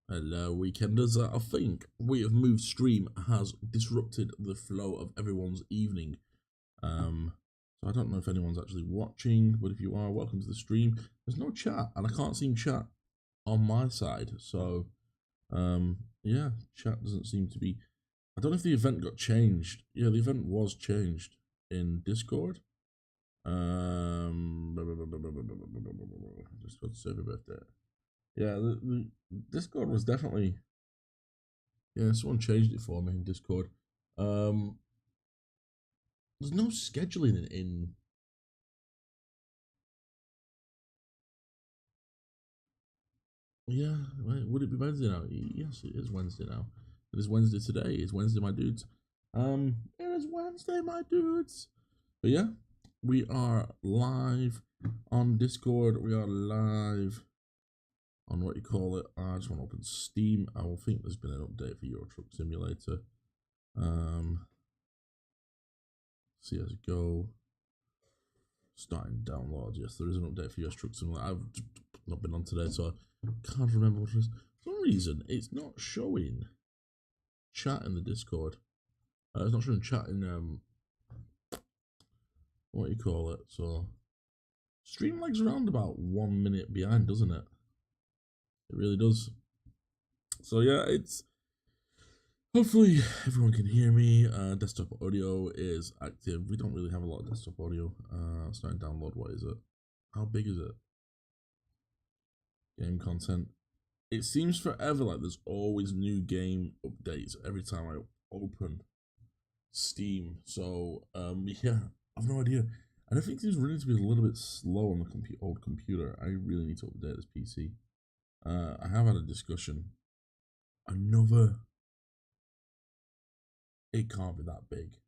Hello, weekenders. I think we have moved stream has disrupted the flow of everyone's evening. So I don't know if anyone's actually watching, but if you are, welcome to the stream. There's no chat, and I can't see chat on my side. So, yeah, chat doesn't seem to be. I don't know if the event got changed. Yeah, the event was changed in Discord. Just got to say happy birthday. Yeah, the Discord was definitely. Yeah, someone changed it for me in Discord. Um, there's no scheduling in. Yeah, would it be Wednesday now? Yes, it is Wednesday now. It is Wednesday today. It's Wednesday, my dudes. It is Wednesday, my dudes. But yeah, we are live on Discord. We are live on what you call it. I just want to open Steam. I will think there's been an update for Euro Truck Simulator. CS:GO. Starting downloads. Yes, there is an update for US Truck Simulator. I've not been on today, so I can't remember what it is. For some reason, it's not showing chat in the Discord. It's not showing chat in what you call it. So Streamlag's around about 1 minute behind, doesn't it? It really does. So yeah, it's hopefully everyone can hear me. Desktop audio is active. We don't really have a lot of desktop audio. Starting download. What is it? How big is it? Game content. It seems forever like there's always new game updates every time I open Steam. So yeah, I've no idea. And I think things really need to be a little bit slow on the old computer. I really need to update this PC. I have had a discussion. Another. It can't be that big.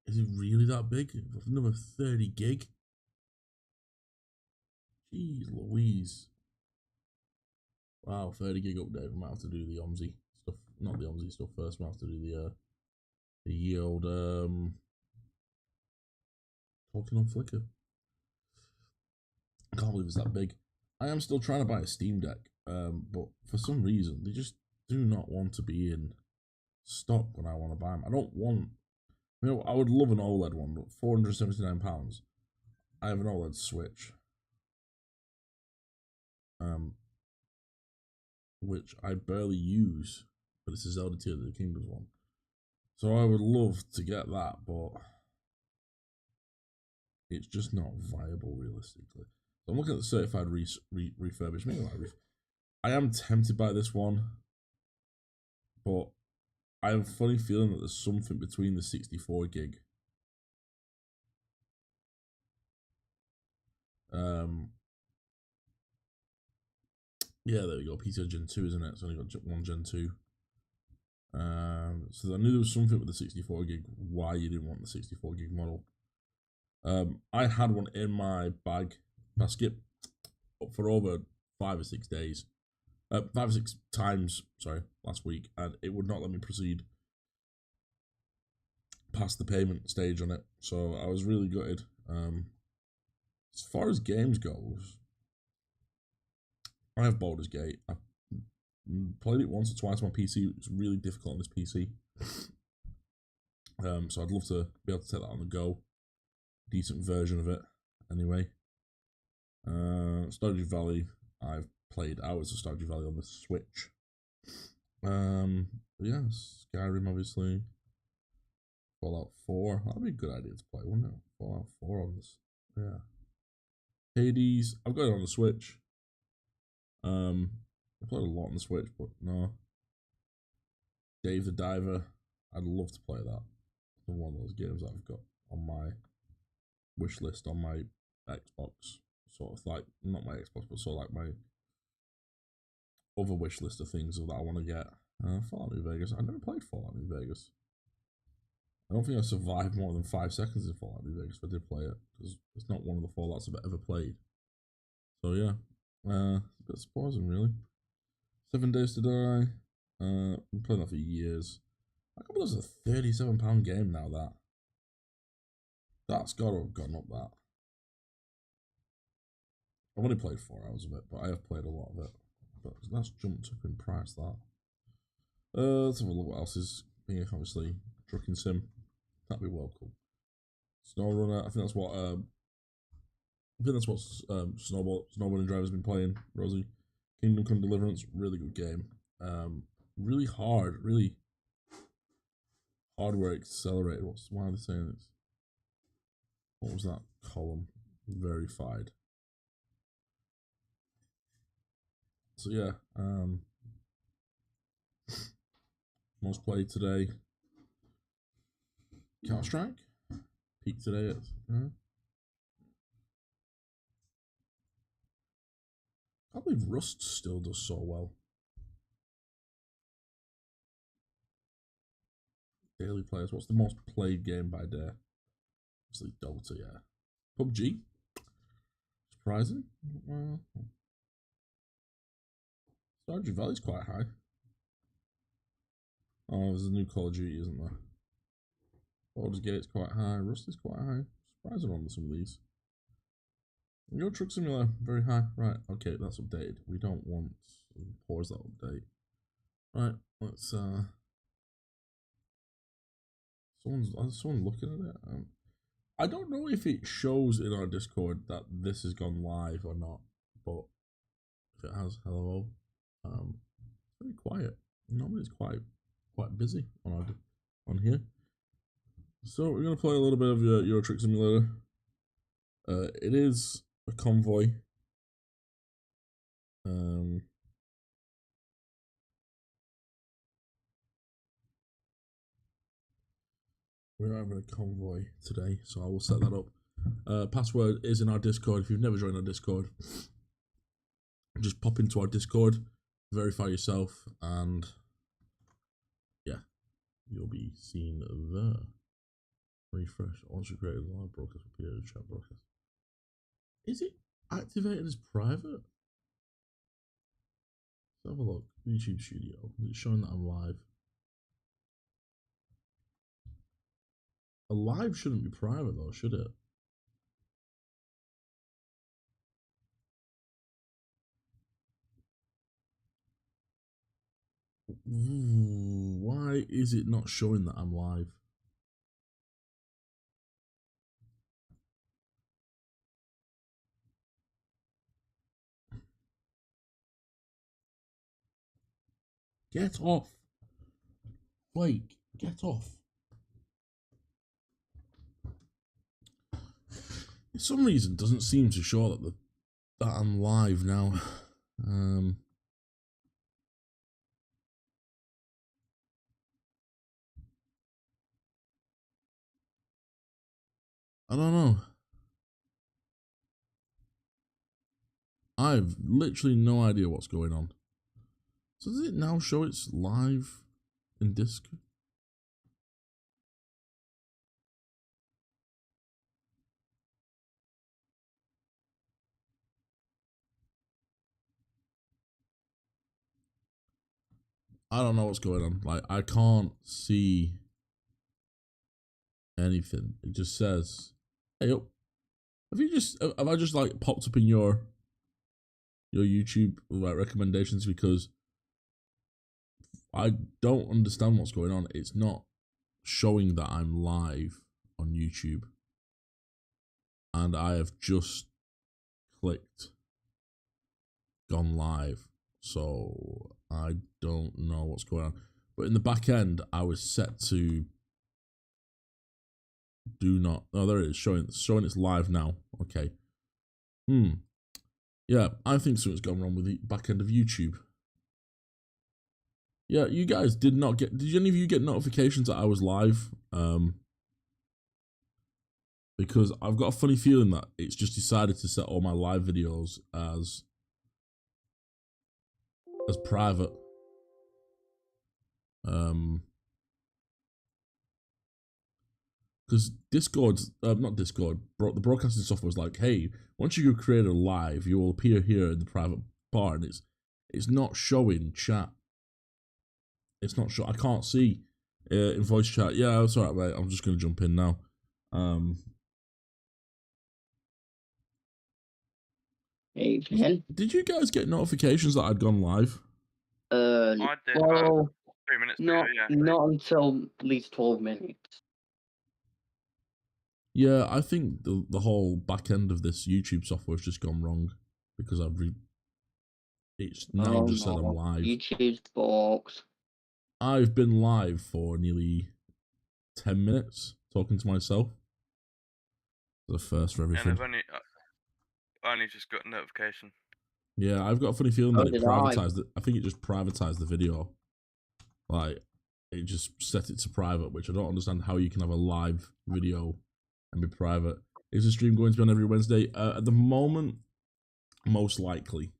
Is it really that big? Another 30 gig? Jeez Louise. Wow, 30 gig update. We might have to do the OMSI stuff. Not the OMSI stuff first. We might have to do the yield talking on Flickr. I can't believe it's that big. I am still trying to buy a Steam Deck, but for some reason they just do not want to be in stock when I want to buy them. I don't want. I would love an OLED one, but £479. I have an OLED Switch, which I barely use, but it's a Zelda Tears of the Kingdoms one. So I would love to get that, but it's just not viable realistically. So I'm looking at the certified refurbishment. I am tempted by this one, but I have a funny feeling that there's something between the 64 gig. Yeah, there we go. PC Gen 2, isn't it? It's only got one Gen 2. So I knew there was something with the 64 gig. Why you didn't want the 64 gig model? I had one in my basket for over 5 or 6 days. 5 or 6 times, sorry, last week, and it would not let me proceed past the payment stage on it. So I was really gutted. As far as games goes, I have Baldur's Gate. I've played it once or twice on my PC. It's really difficult on this PC. So I'd love to be able to take that on the go. Decent version of it, anyway. Stardew Valley. I've played hours of Stardew Valley on the Switch. Yeah, Skyrim, obviously. Fallout 4. That'd be a good idea to play, wouldn't it? Fallout 4 on this. Yeah. Hades. I've got it on the Switch. I played a lot on the Switch, but no. Dave the Diver. I'd love to play that. It's one of those games that I've got on my wish list on my Xbox. Sort of like, not my Xbox, but sort of like my other wish list of things that I want to get. Fallout New Vegas. I've never played Fallout New Vegas. I don't think I survived more than 5 seconds in Fallout New Vegas if I did play it, because it's not one of the Fallouts I've ever played. So yeah, a bit surprising really. 7 Days to Die. I've been playing that for years. I can't believe it's a £37 game now. That's got to have gone up that. I've only played 4 hours of it, but I have played a lot of it. but that's jumped up in price. That. Let's have a look what else is being obviously trucking sim. That'd be well cool. Snow Runner. I think that's what snowboarding driver's been playing. Rosie. Kingdom Come Deliverance. Really good game. Really hard. Really hardware accelerated. Why are they saying this? What was that column? Verified. So yeah, most played today. Counter Strike peaked today at. I can't believe Rust still does so well. Daily players. What's the most played game by day? Obviously Dota, yeah. PUBG. Surprising. Stardew Valley's quite high. Oh, there's a new Call of Duty, isn't there? Baldur's Gate's quite high. Rust is quite high. Surprising on some of these. Euro Truck Simulator, very high. Right, okay, that's updated. We don't want to pause that update. Right, let's someone looking at it. I don't know if it shows in our Discord that this has gone live or not, but if it has, hello. It's very quiet. Normally it's quite busy on here. So we're gonna play a little bit of Euro Truck Simulator. It is a convoy. We're having a convoy today, so I will set that up. Password is in our Discord. If you've never joined our Discord, just pop into our Discord, verify yourself, and yeah, you'll be seen there. Refresh. Once you create a live broadcast, appear as chat broadcast. Is it activated as private? Let's have a look. YouTube Studio. Is it showing that I'm live? A live shouldn't be private though, should it? Ooh, why is it not showing that I'm live? Get off. Blake, get off. For some reason, doesn't seem to show that I'm live now. I don't know. I've literally no idea what's going on. So does it now show it's live in Discord? I don't know what's going on. Like, I can't see anything. It just says, "Hey, up." Have I just like popped up in your YouTube like recommendations because I don't understand what's going on. It's not showing that I'm live on YouTube, and I have just clicked gone live, so I don't know what's going on. But in the back end, I was set to do not. Oh, there it is, showing it's live now. Okay. Yeah, I think something's gone wrong with the back end of YouTube. Yeah, you guys did not get. Did any of you get notifications that I was live? Because I've got a funny feeling that it's just decided to set all my live videos as private. Because Discord, not Discord, the broadcasting software was like, hey, once you create a live, you will appear here in the private part, and it's not showing chat. It's not showing. I can't see in voice chat. Yeah, it's alright, mate. I'm just gonna jump in now. Evening. Did you guys get notifications that I'd gone live? I did about Well, 3 minutes ago, not yeah. not until at least 12 minutes. Yeah, I think the whole back end of this YouTube software's just gone wrong because it's now Oh just said I'm no, live. YouTube's box. I've been live for nearly 10 minutes talking to myself. The first for And everything. I've only just got a notification. Yeah, I've got a funny feeling that it did privatized it. I think it just privatized the video. Like, it just set it to private, which I don't understand how you can have a live video and be private. Is the stream going to be on every Wednesday? At the moment, most likely.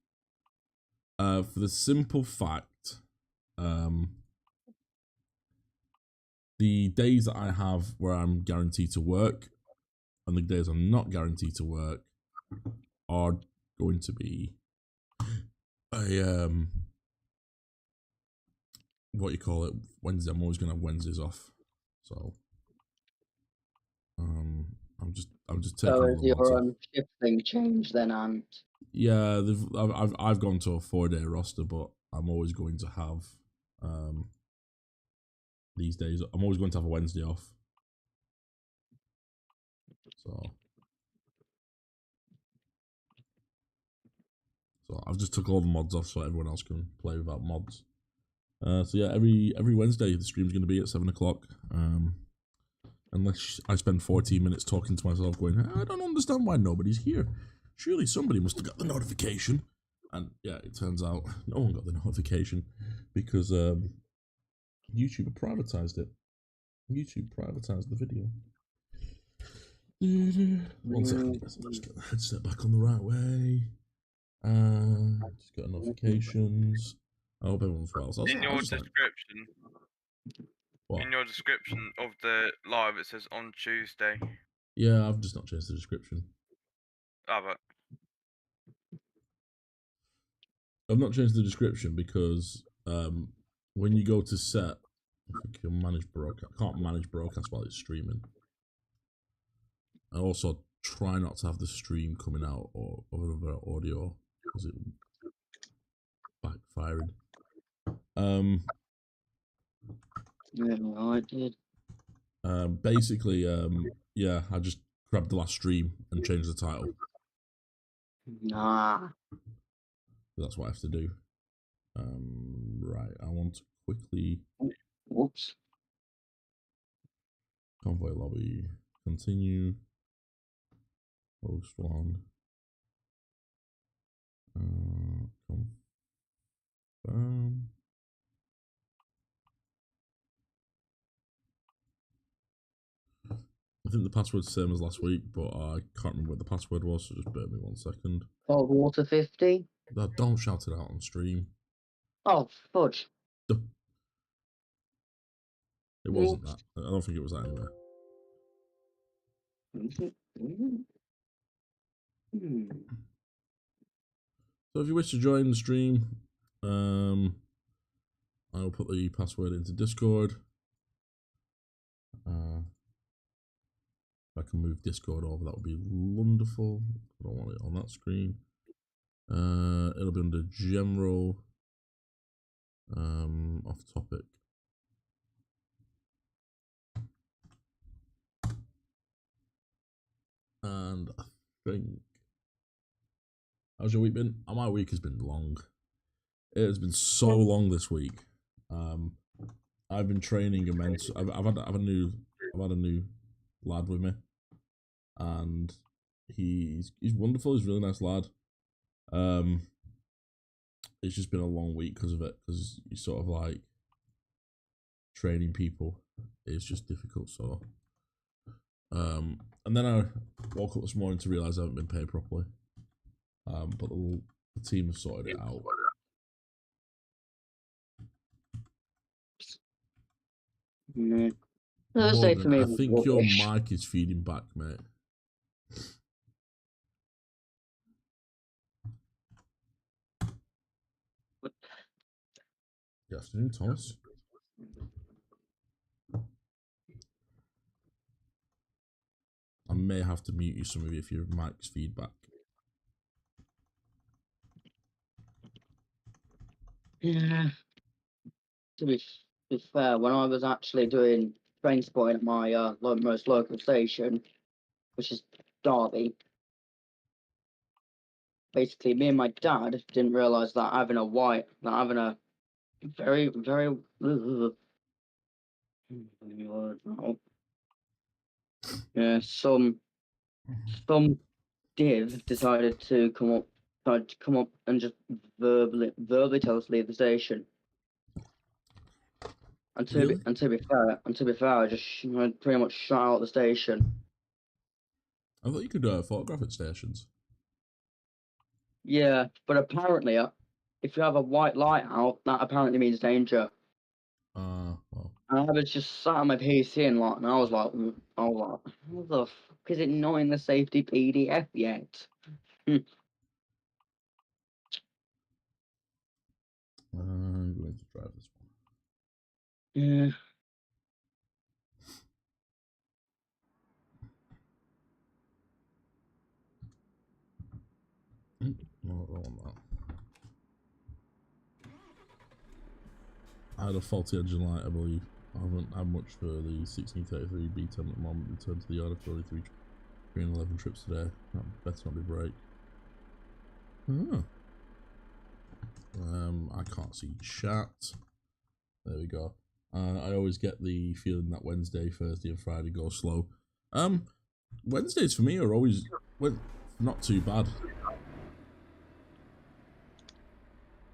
For the simple fact, the days that I have where I'm guaranteed to work and the days I'm not guaranteed to work are going to be a what you call it, Wednesday. I'm always gonna have Wednesdays off. So I'm just taking So all has the mods your off. shift thing changed then, and Yeah, I've gone to a 4-day roster, but I'm always going to have these days. I'm always going to have a Wednesday off. So I've just took all the mods off so everyone else can play without mods. So yeah, every Wednesday the stream's going to be at 7 o'clock. Unless I spend 14 minutes talking to myself going, I don't understand why nobody's here. Surely somebody must have got the notification. And yeah, it turns out no one got the notification because YouTube privatized it. YouTube privatized the video. 1 second, guys. I'll just get the headset back on the right way. Just got notifications. I hope everyone's well. So In your description, what? in your description of the live, it says on Tuesday. Yeah, I've just not changed the description. Oh, but I've not changed the description because when you go to set, I think you manage broadcast. I can't manage broadcast while it's streaming. I also try not to have the stream coming out or other audio because it backfired. yeah, I did. Basically, yeah, I just grabbed the last stream and changed the title. Nah. That's what I have to do. Right, I want to quickly. Whoops. Convoy lobby. Continue. Host one. Confirm. I think the password's the same as last week, but I can't remember what the password was, so just bear with me 1 second. Cold water 50. Don't shout it out on stream. Oh, fudge. It wasn't that. I don't think it was that anyway. So if you wish to join the stream, I will put the password into Discord. If I can move Discord over, that would be wonderful. I don't want it on that screen. It'll be under general, off topic. And I think, how's your week been? My week has been long. It has been so long this week. I've been training immense. I've had a new lad with me, and he's wonderful. He's a really nice lad. It's just been a long week because of it. Because you sort of like training people is just difficult. So, and then I woke up this morning to realize I haven't been paid properly. But the team have sorted it out. Thursday for me. I think your mic is feeding back, mate. Good afternoon, Thomas. I may have to mute you, some of you, if your mic's feedback. Yeah. To be fair, when I was actually doing train spotting at my most local station, which is Derby, basically me and my dad didn't realise that having a very, very yeah, some div decided to come up and just verbally tell us to leave the station. And to Really? be fair, I just pretty much shot out the station. I thought you could photograph at stations. Yeah, but apparently, if you have a white light out, that apparently means danger. Well. And I was just sat on my PC and I was like, how the fuck is it not in the safety PDF yet? I'm going to drive this one. Yeah. No, I don't want that. I had a faulty engine light, I believe. I haven't had much for the 1633 B10 at the moment. Returned to the yard after only 311 trips today. That better not be break. Oh. I can't see chat. There we go. I always get the feeling that Wednesday, Thursday, and Friday go slow. Wednesdays for me are always not too bad.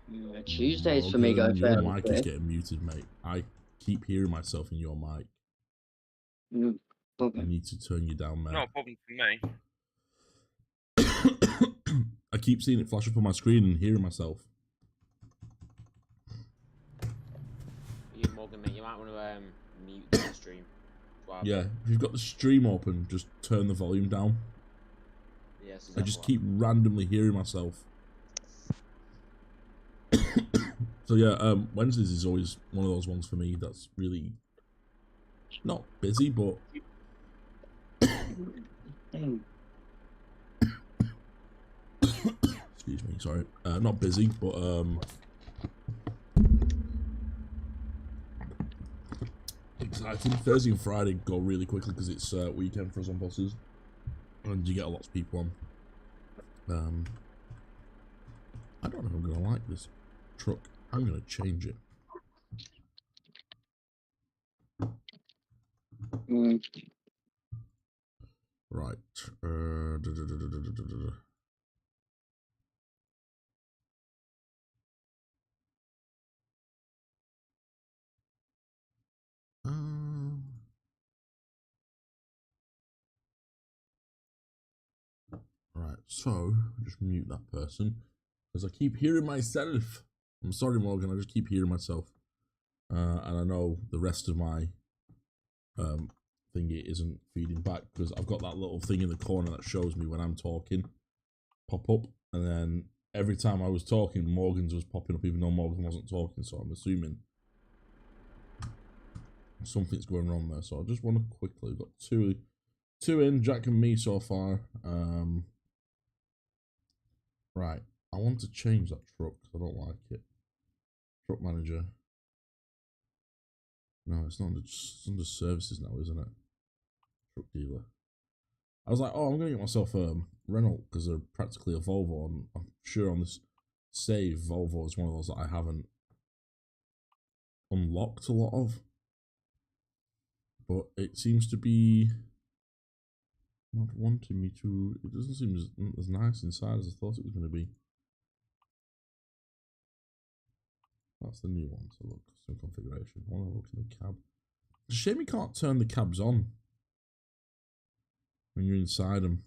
Yeah, Tuesdays for me go Morgan, your fairly mic is quick. getting muted, mate. I keep hearing myself in your mic. Okay. I need to turn you down, mate. Not a problem for me. I keep seeing it flash up on my screen and hearing myself. You, Morgan, mate, you might want to mute the stream. Yeah, if you've got the stream open, just turn the volume down. Yes, I just keep randomly hearing myself. So yeah, Wednesdays is always one of those ones for me that's really not busy, but excuse me, sorry, not busy, but exciting. Thursday and Friday go really quickly because it's weekend for us on buses, and you get a lot of people on. I don't know if I'm gonna like this truck. I'm gonna change it. Right. Right, so just mute that person because I keep hearing myself. I'm sorry, Morgan. I just keep hearing myself, and I know the rest of my thingy isn't feeding back because I've got that little thing in the corner that shows me when I'm talking pop up, and then every time I was talking, Morgan's was popping up even though Morgan wasn't talking. So I'm assuming something's going wrong there. So I just want to quickly, we've got two in, Jack and me so far. Right, I want to change that truck because I don't like it. Truck manager. No, it's not under, it's under services now, isn't it? Truck dealer. I was like, oh, I'm going to get myself a Renault because they're practically a Volvo, and I'm sure on this save, Volvo is one of those that I haven't unlocked a lot of. But it seems to be not wanting me to. It doesn't seem as nice inside as I thought it was going to be. That's the new one. So look, some configuration. I want to look in the cab. It's a shame you can't turn the cabs on when you're inside them.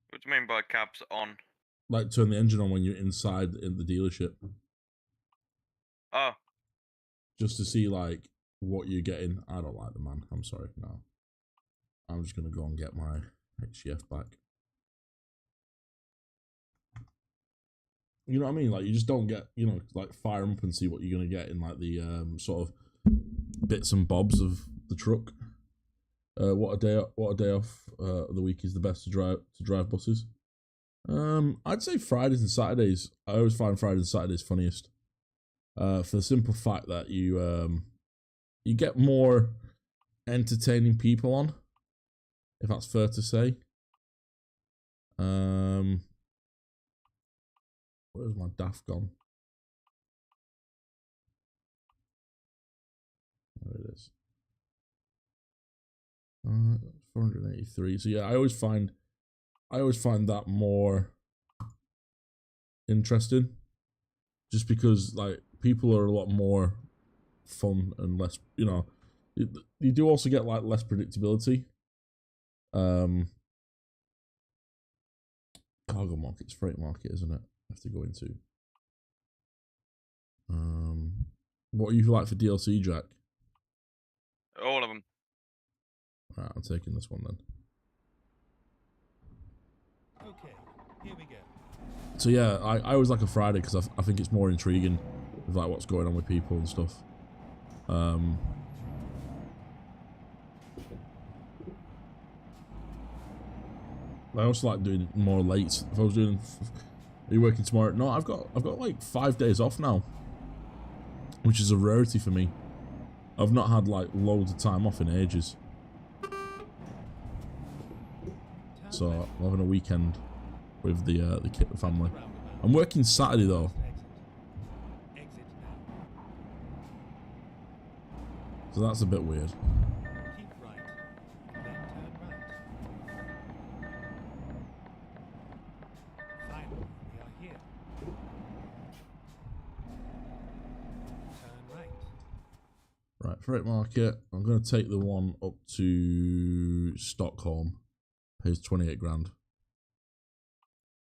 What do you mean by cabs on? Like turn the engine on when you're inside in the dealership. Oh. Just to see like what you're getting. I don't like the man. I'm sorry. No. I'm just gonna go and get my XGF back. You know what I mean? Like you just don't get, you know, like fire them up and see what you're gonna get in like the sort of bits and bobs of the truck. What a day off the week is the best to drive buses. I'd say Fridays and Saturdays. I always find Fridays and Saturdays funniest. For the simple fact that you get more entertaining people on, if that's fair to say. Where's my daft gone? There it is. 483. So yeah, I always find that more interesting, just because like people are a lot more fun and less, you know, you do also get like less predictability. Cargo market's freight market, isn't it? I have to go into. What are you like for DLC, Jack? All of them. Right, I'm taking this one then. Okay, here we go. So yeah, I always like a Friday because I think it's more intriguing with like what's going on with people and stuff. I also like doing more late. If I was doing, are you working tomorrow? No, I've got like 5 days off now, which is a rarity for me. I've not had like loads of time off in ages. So I'm having a weekend with the kid family. I'm working Saturday though. Exit now. So that's a bit weird. Keep right, then turn right. Finally, we are here. Turn right. Right, freight market. I'm going to take the one up to Stockholm. Pays 28 grand.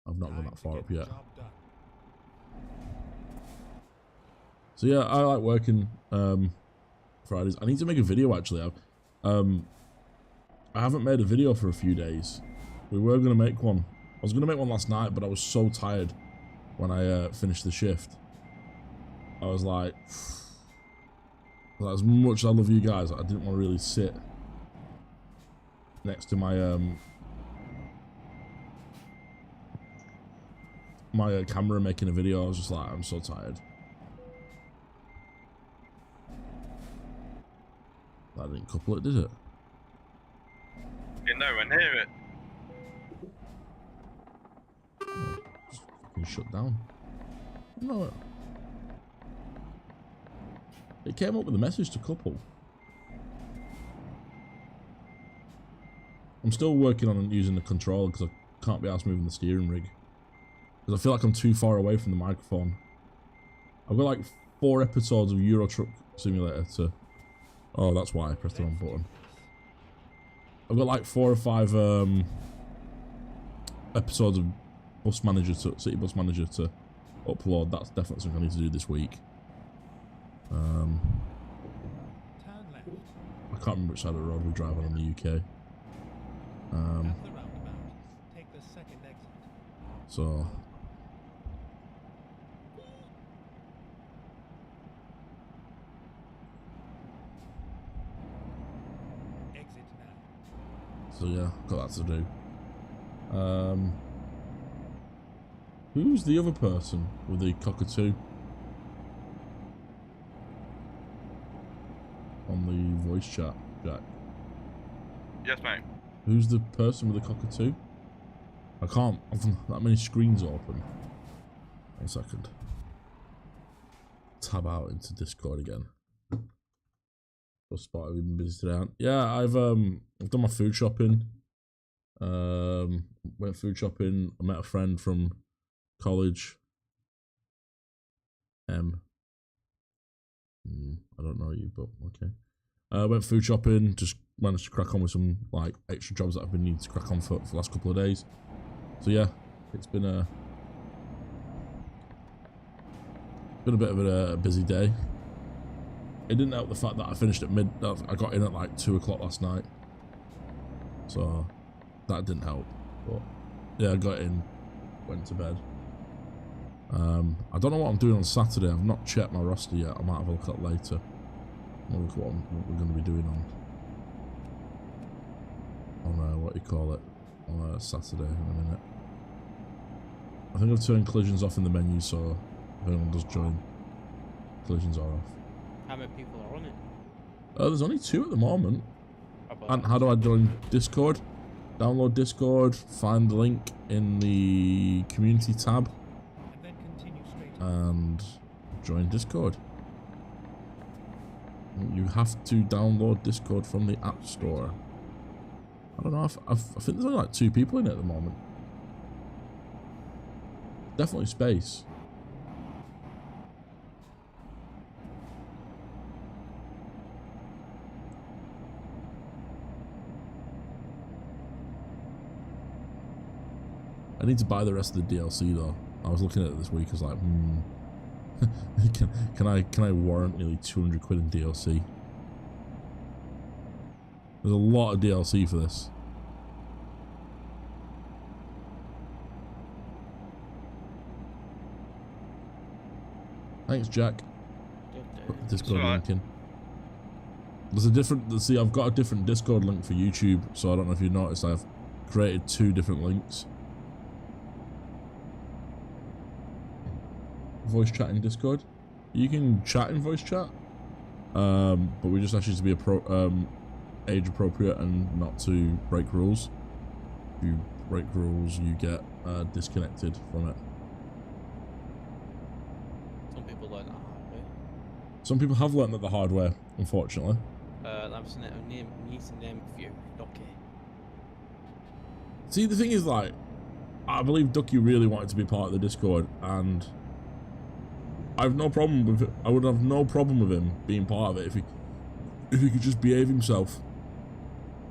I've not gone Time that to far get up the yet. job done. So yeah, I like working Fridays. I need to make a video actually. I haven't made a video for a few days. We were going to make one. I was going to make one last night, but I was so tired when I finished the shift. I was like, as much as I love you guys, I didn't want to really sit next to my my camera making a video. I was just like, I'm so tired. That didn't couple it, did it? You're nowhere near it. Just fucking shut down. No. It came up with a message to couple. I'm still working on using the controller because I can't be asked moving the steering rig. Because I feel like I'm too far away from the microphone. I've got like 4 episodes of Euro Truck Simulator to... Oh, that's why I pressed the wrong button. I've got like 4 or 5 episodes of City Bus Manager to upload. That's definitely something I need to do this week. Turn left. I can't remember which side of the road we drive on in the UK. At the roundabout, take the second exit. So... Exit now. So yeah, got that to do. Who's the other person with the cockatoo? On the voice chat, Jack. Yes, mate. Who's the person with the cockatoo? I can't have that many screens open. 1 second. Tab out into Discord again. What spot have we been busy today? Yeah, I've done my food shopping. Went food shopping. I met a friend from college. I don't know you, but okay. Went food shopping. Just managed to crack on with some like extra jobs that I've been needing to crack on for the last couple of days. So yeah, it's been a bit of a busy day. It didn't help the fact that I finished at I got in at like 2 o'clock last night, so that didn't help. But yeah, I got in, went to bed. I don't know what I'm doing on Saturday. I've not checked my roster yet. I might have a look at later. I'll look at what we're going to be doing on what you call it, on Saturday in a minute. I think I've turned collisions off in the menu, so if anyone does join, collisions are off. How many people are on it? There's only 2 at the moment. Probably And how do I join Discord? Download Discord, find the link in the community tab, And then continue straight. and join Discord. You have to download Discord from the App Store. I don't know, I think there's only like 2 people in it at the moment. Definitely space. I need to buy the rest of the DLC though. I was looking at it this week, I was like, can I warrant nearly 200 quid in DLC? There's a lot of DLC for this. Thanks, Jack. Put the Discord alright. link in. There's a different, see, I've got a different Discord link for YouTube, so I don't know if you noticed, I've created 2 different links. Voice chat in Discord. You can chat in voice chat, but we just ask you to be age appropriate and not to break rules. If you break rules, you get disconnected from it. Some people learn that hard way. Some people have learned that the hard way, unfortunately. I need to name a few. Okay. See, the thing is, like, I believe Ducky really wanted to be part of the Discord, and I've no problem with it. I would have no problem with him being part of it if he could just behave himself.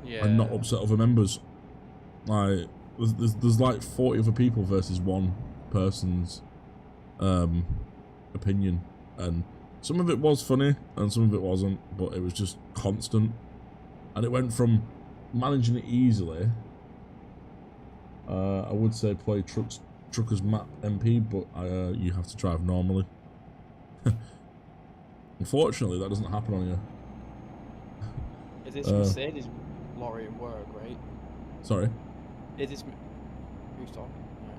Yeah. And not upset other members. Like, there's like 40 other people versus one person's opinion, and some of it was funny and some of it wasn't, but it was just constant, and it went from managing it easily. I would say play truckers map MP, but you have to drive normally. Unfortunately, that doesn't happen on you. Is this Mercedes lorry at work, right? Sorry, Is this... Who's talking? Right.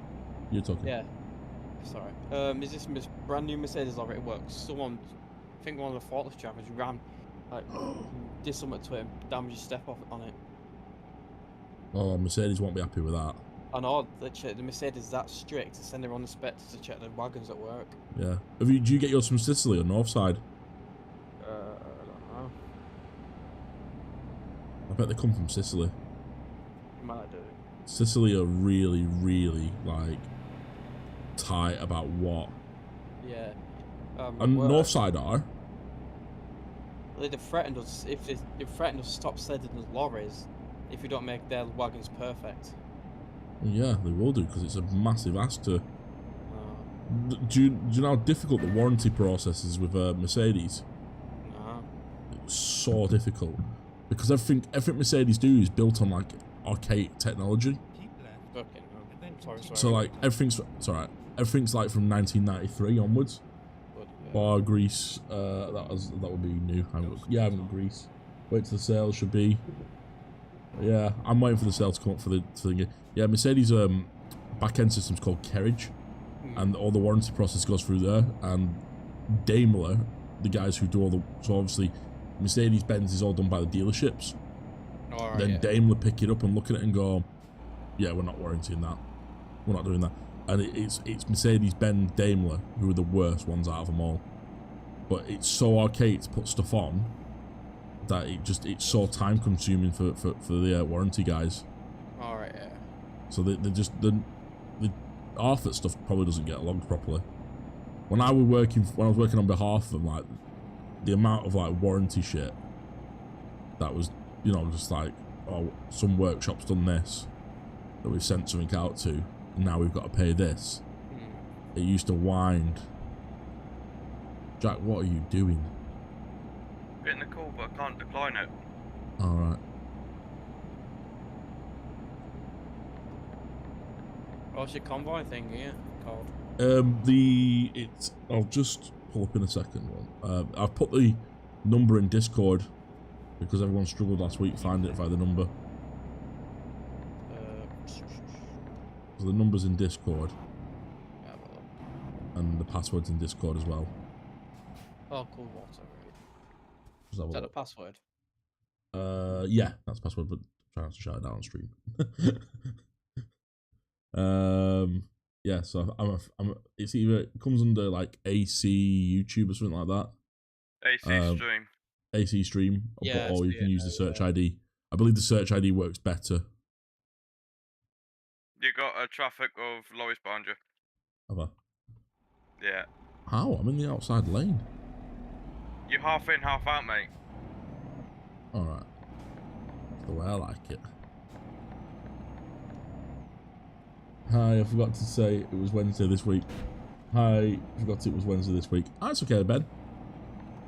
you're talking. Yeah. Sorry. Is this brand new Mercedes lorry at work? Someone, I think one of the forklift drivers ran, like, did something to it and damaged his step off on it. Oh, Mercedes won't be happy with that. I know, literally, the Mercedes is that strict to send their own inspectors to check the wagons at work. Yeah. Do you get yours from Sicily or Northside? I don't know. I bet they come from Sicily. You might do. Sicily are really, really, like, tight about what. Yeah. And work, Northside are. They threatened us, if they threatened us to stop sending us lorries if we don't make their wagons perfect. Well, yeah, they will do, because it's a massive ask to... Do you know how difficult the warranty process is with Mercedes? No. It's so difficult. Because everything Mercedes do is built on, like, archaic technology. Keep left. Okay, no. And then Sorry. So, like, everything's like from 1993 onwards. But, yeah. Bar grease, that would be new. I haven't got grease. Wait till the sale should be. Yeah, I'm waiting for the sale to come up for the thing. Yeah, Mercedes back end system's called Carriage, and all the warranty process goes through there. And Daimler, the guys who do all the, so obviously Mercedes Benz is all done by the dealerships. Alright, Then yeah. Daimler pick it up and look at it and go, yeah, we're not warranting that. We're not doing that. And it's Mercedes Benz Daimler who are the worst ones out of them all. But it's so archaic to put stuff on that it's so time consuming for the warranty guys. Alright, yeah. So the half that stuff probably doesn't get logged properly. When I was working on behalf of them, like, the amount of, like, warranty shit that was, you know, just like, oh, some workshop's done this that we've sent something out to, and now we've got to pay this. It used to wind. Jack, what are you doing? Getting the call, but I can't decline it. Alright. What's your convoy thing here called? I'll just pull up in a second. I've put the number in Discord because everyone struggled last week finding it via the number. So the number's in Discord. and the password's in Discord as well. Oh, cool, water. Just have Is a that the look. password? Yeah, that's the password, but try not to shout it down on stream. Yeah, so it's either it comes under like AC YouTube or something like that. AC stream. AC stream, Yeah, I or you see can it use the now, search yeah. ID. I believe the search ID works better. You got a traffic of lorries behind you. Have I? Yeah. How? I'm in the outside lane. You half in, half out, mate. Alright. That's the way I like it. Hi, I forgot to say it was Wednesday this week. Hi, I forgot it was Wednesday this week. Oh, it's okay, Ben.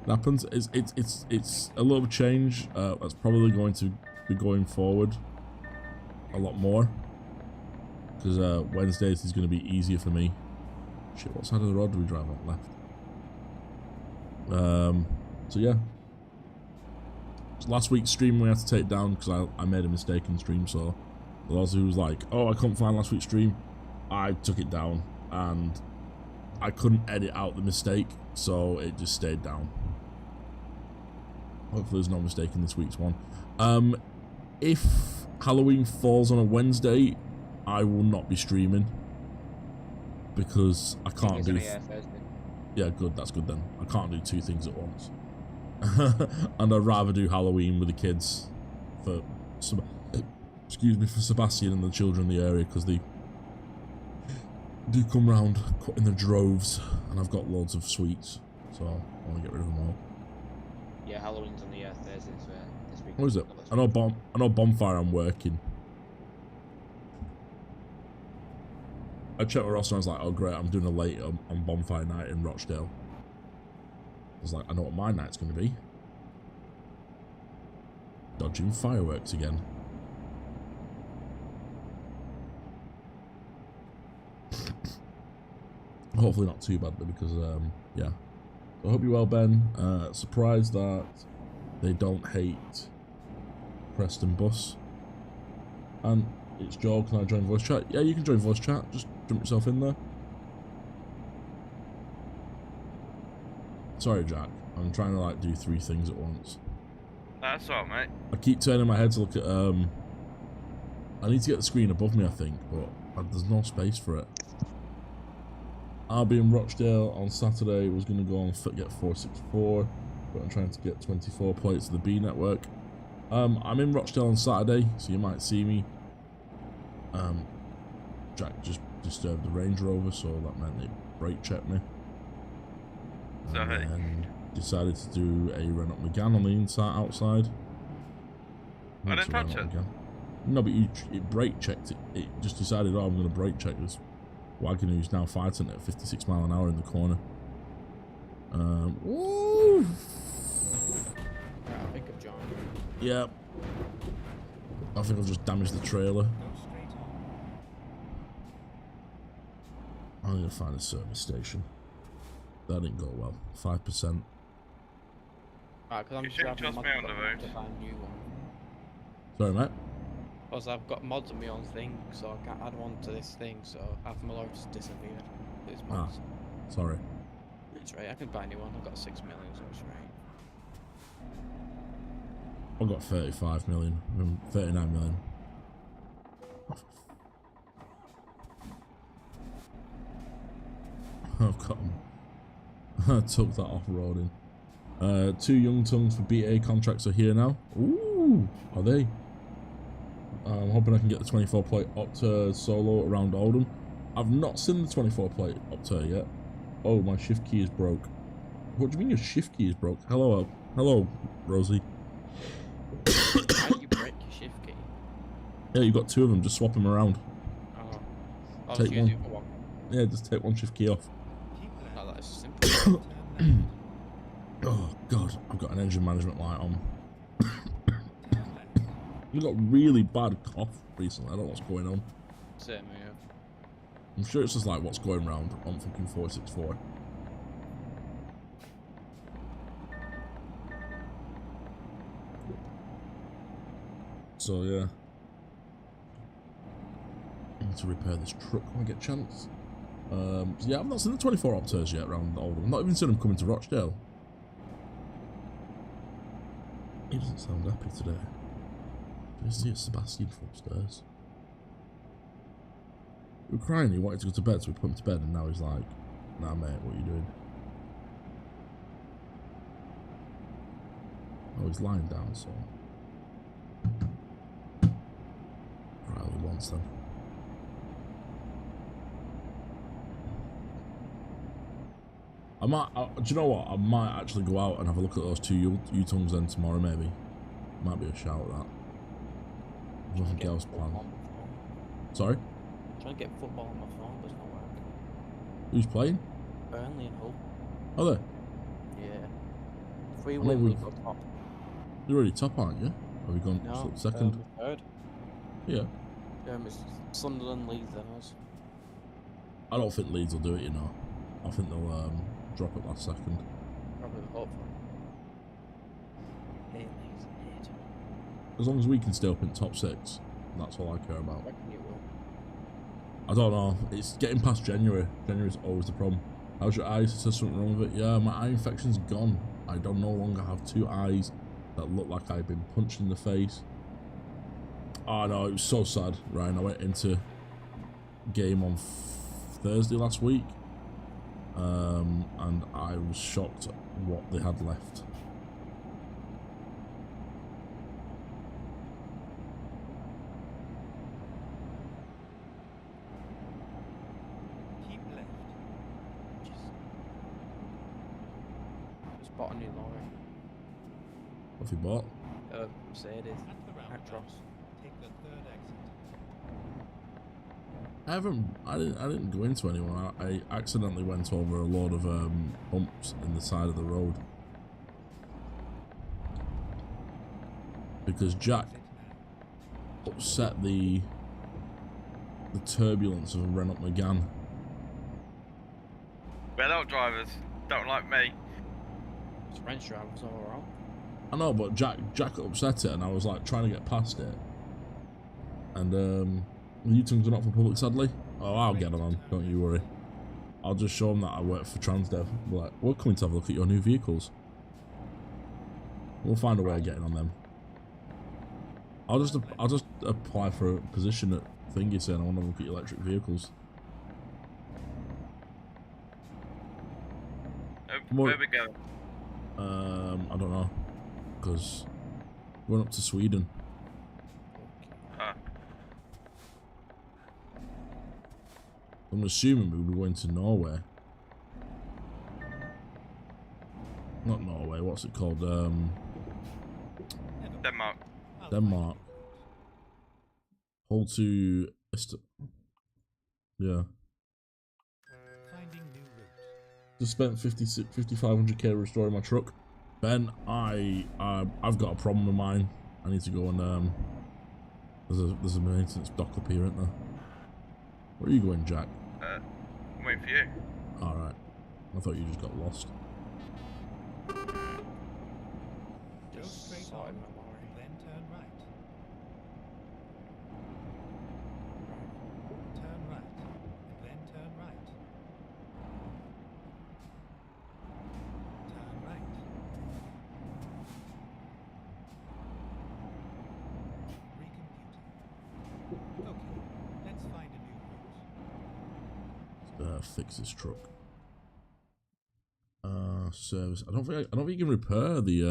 It happens. It's a little change. That's probably going to be going forward a lot more. Because Wednesdays is going to be easier for me. Shit, what side of the road do we drive on? Left. So yeah. So last week's stream we had to take down because I made a mistake in stream, so for those who was like, oh, I couldn't find last week's stream, I took it down and I couldn't edit out the mistake, so it just stayed down. Hopefully there's no mistake in this week's one. If Halloween falls on a Wednesday, I will not be streaming because I can't do. Yeah, good. That's good then. I can't do two things at once, and I'd rather do Halloween with the kids for, excuse me, for Sebastian and the children in the area because they do come round in the droves, and I've got loads of sweets, so I want to get rid of them all. Yeah, Halloween's on the Thursday this week. What is it? I know Bonfire. I'm working. I checked with Ross and I was like, oh great, I'm doing a late on Bonfire night in Rochdale. I was like, I know what my night's going to be. Dodging fireworks again. Hopefully not too badly because, yeah. So I hope you're well, Ben. Surprised that they don't hate Preston Bus. And it's Joel, can I join voice chat? Yeah, you can join voice chat. Just jump yourself in there. Sorry, Jack. I'm trying to like do 3 things at once. That's all, mate. I keep turning my head to look at, I need to get the screen above me, I think, but there's no space for it. I'll be in Rochdale on Saturday. Was going to go on get 464, but I'm trying to get 24 plates of the B network. I'm in Rochdale on Saturday, so you might see me. Jack just disturbed the Range Rover, so that meant it brake checked me. And decided to do a run up McGann on the inside outside. I didn't touch it. No, but it brake checked it. It just decided, oh, I'm going to brake check this wagon who's now fighting at 56 mile an hour in the corner. Woo! Pick up John. Yeah. I think I've just damaged the trailer. Go straight on. I need to find a service station. That didn't go well. 5%. Right, because I'm You just shouldn't having trust mod me on the road. to find a new one. Sorry, mate. Because I've got mods on my own thing, so I can't add one to this thing, so half my load just disappeared. It's mods. Sorry. It's right, I can buy a new one. I've got 6 million, so it's right. I've got 35 million. 39 million. I've got them. I took that off roading. 2 young tongues for BA contracts are here now. Ooh, are they? I'm hoping I can get the 24 plate Opta solo around Oldham. I've not seen the 24 plate Opta yet. Oh, my shift key is broke. What do you mean your shift key is broke? Hello, Rosie. How do you break your shift key? Yeah, you've got 2 of them. Just swap them around. Oh, I'll Take just use one. it for one. Yeah, just take one shift key off. Keep left. Oh, that is simple. Turn left. Oh god, I've got an engine management light on. Turn left. I've got really bad cough recently. I don't know what's going on. Same here. I'm sure it's just like what's going round on fucking 464. So yeah, I need to repair this truck when I get a chance. So yeah, I've not seen the 24 Opters yet around Oldham. I've not even seen them coming to Rochdale. He doesn't sound happy today. Did you see Sebastian from upstairs? We were crying, he wanted to go to bed, so we put him to bed, and now he's like, nah mate, what are you doing? Oh, he's lying down, so... Right, all he wants then. I might, do you know what? I might actually go out and have a look at those two U-tongues then tomorrow, maybe. Might be a shout, that. There's nothing else planned. Sorry? I'm trying to get football on my phone, but it's not working. Who's playing? Burnley and Hull. Are they? Yeah. 3 know wins, we've- we've got top. You're already top, aren't you? Have you gone No, second? third. Yeah. It's Sunderland, Leeds, then us. I don't think Leeds will do it, you know. I think they'll drop it last second. Probably hope for. Hey, Leeds, hate. As long as we can stay up in top 6, that's all I care about. I reckon you will. I don't know. It's getting past January. January's always the problem. How's your eyes? Is there something wrong with it? Yeah, my eye infection's gone. I don't no longer have 2 eyes that look like I've been punched in the face. Oh no, it was so sad, Ryan. I went into game on Thursday last week, and I was shocked at what they had left. Keep left. Just bought a new lorry. What have you bought? Mercedes. At the roundabout, Actros. take the 3rd exit. I didn't go into anyone. I accidentally went over a load of bumps in the side of the road because Jack Exit now. upset the turbulence of a Renault Megane. Renault drivers don't like me. It's French drivers all around. I know, but Jack upset it, and I was like trying to get past it. And the U-tongues are not for public, sadly. Oh, I'll get them on. Don't you worry. I'll just show them that I work for Transdev. Be like, we're coming to have a look at your new vehicles. We'll find a way of getting on them. I'll just apply for a position at Thingy saying I want to look at your electric vehicles. Where we going? I don't know, because we're going up to Sweden. Ah, I'm assuming we'll be going to Norway. Not Norway, what's it called? Denmark. Denmark. Hold to... Yeah. Finding new route. Just spent 5,500k restoring my truck. Ben, I've got a problem with mine. I need to go and there's a maintenance dock up here, isn't there? Where are you going, Jack? I'm waiting for you. Alright. I thought you just got lost. Go Just straight sorted on, my lorry. then turn right. Turn right, and then turn right. Turn right. Recomputing. Okay, let's find a new route. Fix this truck. Service. I don't think you can repair the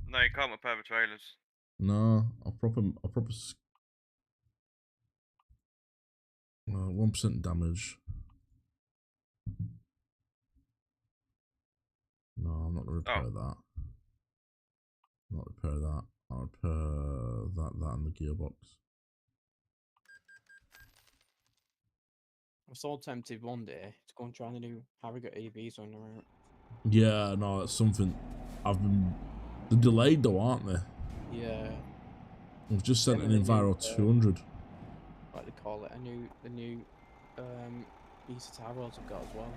No, you can't repair the trailers. No, I'll proper 1% damage. No, I'm not gonna repair that. Not repair that. I'll repair that and the gearbox. I'm so tempted one day to go and try the new Harrogate EVs on the route. Yeah, no, that's something they're delayed though, aren't they? Yeah, We've just sent an Them and the new, Enviro 200. like they call it, the new East Tyrrells have got as well.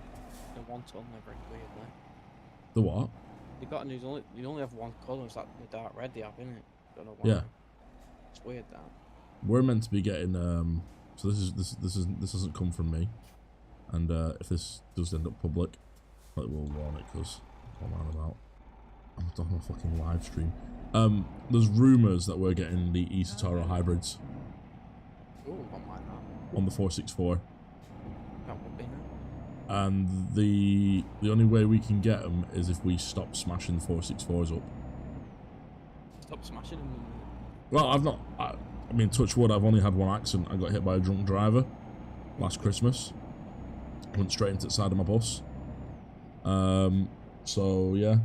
The 1 ton, they're very weirdly. The what? They got a new. You only have one colour. It's like the dark red they have, innit? Don't know why. Yeah. It's weird that. We're meant to be getting So this hasn't come from me. And if this does end up public, I will warn it because I'm on about. I'm on a fucking live stream. There's rumours that we're getting the ETS2 hybrids Ooh, don't mind that. on the 464. That would be nice. And the only way we can get them is if we stop smashing the 464s up. Stop smashing them. Well, I've not. I mean, touch wood. I've only had one accident. I got hit by a drunk driver last Christmas. Went straight into the side of my bus. So yeah.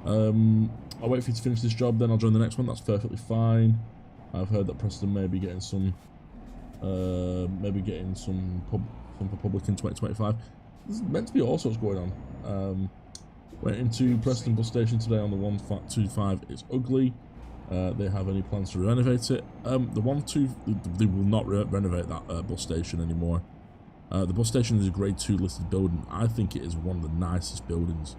I'll wait for you to finish this job, then I'll join the next one. That's perfectly fine. I've heard that Preston may be getting some, for public in 2025. There's meant to be all sorts going on. Went into Preston bus station today on the 125. It's ugly. They have any plans to renovate it? They will not renovate that bus station anymore. The bus station is a grade 2 listed building. I think it is one of the nicest buildings.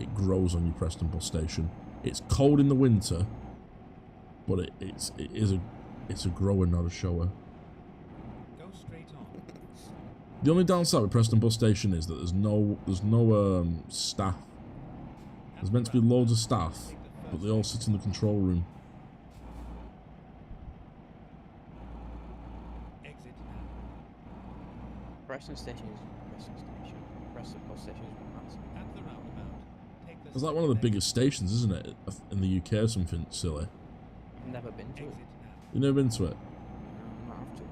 It grows on your Preston bus station. It's cold in the winter, but it's a grower, not a shower. Go straight on. The only downside with Preston bus station is that there's no staff. There's meant to be loads of staff, but they all sit in the control room. Exit now. Preston station is Preston station. Preston bus station is massive. At the roundabout, take the It's like one of the second biggest stations, isn't it? In the UK or something silly. I've never been to it. exit now. You never been to it? I might have to.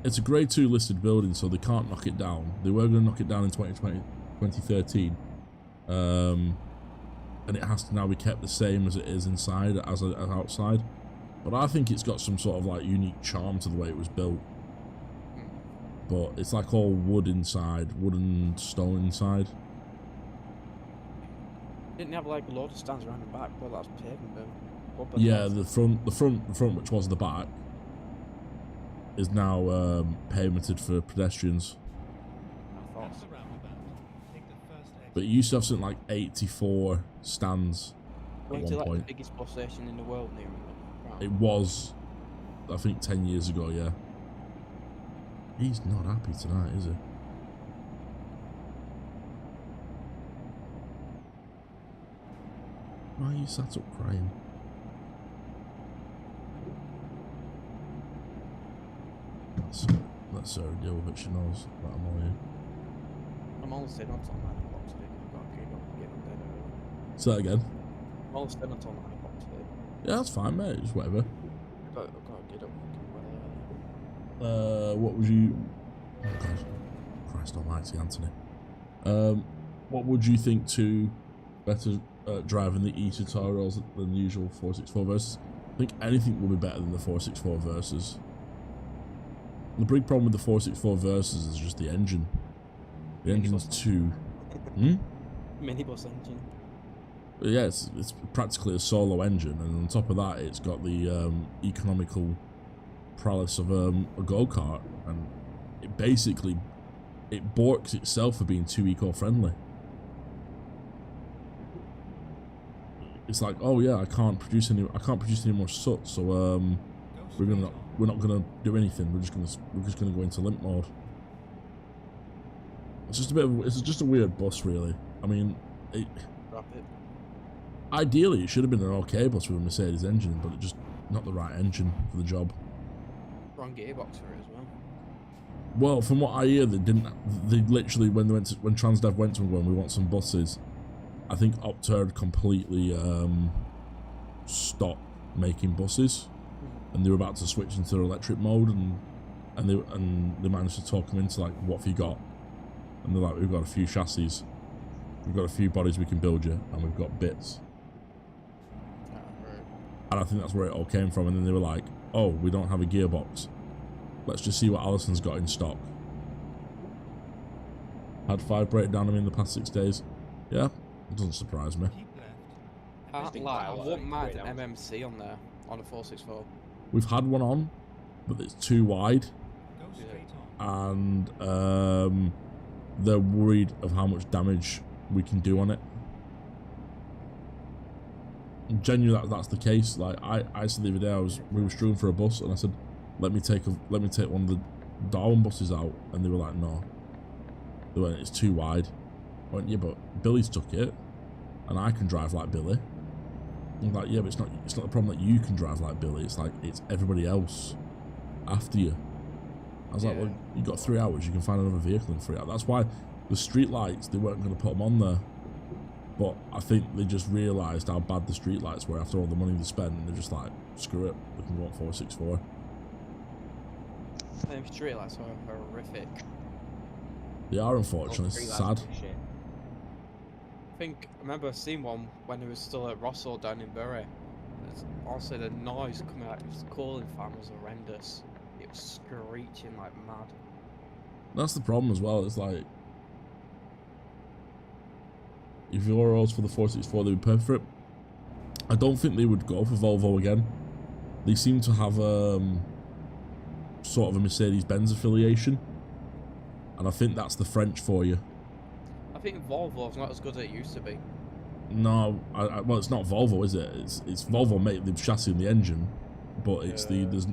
It's a grade 2 listed building, so they can't knock it down. They were going to knock it down in 2013. And it has to now be kept the same as it is inside as outside. But I think it's got some sort of like unique charm to the way it was built. But it's like all wood inside, wood and stone inside. Didn't have like a load of stands around the back, but that's pavement. Yeah, the front, which was the back, is now pavimented for pedestrians. I thought At so. the roundabout, take the first exit. But it used to have something like 84 stands at Went one to like point. the biggest bus station in the world near me. It was, I think, 10 years ago, yeah. He's not happy tonight, is he? Why are you sat up crying? Let's Sarah deal with it, she knows that I'm on here. I'm almost staying until 9 o'clock today. I've got to get up there early. Say that again. I'm almost staying until 9 o'clock today. Yeah, that's fine, mate. Just whatever. I've got to get up well early. What would you... Oh, God. Christ almighty, Anthony. What would you think to better driving the ETS2 than the usual 464 Versus? I think anything will be better than the 464 Versus. The big problem with the 464 Versus is just the engine. The engine's too... Minibus engine. Yeah, it's practically a solo engine, and on top of that, it's got the economical prowess of a go-kart, and it basically borks itself for being too eco-friendly. It's like, oh yeah, I can't produce any more soot, so we're not gonna do anything. We're just gonna go into limp mode. It's just a weird bus, really. I mean, Rapid. ideally it should have been an okay bus with a Mercedes engine, but it's just not the right engine for the job. Wrong gearbox for it as well. Well, from what I hear, they literally, when Transdev went to them going, we want some buses, I think Opta had completely stopped making buses, and they were about to switch into electric mode, and they managed to talk them into like, what have you got? And they're like, we've got a few chassis, we've got a few bodies we can build you, and we've got bits. And I think that's where it all came from. And then they were like, oh, we don't have a gearbox. Let's just see what Allison's got in stock. Had 5 breakdown in the past 6 days. Yeah, it doesn't surprise me. Keep left. There's I been quite a lot of wouldn't mind an breakdowns. MMC on there, on a 464. We've had one on, but it's too wide, Go straight on. and they're worried of how much damage we can do on it. Genuinely, that's the case. Like I said the other day, we were strewing for a bus, and I said, let me take one of Darwin buses out, and they were like, no. They went, it's too wide. I went, yeah, but Billy's took it, and I can drive like Billy. I'm like, yeah, but it's not the problem that you can drive like Billy. It's like, it's everybody else after you. I was like, well, you got 3 hours. You can find another vehicle in 3 hours. That's why the street lights, they weren't going to put them on there. But I think they just realised how bad the street lights were after all the money they spent. And they're just like, screw it. We can go on 464. Them street lights are horrific. They are, unfortunately. It's sad. I remember seeing one when it was still at Rossall down in Bury. Also, the noise coming out of his cooling fan was horrendous. It was screeching like mad. That's the problem as well. It's like, if you were always for the 464, they would pay for it. I don't think they would go for Volvo again. They seem to have sort of a Mercedes-Benz affiliation, and I think that's the French for you. I think Volvo's not as good as it used to be. No, well, it's not Volvo, is it? It's Volvo make the chassis and the engine, but it's there's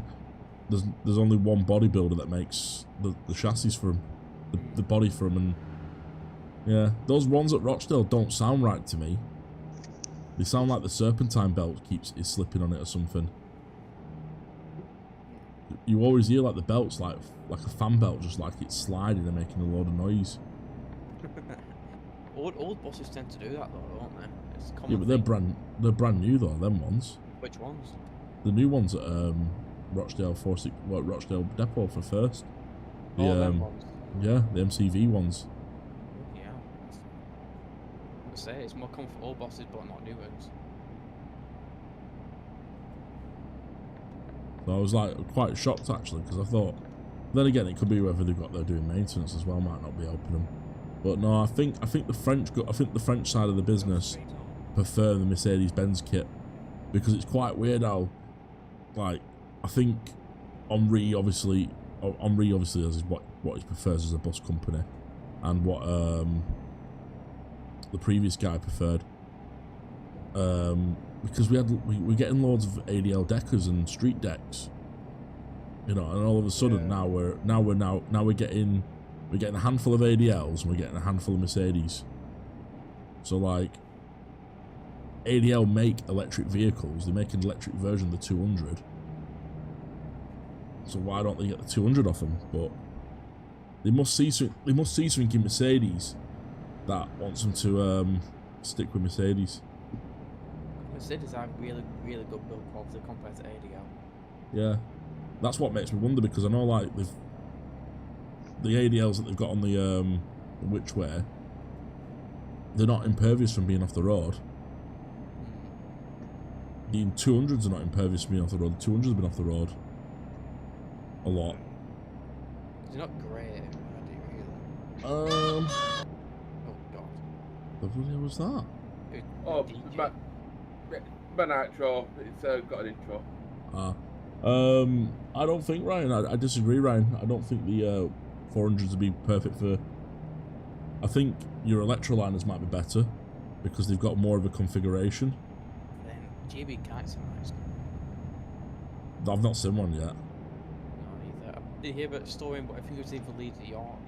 only one bodybuilder that makes the chassis for them, the body for them, and yeah, those ones at Rochdale don't sound right to me. They sound like the serpentine belt is slipping on it or something. You always hear like the belt's like a fan belt, just like it's sliding and making a load of noise. Old buses tend to do that though, don't they? It's a common Yeah, but thing. they're brand new though. Them ones. Which ones? The new ones at Rochdale Rochdale Depot for first. The, them ones. Yeah, the MCV ones. Yeah. I say it's more comfortable buses, but not new ones. So I was like quite shocked actually, because I thought. Then again, it could be whether they've got there doing maintenance as well. Might not be helping them. But no, I think the French side of the business prefer the Mercedes-Benz kit, because it's quite weird how, like, I think Henri obviously is what he prefers as a bus company, and what the previous guy preferred. Because we're getting loads of ADL deckers and street decks, you know, and all of a sudden now we're getting a handful of ADLs and we're getting a handful of Mercedes. So like, ADL make electric vehicles. They make an electric version of the 200. So why don't they get the 200 off them? But they must see something in Mercedes that wants them to stick with Mercedes. Mercedes have really good build quality compared to ADL. Yeah, that's what makes me wonder, because I know like the ADLs that they've got on the Whichway, they're not impervious from being off the road. The 200s are not impervious from being off the road. The 200s have been off the road a lot. They're not great, Oh god. The hell was that? Oh, DJ. Man outro. It's got an intro. I don't think, Ryan. I disagree, Ryan. I don't think the 400s would be perfect for. I think your electroliners might be better because they've got more of a configuration. Then GB kites are nice. I've not seen one yet. No, either. I did hear about the story, but I think it was either Leeds or York.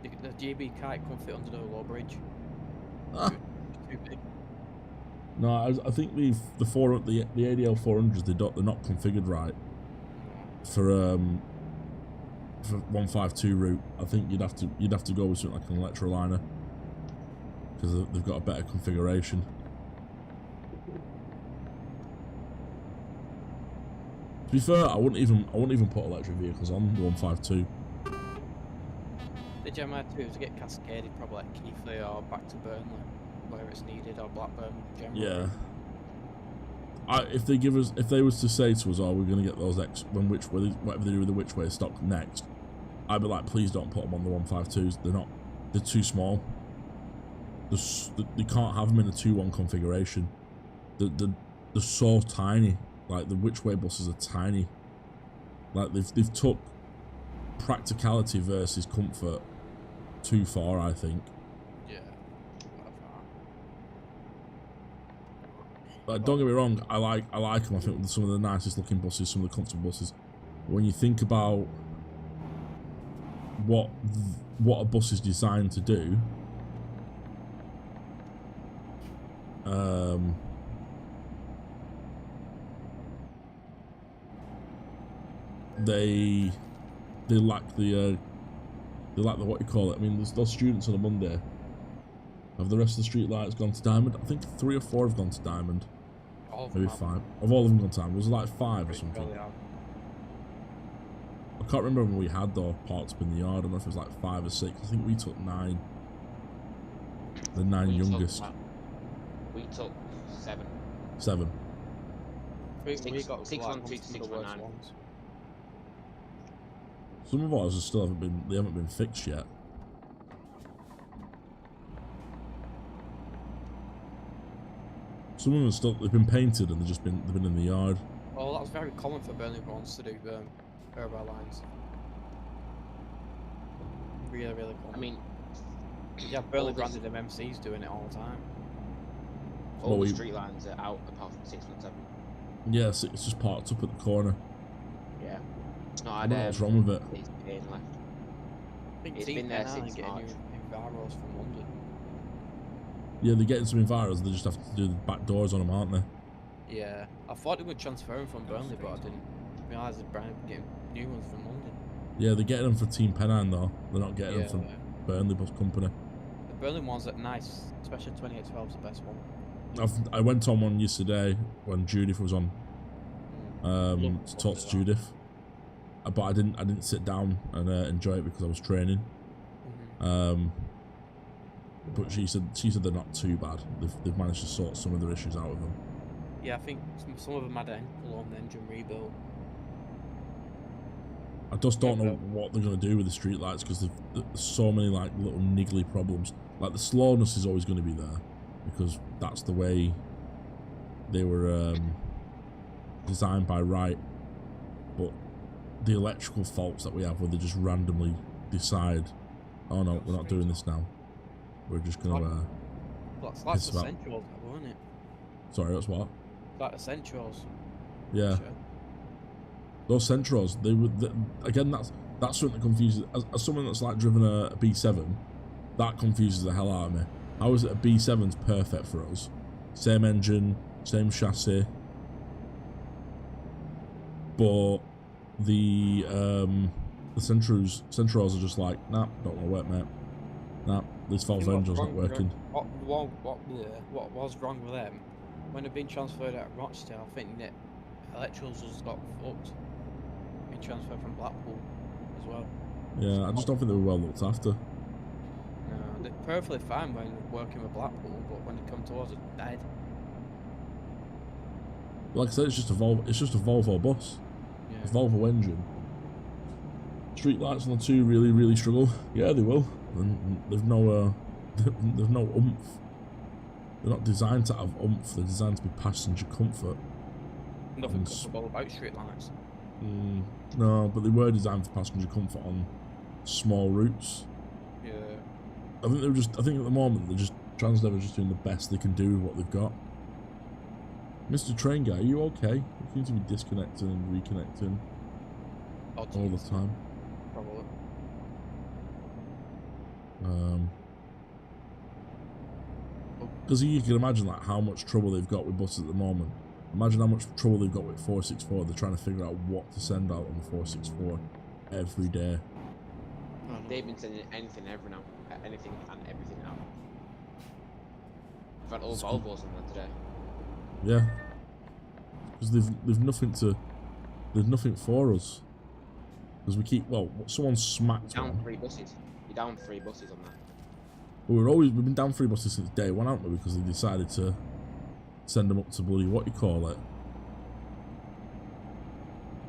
The GB kite couldn't fit under the low bridge. Ah. Too big. No, I think the ADL 400s they're not configured right for 152 route. I think you'd have to go with something like an electroliner because they've got a better configuration. To be fair, I wouldn't even put electric vehicles on the 152. The Gemini 2 to get cascaded probably like Keighley or back to Burnley where it's needed, or Blackburn generally. Yeah. If they was to say to us, "Oh, we're gonna get those whatever they do with the Whichway stock next," I'd be like, "Please don't put them on the 152s. They're too small. They can't have them in a 2-1 configuration. They're so tiny. Like the Whichway buses are tiny. Like they've took practicality versus comfort too far, I think. Yeah. Like, don't get me wrong, I like them. I think they're some of the nicest looking buses, some of the comfortable buses. But when you think about what a bus is designed to do, they lack the what you call it. I mean, there's those students on a Monday. Have the rest of the street lights gone to diamond? I think 3 or 4 have gone to diamond. All of Maybe them 5. Have all of them gone to diamond? There's like 5 or Pretty sure something. they have. I can't remember when we had though parked up in the yard. I don't know if it was like 5 or 6. I think we took 9. The 9 youngest. We took 7. 7. We Six- got six like, on two to some of six the on worst nine. ones. Some of ours still haven't been. They haven't been fixed yet. Some of them are still. They've been painted and they've been in the yard. Oh, that's very common for Burnley ones to do urban lines. Really, really common. I mean, yeah, Burnley all this- branded MMC's doing it all the time. all Well, the we- street lines are out apart from 6 and 7. Yes, it's just parked up at the corner. Yeah. It's not I had, don't know what's wrong with it. It's been left. I think It's Team been there Penang since getting March. Enviros from London. Yeah, they're getting some enviros. They just have to do the back doors on them, aren't they? Yeah, I thought they would transfer them from Burnley, but I didn't realise they're getting new ones from London. Yeah, they're getting them for Team Penang though. They're not getting Yeah, them from Burnley Bus Company. the Burnley ones are nice, especially 2812 is the best one. I went on one yesterday when Judith was on. Love To what talk they to are. Judith, but I didn't sit down and enjoy it because I was training. But she said they're not too bad. They've managed to sort some of their issues out of them. Yeah, I think some of them had an full-on engine rebuild. I just don't know what they're gonna do with the street lights because there's so many like little niggly problems. Like the slowness is always going to be there because that's the way they were designed by Wright. But the electrical faults that we have, where they just randomly decide, oh no, we're not doing this now. We're just gonna. That's like It's the about- Centrals, wasn't it? Sorry, that's what. Like the Centrals. Yeah. Sure. Those Centros, they would again. That's something that confuses. As someone that's like driven a B7, that confuses the hell out of me. How is it a B7's perfect for us? Same engine, same chassis, but the Centros are just like, nah, don't want to work, mate. Nah, this valve You know what's engine's not wrong with working. What was wrong with them? When they've been transferred out of Rochdale, I think that electricals has got fucked. Been transferred from Blackpool as well. Yeah, I just don't think they were well looked after. No, they're perfectly fine when working with Blackpool, but when they come to us, they're dead. Like I said, it's just a Volvo bus. Yeah. A Volvo engine. Street lights on the 2 really struggle. Yeah, they will. And there's no oomph. They're not designed to have oomph. They're designed to be passenger comfort. Nothing And comfortable about street lights. No, but they were designed for passenger comfort on small routes. Yeah. I think at the moment Transdev are just doing the best they can do with what they've got. Mr. Train Guy, are you okay? You seem to be disconnecting and reconnecting all the time. Probably. Because you can imagine like how much trouble they've got with buses at the moment. Imagine how much trouble they've got with 464. They're trying to figure out what to send out on the 464 every day. They've been sending anything and everything out. I've had all Volvos on there today. Yeah, because they've nothing for us. Because we keep someone smacked Down one. 3 buses. You're down 3 buses on that. We've been down 3 buses since day 1, haven't we? Because they decided to send them up to bloody what you call it.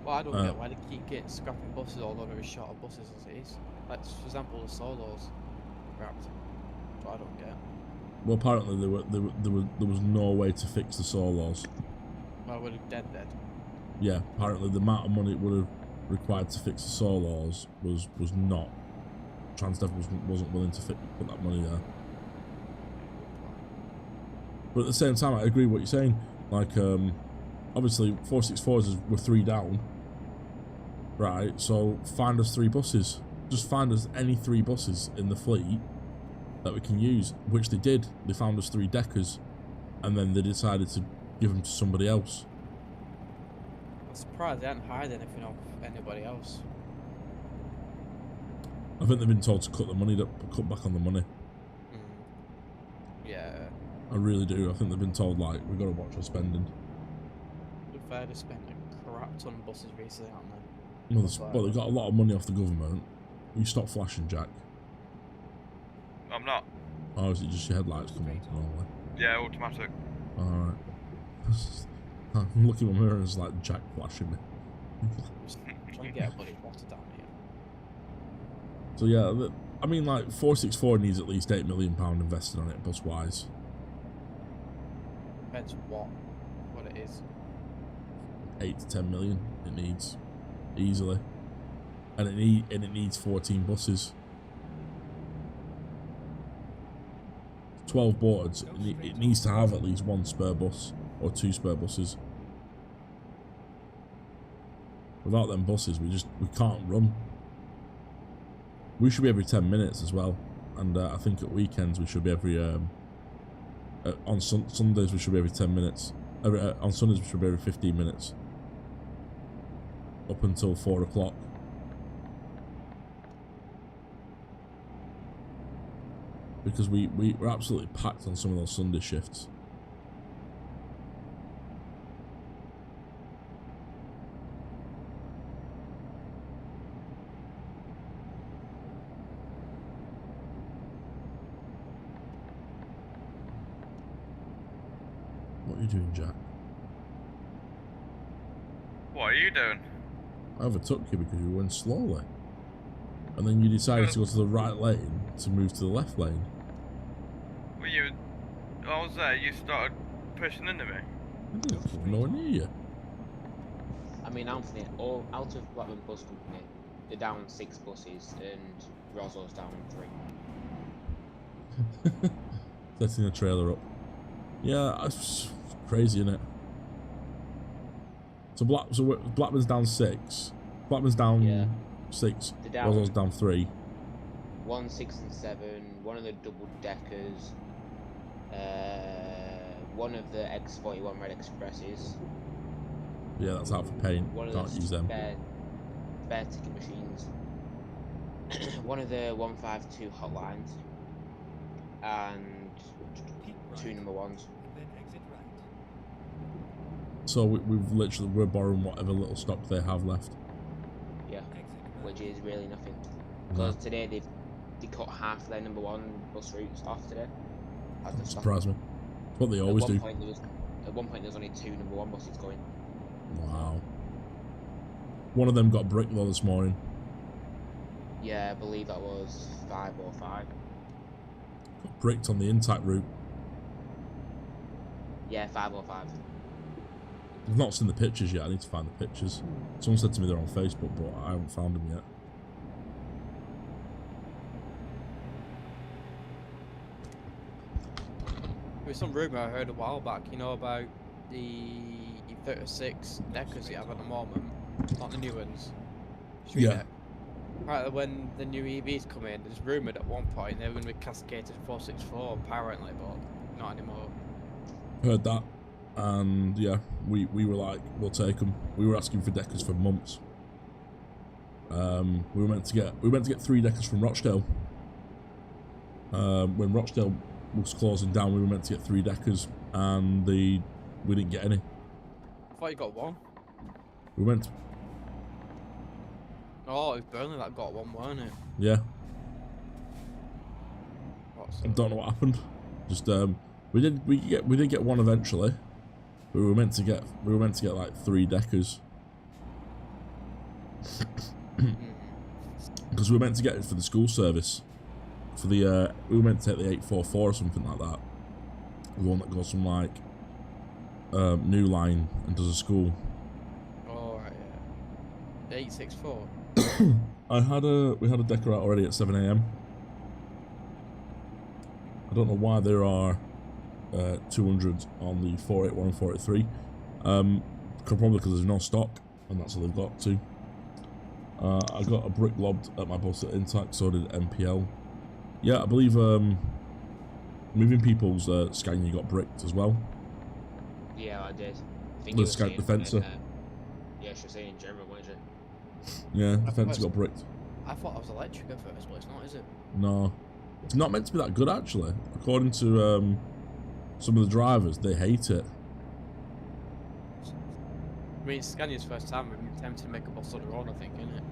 Well, I don't get why they keep getting scrapping buses although they're as short of buses as it is. Like, for example, the Solos scrapped. So I don't get. Well, apparently there was no way to fix the Solos. Well, we're dead. Yeah, apparently the amount of money it would have required to fix the Solos was not. Transdev wasn't willing to put that money there. But at the same time, I agree with what you're saying. Like, obviously 464s were 3 down. Right, so find us 3 buses. just find us any 3 buses in the fleet that we can use, which they did. They found us 3 deckers, and then they decided to give them to somebody else. I'm surprised they hadn't hired anything off anybody else. I think they've been told to cut back on the money. Yeah. I really do. I think they've been told, like, we've got to watch our spending. We've had to spend a crap ton of buses recently, haven't they? Well, they got a lot of money off the government. You stop flashing, Jack. I'm not. Oh, is it just your headlights come on? Normally? Yeah, automatic. Alright. I'm looking in my mirror and it's like Jack flashing me. Just trying to get a bloody water down here. So yeah, I mean, like 464 needs at least £8 million invested on it, bus wise. Depends what it is. 8 to 10 million it needs easily, and it needs 14 buses. 12 boards. It needs to have at least 1 spare bus or 2 spare buses. Without them buses, we can't run. We should be every 10 minutes as well, and I think at weekends we should be every. On Sundays we should be every 10 minutes. On Sundays we should be every 15 minutes. Up until 4 o'clock. Because we're absolutely packed on some of those Sunday shifts. What are you doing, Jack? What are you doing? I overtook you because you went slowly. And then you decided to go to the right lane to move to the left lane. Well, I was there, you started pushing into me. I didn't come nowhere near you. I mean, Anthony, all out of Blackburn Bus Company, they're down 6 buses and Rosso's down 3. Setting the trailer up. Yeah, it's crazy, isn't it? So Blackburn's down 6. Blackburn's down 6. Rosso's down 3. 1, 6 and 7. One of the double deckers. One of the X41 Red Expresses. Yeah, that's out for paint. Can't use them. Spare ticket machines. One of the 152 hotlines. And 2 number 1s. So we're borrowing whatever little stock they have left. Yeah, which is really nothing. Because today they cut half their number 1 bus routes off today. That surprised me. It's what they always do. At one point there was only 2 number 1 buses going. Wow. One of them got bricked though this morning. Yeah, I believe that was 505. Got bricked on the intact route. Yeah, 505. I've not seen the pictures yet. I need to find the pictures. Someone said to me they're on Facebook, but I haven't found them yet. There was some rumour I heard a while back, you know, about the 36 deckers you have at the moment, not the new ones. Yeah. Right, when the new EVs come in, there's rumoured at one point they were going to be cascaded 464 apparently, but not anymore. Heard that. And yeah, we were like, we'll take them. We were asking for deckers for months. We were meant to get 3 deckers from Rochdale. When Rochdale was closing down, we were meant to get 3 deckers, and we didn't get any. I thought you got 1. We went. Oh, it was Burnley that got 1, weren't it? Yeah. I don't know what happened. Just we did get 1 eventually. We were meant to get like 3 deckers. Because we were meant to get it for the school service. For the we were meant to take the 844 or something like that. The one that goes from like New Line and does a school. Oh right, yeah. 864. We had a decker out already at 7 AM. I don't know why there are 200s on the 481 and 483. Probably because there's no stock, and that's all they've got to. I got a brick lobbed at my bus at Intact, so did MPL. Yeah, I believe Moving People's Scania got bricked as well. Yeah, I did. I think The you were saying Defensor. yeah, she was saying in German, wasn't she? Yeah, Defensor got bricked. I thought I was electric at first, but it's not, is it? No. It's not meant to be that good, actually. According to some of the drivers, they hate it. I mean, it's Scania's first time we've attempted to make a bus on their own, I think, isn't it?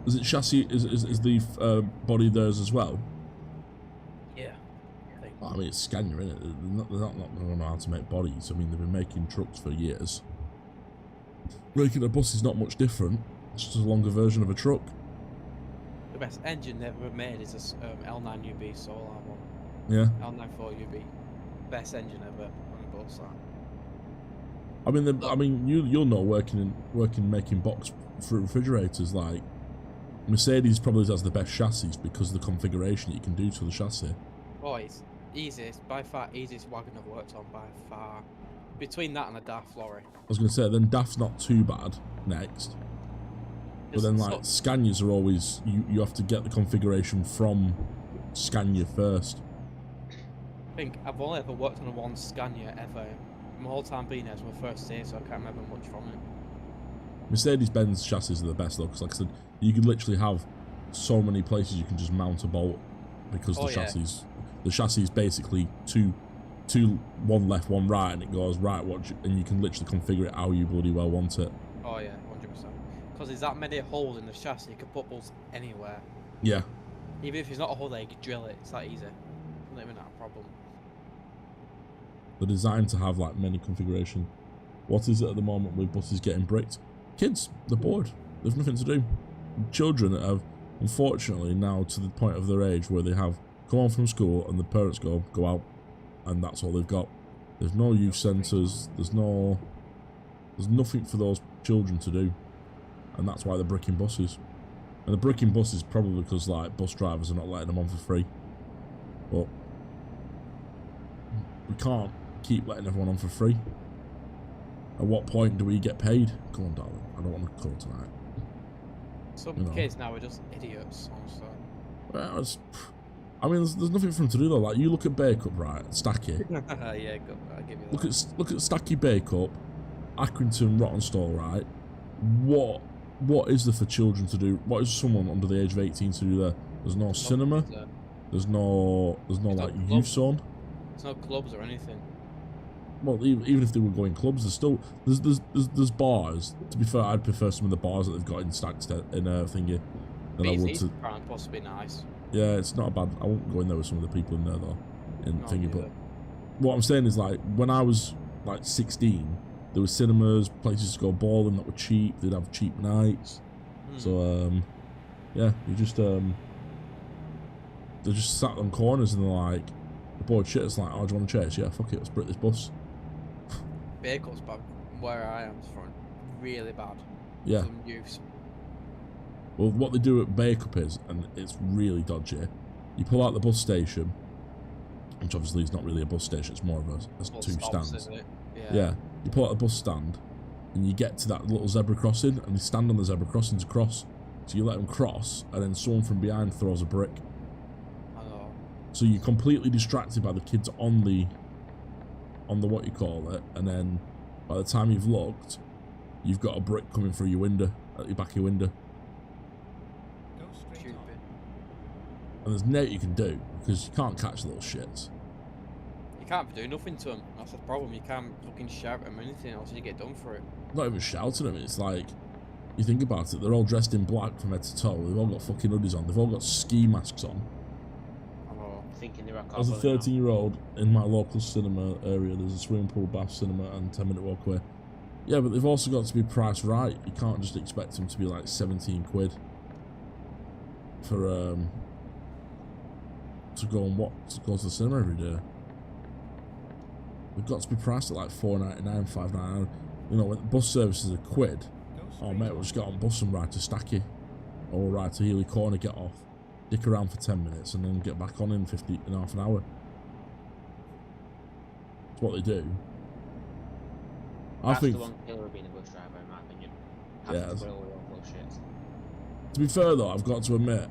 Is it chassis? Is the body theirs as well? Yeah. I think. I mean, it's Scania, isn't it? They're not going to know how to make bodies. I mean, they've been making trucks for years. Making a bus is not much different. It's just a longer version of a truck. The best engine they've ever made is this L9UB Solar one. Yeah. L94UB. Best engine ever on a bus. I mean, you'll know working making box for refrigerators. Like Mercedes probably has the best chassis because of the configuration you can do to the chassis. Oh, it's easiest, by far easiest wagon I've worked on by far. Between that and a DAF lorry. I was going to say, then DAF's not too bad next. But then, like, Scanias are always, you have to get the configuration from Scania first. I think I've only ever worked on one Scania ever. My whole time being there was my first day, so I can't remember much from it. Mercedes-Benz chassis are the best though, because like I said, you could literally have so many places you can just mount a bolt because the chassis is basically two, one left, one right, and it goes right. And you can literally configure it how you bloody well want it. Oh yeah, 100%. Because there's that many holes in the chassis, you can put bolts anywhere. Yeah. Even if it's not a hole there, you can drill it. It's that easy. Not even that a problem. They're designed to have like many configuration. What is it at the moment with buses getting bricked? Kids, they're bored. There's nothing to do. Children have, unfortunately, now to the point of their age where they have come home from school and the parents go out, and that's all they've got. There's no youth centres. There's nothing for those children to do, and that's why they're bricking buses. And they're bricking buses probably because like bus drivers are not letting them on for free. But we can't keep letting everyone on for free. At what point do we get paid? Come on, darling. I don't want to call tonight. Some kids now are just idiots, honestly. Well, I mean, there's nothing for them to do though. Like you look at Bake Up, right? Stacky. Yeah, good. I'll give you that. Look at Stacky Bake Up, Accrington Rottenstall, right? What is there for children to do? What is someone under the age of 18 to do there? There's no cinema. There's no like youth zone. There's no clubs or anything. Well, even if they were going clubs, there's bars. To be fair, I'd prefer some of the bars that they've got in Stackstead in thingy than I would to. Possibly nice. Yeah, it's not a bad. I won't go in there with some of the people in there though, in No, thingy. neither. But what I'm saying is like when I was like 16, there were cinemas, places to go bowling that were cheap. They'd have cheap nights. So yeah, you just they just sat on corners and they're like, the bored shit. It's like, oh, do you want to chase? Yeah, fuck it, let's brick this bus. Vehicles bad where I am from, really bad. Yeah. Some youths. Well, what they do at Bake Up is, and it's really dodgy, you pull out the bus station, which obviously is not really a bus station, it's more of a two stands. Isn't it? Yeah. You pull out the bus stand, and you get to that little zebra crossing, and they stand on the zebra crossing to cross. So you let them cross, and then someone from behind throws a brick. I know. So you're completely distracted by the kids on the what you call it, and then by the time you've looked, you've got a brick coming through your window, at your back of your window. Go straight Stupid. on. And there's no you can do, because you can't catch little shits. You can't do nothing to them. That's the problem. You can't fucking shout at them or anything else. You get done for it. Not even shouting at them, it's like, you think about it, they're all dressed in black from head to toe, they've all got fucking hoodies on, they've all got ski masks on. I know. Thinking they're As a 13-year-old in my local cinema area, there's a swimming pool, bath, cinema, and 10-minute walk away. Yeah, but they've also got to be priced right. You can't just expect them to be like 17 quid for to go to the cinema every day. They've got to be priced at like $4.99, $5.99. You know, when bus services are quid. Go Oh straight mate, on. we'll just get on bus and ride to Stacky, or we'll ride to Healy Corner, get off, dick around for 10 minutes, and then get back on in half an hour. That's what they do. That's I think. the one killer of being a bus driver, in my opinion. Yeah, Having to put all your own bullshit. To be fair though, I've got to admit,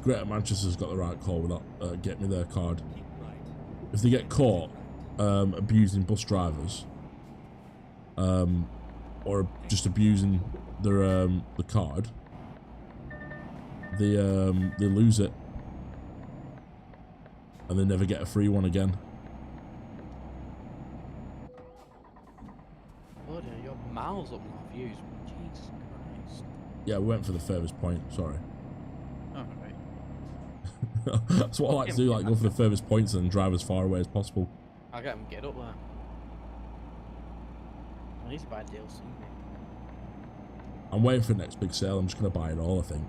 Greater Manchester's got the right call with that Get Me There card. Keep right. If they get caught abusing bus drivers, or just abusing their the card, they lose it, and they never get a free one again. Bloody hell, you're miles up my views. Jesus Christ. Yeah, we went for the furthest point. Sorry. Oh, right. That's what I like to do. Like go for the furthest points and drive as far away as possible. I'll get him get up there. I need to buy DLC, mate. I'm waiting for the next big sale. I'm just gonna buy it all, I think.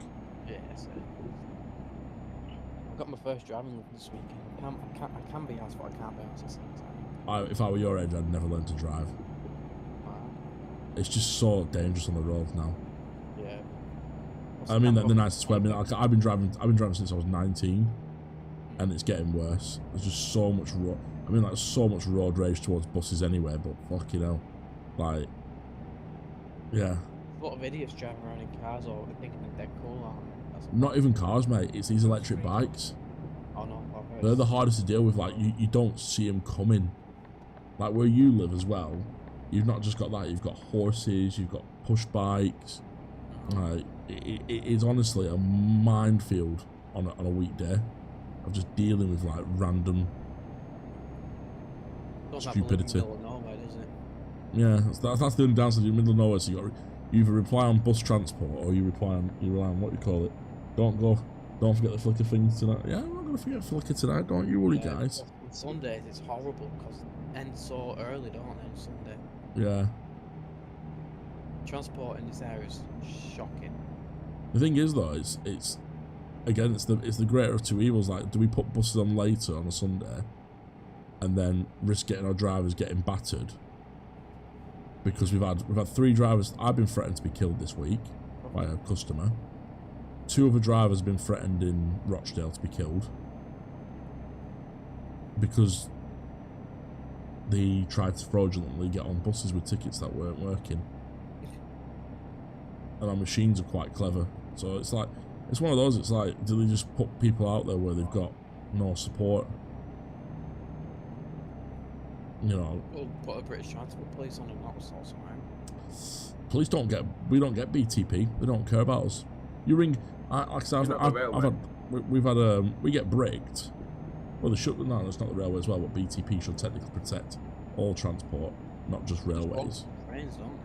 Yeah, so. I got my first driving lesson this weekend. I can be asked, but I can't be asked at the same time. If I were your age, I'd never learn to drive. Wow. It's just so dangerous on the road now. Yeah. I mean that in the nicest way. I mean, I've been driving since I was 19, and it's getting worse. There's just so much like so much road rage towards buses anyway. But fucking hell, like, yeah. A lot of idiots driving around in cars or thinking they're dead cool, aren't they? That's Not even cars, mate. It's these electric bikes. Oh no, They're the hardest to deal with. Like you don't see them coming. Like where you live as well, you've not just got that. You've got horses. You've got push bikes. Like it is honestly a minefield on a weekday of just dealing with like random stupidity. Nowhere, is it? Yeah, that's the only downside. You're in the middle of nowhere, so you either rely on bus transport or you rely on what you call it. Don't forget the flicker things tonight. Yeah, I'm not gonna forget flicker tonight. Don't you worry, guys. On Sundays it's horrible because it ends so early, don't it? On Sunday. Yeah. Transport in this area is shocking. The thing is though, it's again it's the greater of two evils. Like, do we put buses on later on a Sunday, and then risk getting our drivers getting battered? Because we've had 3 drivers. I've been threatened to be killed this week by a customer. 2 other drivers have been threatened in Rochdale to be killed because they tried to fraudulently get on buses with tickets that weren't working. And our machines are quite clever, so it's like, it's one of those. It's like, do they just put people out there where they've got no support? You know, We'll put a British Transport Police on and that was also fine. police we don't get BTP. They don't care about us. You ring, we get bricked. Well, they should. No, it's not the railway as well, but BTP should technically protect all transport, not just railways. Trains, don't they?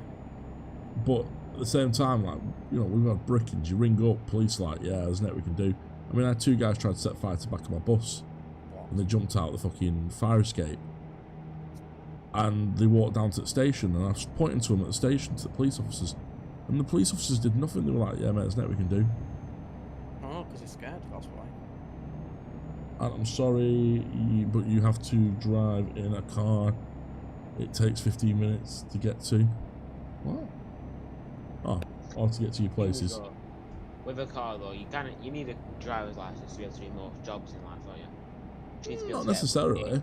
But at the same time, like, you know, we've had brickings. You ring up, police like, yeah, there's nothing we can do. I mean, I had 2 guys tried to set fire to the back of my bus, and they jumped out the fucking fire escape. And they walked down to the station, and I was pointing to them at the station, to the police officers, and the police officers did nothing. They were like, yeah, mate, there's nothing we can do. Oh, because they're scared, that's why. And I'm sorry, but you have to drive in a car. It takes 15 minutes to get to. What? Oh, or to get to your places. With a car though, you need a driver's license to be able to do more jobs in life, don't you? You need to be able Not to necessarily.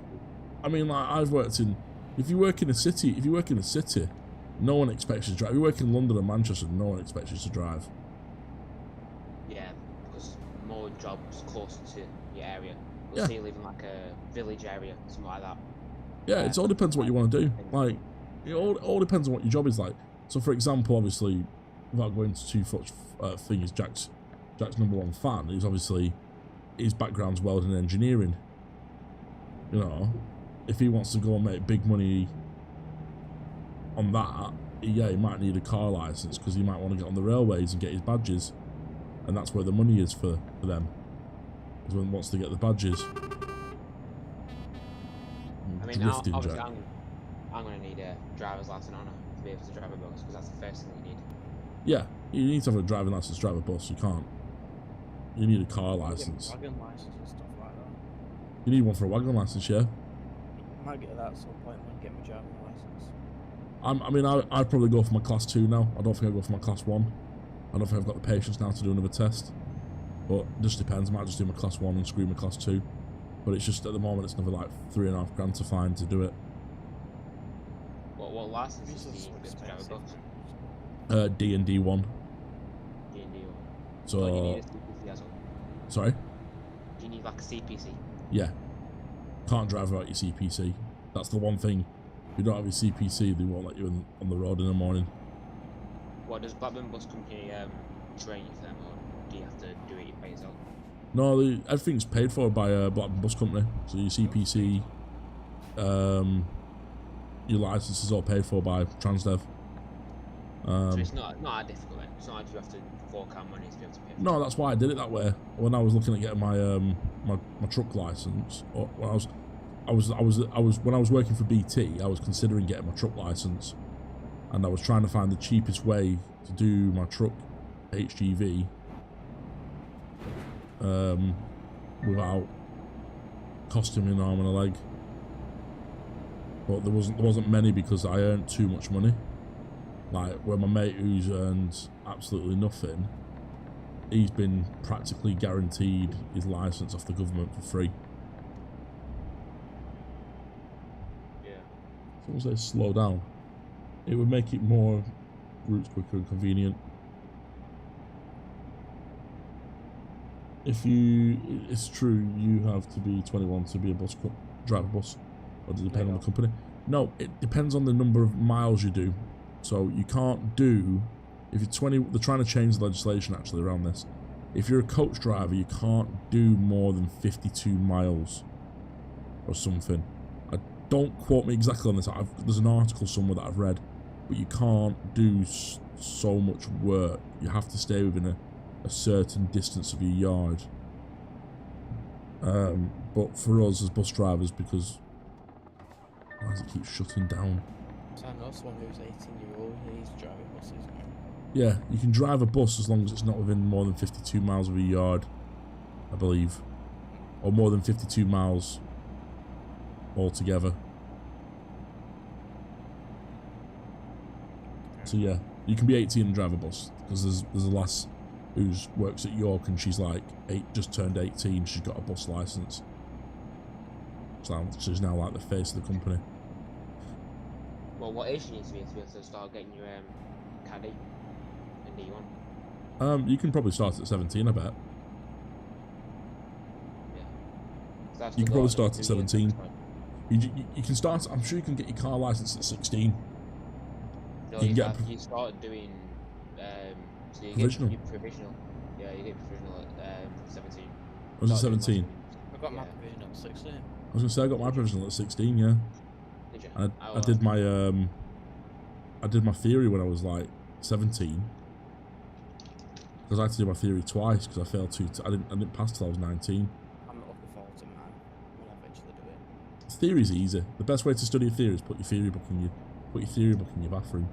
I mean, like, I've worked in. If you work in a city, no one expects you to drive. If you work in London or Manchester, no one expects you to drive. Yeah, because more jobs closer to your area. But Yeah. say you live in like a village area, something like that. Yeah, it all depends on what you want to do. Like, it all depends on what your job is like. So, for example, obviously, without going into too much things, Jack's #1 fan is obviously his background's welding and engineering. You know, if he wants to go and make big money on that, yeah, he might need a car license because he might want to get on the railways and get his badges, and that's where the money is for them. Is when he wants to get the badges. I mean, Drifting, obviously, Jack. I'm going to need a driver's license on to be able to drive a bus because that's the first thing you need. Yeah, you need to have a driving license to drive a bus. You can't. You need a car license. Wagon license and stuff like that. You need one for a wagon license, yeah. I might get that at some point when I get my driving license. I mean, I'd probably go for my class 2 now. I don't think I'd go for my class 1. I don't think I've got the patience now to do another test. But it just depends. I might just do my class 1 and screw my class 2. But it's just, at the moment, it's another like $3.5 grand to find to do it. What licenses do you need to drive a bus? D and D1. D&D one. So you need So, a CPC as well. sorry? Do you need like a CPC? Yeah. Can't drive without your CPC. That's the one thing. If you don't have your CPC, they won't let you on the road in the morning. What does Blackburn Bus Company train you for them, or do you have to do it by yourself? No, everything's paid for by a Blackburn Bus Company. So your CPC, your license is all paid for by Transdev. So it's not that difficult then. It's not like you have to fork out money to be able to pay for it. No, that's why I did it that way. When I was looking at getting my my truck license, or when when I was working for BT, I was considering getting my truck license, and I was trying to find the cheapest way to do my truck HGV without costing me an arm and a leg. But there wasn't many because I earned too much money. Like where my mate who's earned absolutely nothing, he's been practically guaranteed his license off the government for free. Yeah. As long as they slow down, it would make it more routes quicker and convenient. It's true, you have to be 21 to be a drive a bus, or does it depend on the company? No, it depends on the number of miles you do. So you can't do, if you're 20, they're trying to change the legislation actually around this. If you're a coach driver, you can't do more than 52 miles or something. Don't quote me exactly on this. There's an article somewhere that I've read, but you can't do so much work. You have to stay within a certain distance of your yard. But for us as bus drivers, because why does it keep shutting down? So I know someone who's 18-year-old, he's driving buses. Yeah, you can drive a bus as long as it's not within more than 52 miles of your yard, I believe, or more than 52 miles altogether. So yeah, you can be 18 and drive a bus, because there's a lass who works at York and she's like just turned 18. She's got a bus license, so she's now like the face of the company. Well, what age do you need to be able to start getting your caddy and D1? You can probably start at 17, I bet. Yeah. You can probably start at 17. You can start. I'm sure you can get your car license at 16. No, you start doing so you provisional. Get your provisional. Yeah, you get provisional at 17. Was it 17? I got my provisional at 16. I was gonna say I got my provisional at 16. Yeah. Did you? I did my I did my theory when I was like 17. Because I had to do my theory twice because I failed I didn't pass till I was 19. I'm not looking forward to mine when I eventually do it. Theory's easy. The best way to study a theory is put your theory book in your bathroom.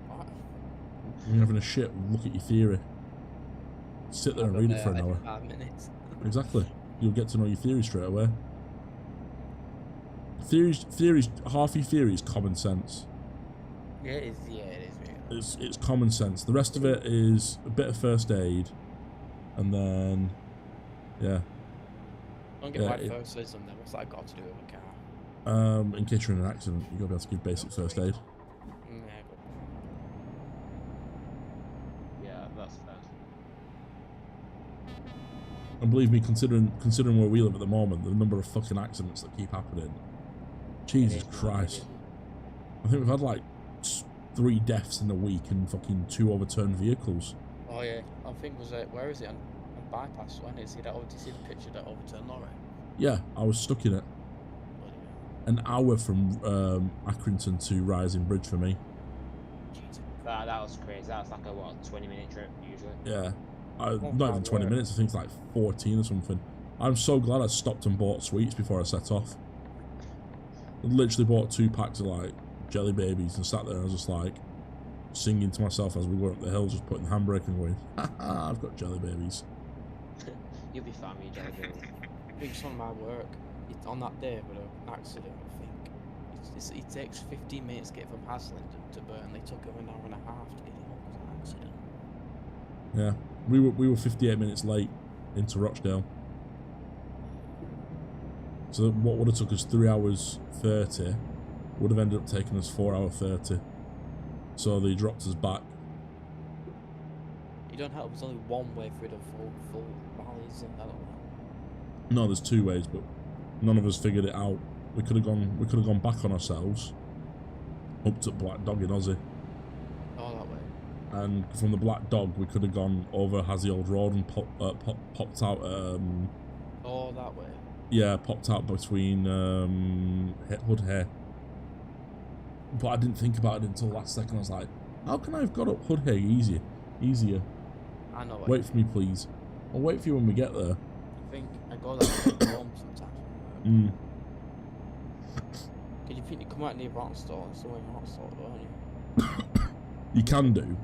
What? When you're having a shit, look at your theory. Sit there and read it for an hour. 5 minutes. Exactly. You'll get to know your theory straight away. Theories, half your theory is common sense. Yeah, it is. Yeah, it is. Really. It's common sense. The rest of it is a bit of first aid, and then, yeah. Don't get my first aid on them. What's that got to do with a car? In case you're in an accident, you gotta be able to give basic first aid. Yeah, that's fair. And believe me, considering where we live at the moment, the number of fucking accidents that keep happening, Jesus Christ. I think we've had like 3 deaths in a week and fucking 2 overturned vehicles. Oh yeah, I think was it. Where is it? On bypass. I didn't see that. Did you see the picture of that overturned lorry? Yeah, I was stuck in it. An hour from Accrington to Rising Bridge for me. That was crazy. That was like a 20-minute trip usually. Yeah, not even 20 minutes. I think it's like 14 or something. I'm so glad I stopped and bought sweets before I set off. I literally bought 2 packs of like jelly babies and sat there and I was just like singing to myself as we were up the hill, just putting the handbrake and going, ha, I've got jelly babies. You'll be fine with your jelly babies. I think some of my work, on that day with an accident, I think, it takes 15 minutes to get from Haslington to Burnley. It took him an hour and a half to get home because of an accident. Yeah, we were 58 minutes late into Rochdale. So what would have took us 3 hours 30 would have ended up taking us 4 hours 30. So they dropped us back. You don't help. There's only one way through the full valleys, and I don't know. No, there's two ways, but none of us figured it out. We could have gone back on ourselves, up to Black Dog in Aussie, Oh, that way. and from the Black Dog we could have gone over Hazy Old Road and popped out. Oh, that way. Yeah, popped out between Hood Hay. But I didn't think about it until last second. I was like, how can I have got up Hood Hay easier? I know. Wait for me, please. I'll wait for you when we get there. I think I go that way home sometimes. Mm. Cause you think you come out near Rockstall and somewhere in Rockstall, don't you? You can do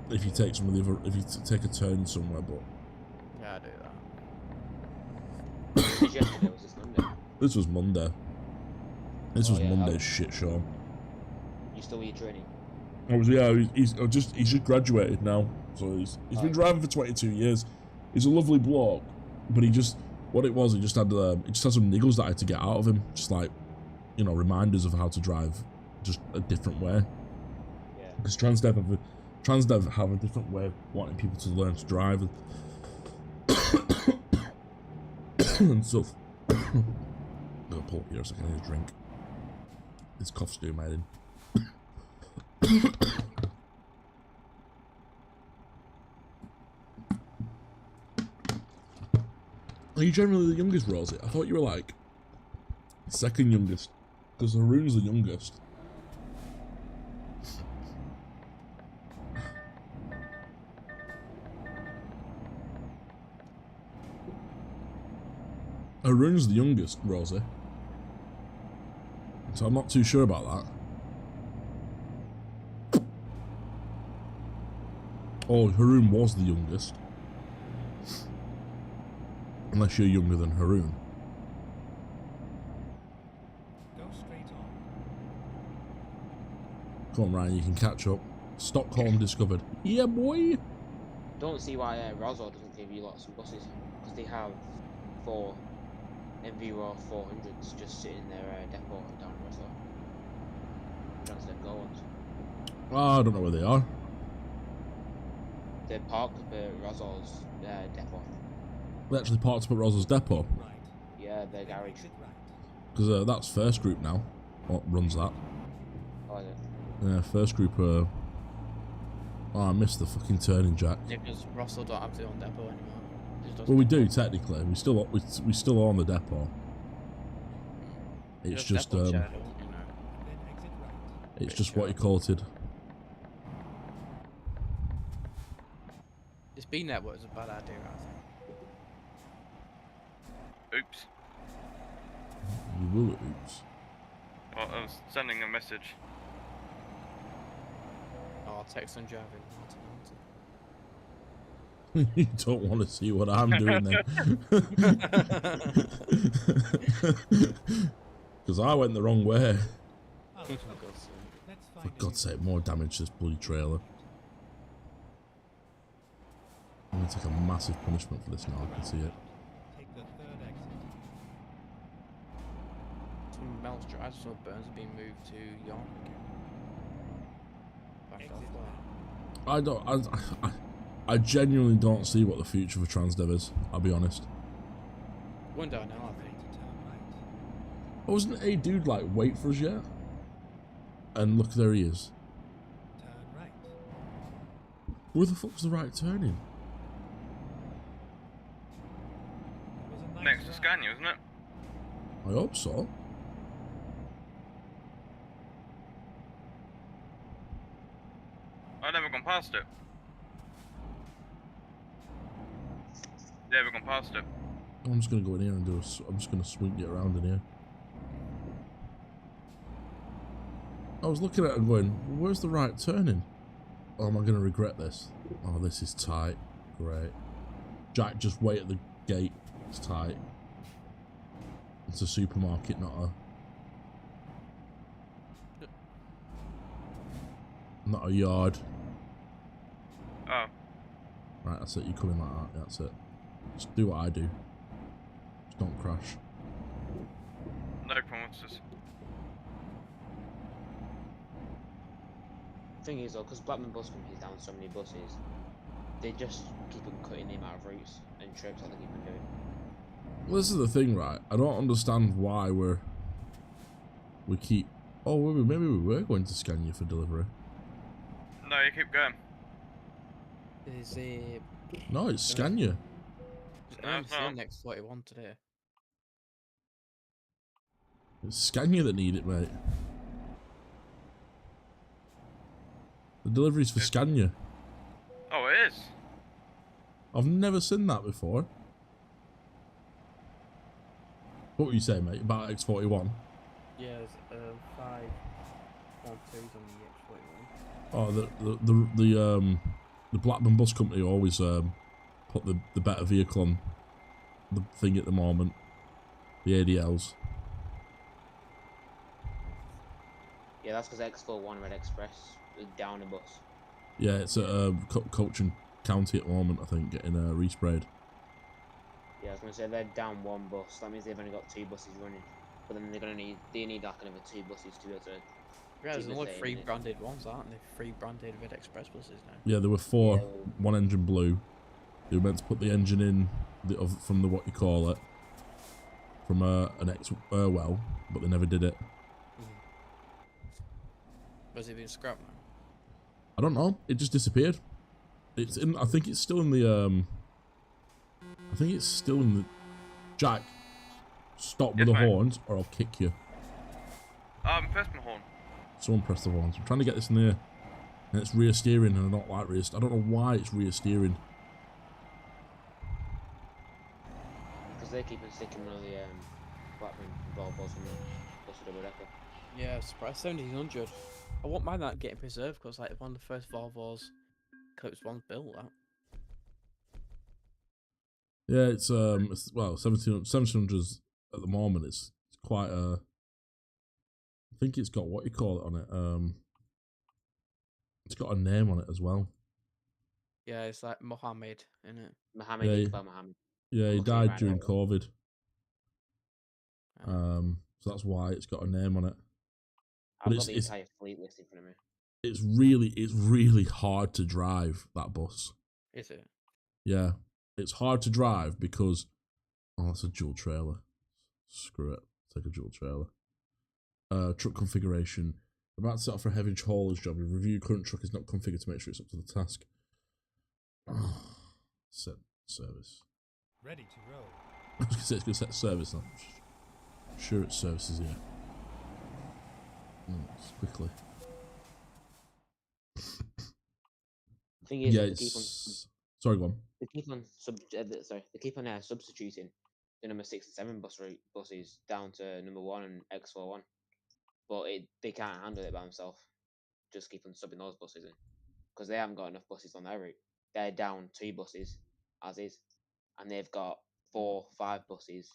if you take some of the other, if you take a turn somewhere, but Yeah, I do that. It was yesterday, was this Monday? this was Monday. This Oh, was yeah, Monday's shit show. You still with your training? I was, yeah, he's just graduated now, so he's been driving for 22 years. He's a lovely bloke, but he just had some niggles that I had to get out of him, just like, you know, reminders of how to drive just a different way. Yeah. Because Transdev have a different way of wanting people to learn to drive and stuff. I'm gonna pull up here a second, I need a drink. This cough's doing my head in. Are you generally the youngest, Rosie? I thought you were like second youngest, because Haroon's the youngest. Haroon's the youngest, Rosie. So I'm not too sure about that. Oh, Haroon was the youngest. Unless you're younger than Haroon. Go straight on. Come on, Ryan, you can catch up. Stockholm discovered. Yeah, boy! Don't see why Roswell doesn't give you lots of buses, because they have 4 MV-Raw 400s just sitting in their depot down in Roswell. Transdev Go ones. I don't know where they are. They're parked up at Roswell's depot. They actually parked up at Roswell's depot. Right. Yeah, their Then garage. exit right. Because that's First Group now. What runs that? Oh, is it? Yeah, First Group. Oh, I missed the fucking turning, Jack. Yeah, because Russell don't have their own depot anymore. It just does Well, we do depot. technically. We still are on the depot. It's just depot um, shadow, you know. Then exit right. it's just what you called it. This B network is a bad idea, I think. Oops. You will, oops. Well, I was sending a message. Oh, I'll text on Javin. You don't want to see what I'm doing then. Because I went the wrong way. Oh, For God's sake. let's For find God's sake, more damage to this bloody trailer. I'm going to take a massive punishment for this now, I can see it. Take the third exit. Some Mel's Drive, so Burns have been moved to York again. Back Exit off I genuinely don't see what the future for Transdev is, I'll be honest. One down now, I think. To turn right. Wasn't a dude like, wait for us yet? And look, there he is. Turn right. Where the fuck's the right turn in? It was a nice Next to ride. Scania, isn't it? I hope so. I've never gone past it. Never gone past it. I'm just gonna go in here and I'm just gonna swing it around in here. I was looking at it and going, where's the right turning? Oh, am I gonna regret this? Oh, this is tight. Great. Jack, just wait at the gate. It's tight. It's a supermarket, not a yard. Oh, Right, that's it. You come in like that. That's it. Just do what I do. Just don't crash. no promises. Thing is though, because Blackman Bus Company's down so many buses, They just keep on cutting the amount of routes and trips that they keep on doing. Well, this is the thing, right? I don't understand why we keep. Oh, maybe we were going to Scania for delivery. No, you keep going. Is it? No, it's Scania. No, it's not. Next 41 today. It's Scania that need it, mate. The delivery's for Scania. Oh, it is. I've never seen that before. What were you saying, mate, about X41? Yeah, there's 5 1-2s on the X41. Oh, the Blackburn Bus Company always put the better vehicle on the thing at the moment. The ADLs. Yeah, that's because X41 Red Express is down a bus. Yeah, it's at Coaching County at the moment, I think, getting resprayed. Yeah, I was gonna say they're down 1 bus. That means they've only got 2 buses running. But then they need like another 2 buses to be able to. Yeah, there's keep only the same, 3 innit? branded ones, aren't there? 3 branded Red Express buses now. Yeah, there were 4, Yeah. 1 engine blue. They were meant to put the engine in from the what you call it, from an well, but they never did it. Was it being scrapped now? I don't know. It just disappeared. It's in. I think it's still in the. I think it's still in the. Jack, stop with Yes, the mate. horns, or I'll kick you. Press my horn. Someone press the horns. I'm trying to get this in there, and it's rear steering, and I don't like rear. I don't know why it's rear steering. Because they keep on sticking one of the Blackburn Volvos on the bus of double decker. Yeah, surprise 1700. I won't mind that getting preserved because like one of the first Volvos, Coach ones built that. Yeah, it's well 1700s at the moment. It's quite I think it's got what you call it on it. It's got a name on it as well. Yeah, it's like Mohammed, innit? Mohammed, Yeah, Iqbal Mohammed. Yeah, I'm he looking at it died right during now. COVID. Yeah. So that's why it's got a name on it. I've But got the entire fleet list in front of me. It's really hard to drive that bus. Is it? Yeah, it's hard to drive because that's a dual trailer. Screw it, take a dual trailer. Truck configuration. We're about to set off for a heavy haulage job. Your review current truck is not configured to make sure it's up to the task. Set service. Ready to roll. I was gonna say it's gonna set service now. Sure, it's services here. Quickly. The thing is, Yeah, they keep on. Sorry, go on. They keep on substituting the number 6 and 7 buses down to number 1 and X41, but they can't handle it by themselves. Just keep on subbing those buses in because they haven't got enough buses on their route. They're down 2 buses as is, and they've got 4, 5 buses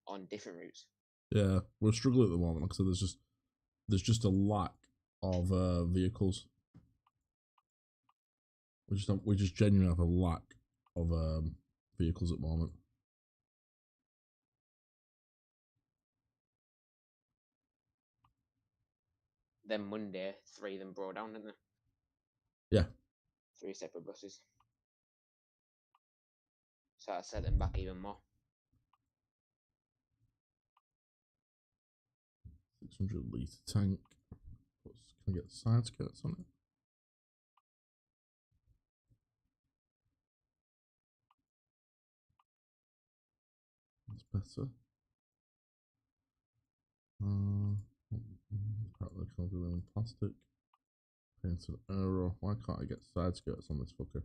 on different routes. Yeah, we're struggling at the moment. Like I said, there's just a lack of vehicles. We just genuinely have a lack of vehicles at the moment. Then Monday, 3 of them brought down, didn't they? Yeah. 3 separate buses. So I set them back even more. 600 litre tank. Can I get side skirts on it? That's better. Apparently can't do them in plastic. Painted aero. Why can't I get side skirts on this fucker?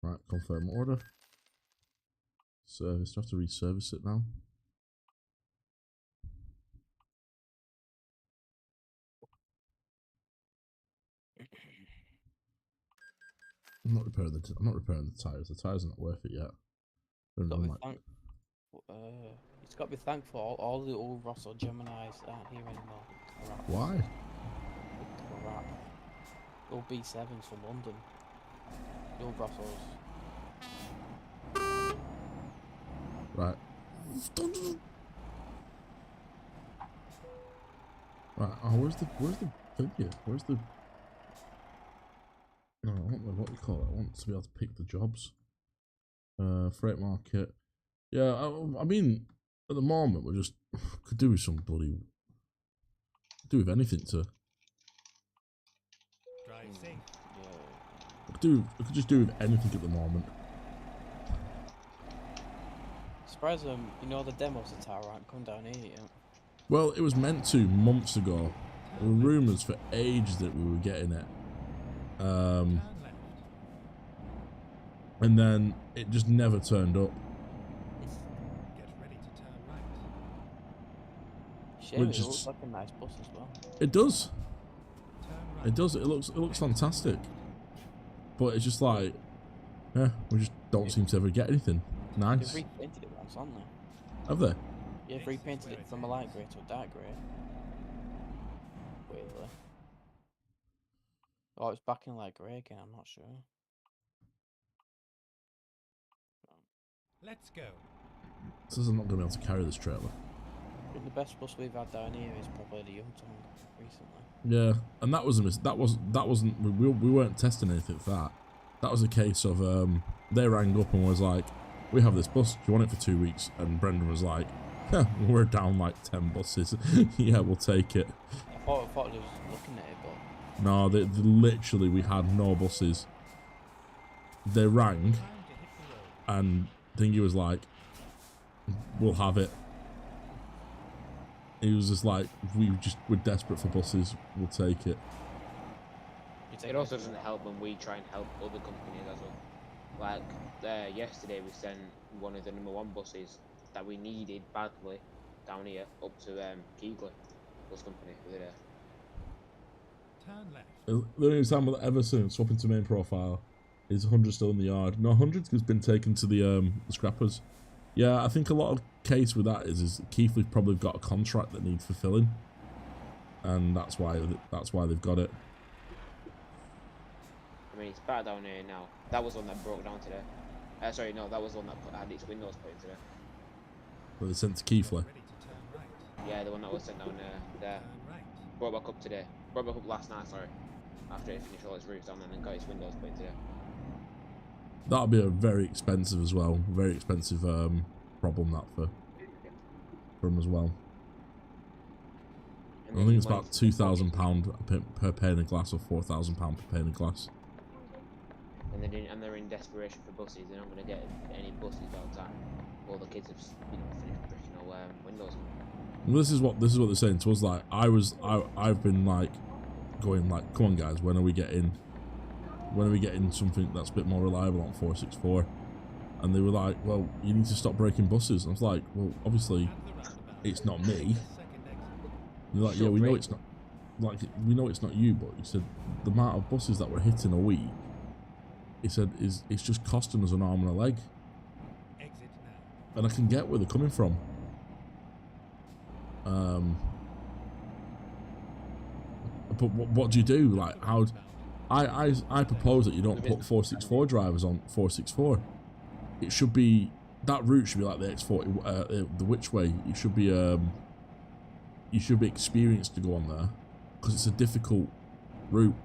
Right, confirm order. Service. Do I have to reservice it now? I'm not repairing the tires. The tires are not worth it yet. They're Got to be like, it's got to be thankful all the old Russell Geminis that aren't here anymore. why? Crap. Old B7s from London. The old Russells. Right. Right, oh, where's the thing here? Where's the... No, I want the, what do you call it? I want to be able to pick the jobs. Freight market. Yeah, I mean, at the moment, we're just... Could do with some bloody... Do with anything to... Drive safe. I could just do with anything at the moment. Surprise them, you know the demos of tower aren't come down here yet. Well, it was meant to months ago. There were rumours for ages that we were getting it. Turn left. And then it just never turned up. Get ready to turn right. Shame, Which it is- looks like a nice bus as well. It does. Turn right. It does. It looks fantastic. But it's just like, yeah, we just don't seem to ever get anything They've nice. repainted it once, haven't they? Have they? Yeah, they've repainted it from a light grey to a dark grey. Weirdly. Oh, it's back in light grey again, I'm not sure. Let's go. Says I'm not going to be able to carry this trailer. I think the best bus we've had down here is probably the Young Tongue recently. Yeah, and that was that wasn't we weren't testing anything for that. That was a case of they rang up and was like, "We have this bus. Do you want it for 2 weeks?" And Brendan was like, "Huh, we're down like 10 buses. Yeah, we'll take it." I thought they was looking at it, but No, they literally we had no buses. They rang Time to hit the road. and Thingy was like, "We'll have it." He was just like, we're desperate for buses. We'll take it. you take It also this doesn't one. help when we try and help other companies as well. Like yesterday, we sent one of the #1 buses that we needed badly down here up to Keighley bus company the other day. Turn left. The only time we'll ever see him swapping to main profile is 100 still in the yard. No, 100 has been taken to the scrappers. Yeah, I think a lot of case with that is Keithley've probably got a contract that needs fulfilling, and that's why they've got it. I mean, it's better down here now. That was one that broke down today. Sorry, no, that was one that had its windows put in today. But they sent to Keithley. Ready to turn right. Yeah, the one that was sent down there. Turn right. Brought back up today. Brought back up last night, sorry. After it finished all its roofs down and then got its windows put in today. That'll be a very expensive as well. Very expensive problem that for them as well. And I then think it's money about for the £2,000 per pane of glass or £4,000 per pane of glass. And they're in desperation for buses. They're not going to get any buses by the time all the kids have finished bricking all windows. Well, this is what they're saying to us. Like I've been like going like, come on guys, when are we getting something that's a bit more reliable on 464? And they were like, well, you need to stop breaking buses. I was like, well, obviously And the roundabout. it's not me. Second exit. And they're like, yeah, we know it's not. Like, we know it's not you, but he said the amount of buses that we're hitting a week, he said, it's just costing us an arm and a leg. Exit now. And I can get where they're coming from. But what do you do? Like, how? I propose that you don't put 464 drivers on 464. It should be, that route should be like the X40, the which way. You should be experienced to go on there, because it's a difficult route.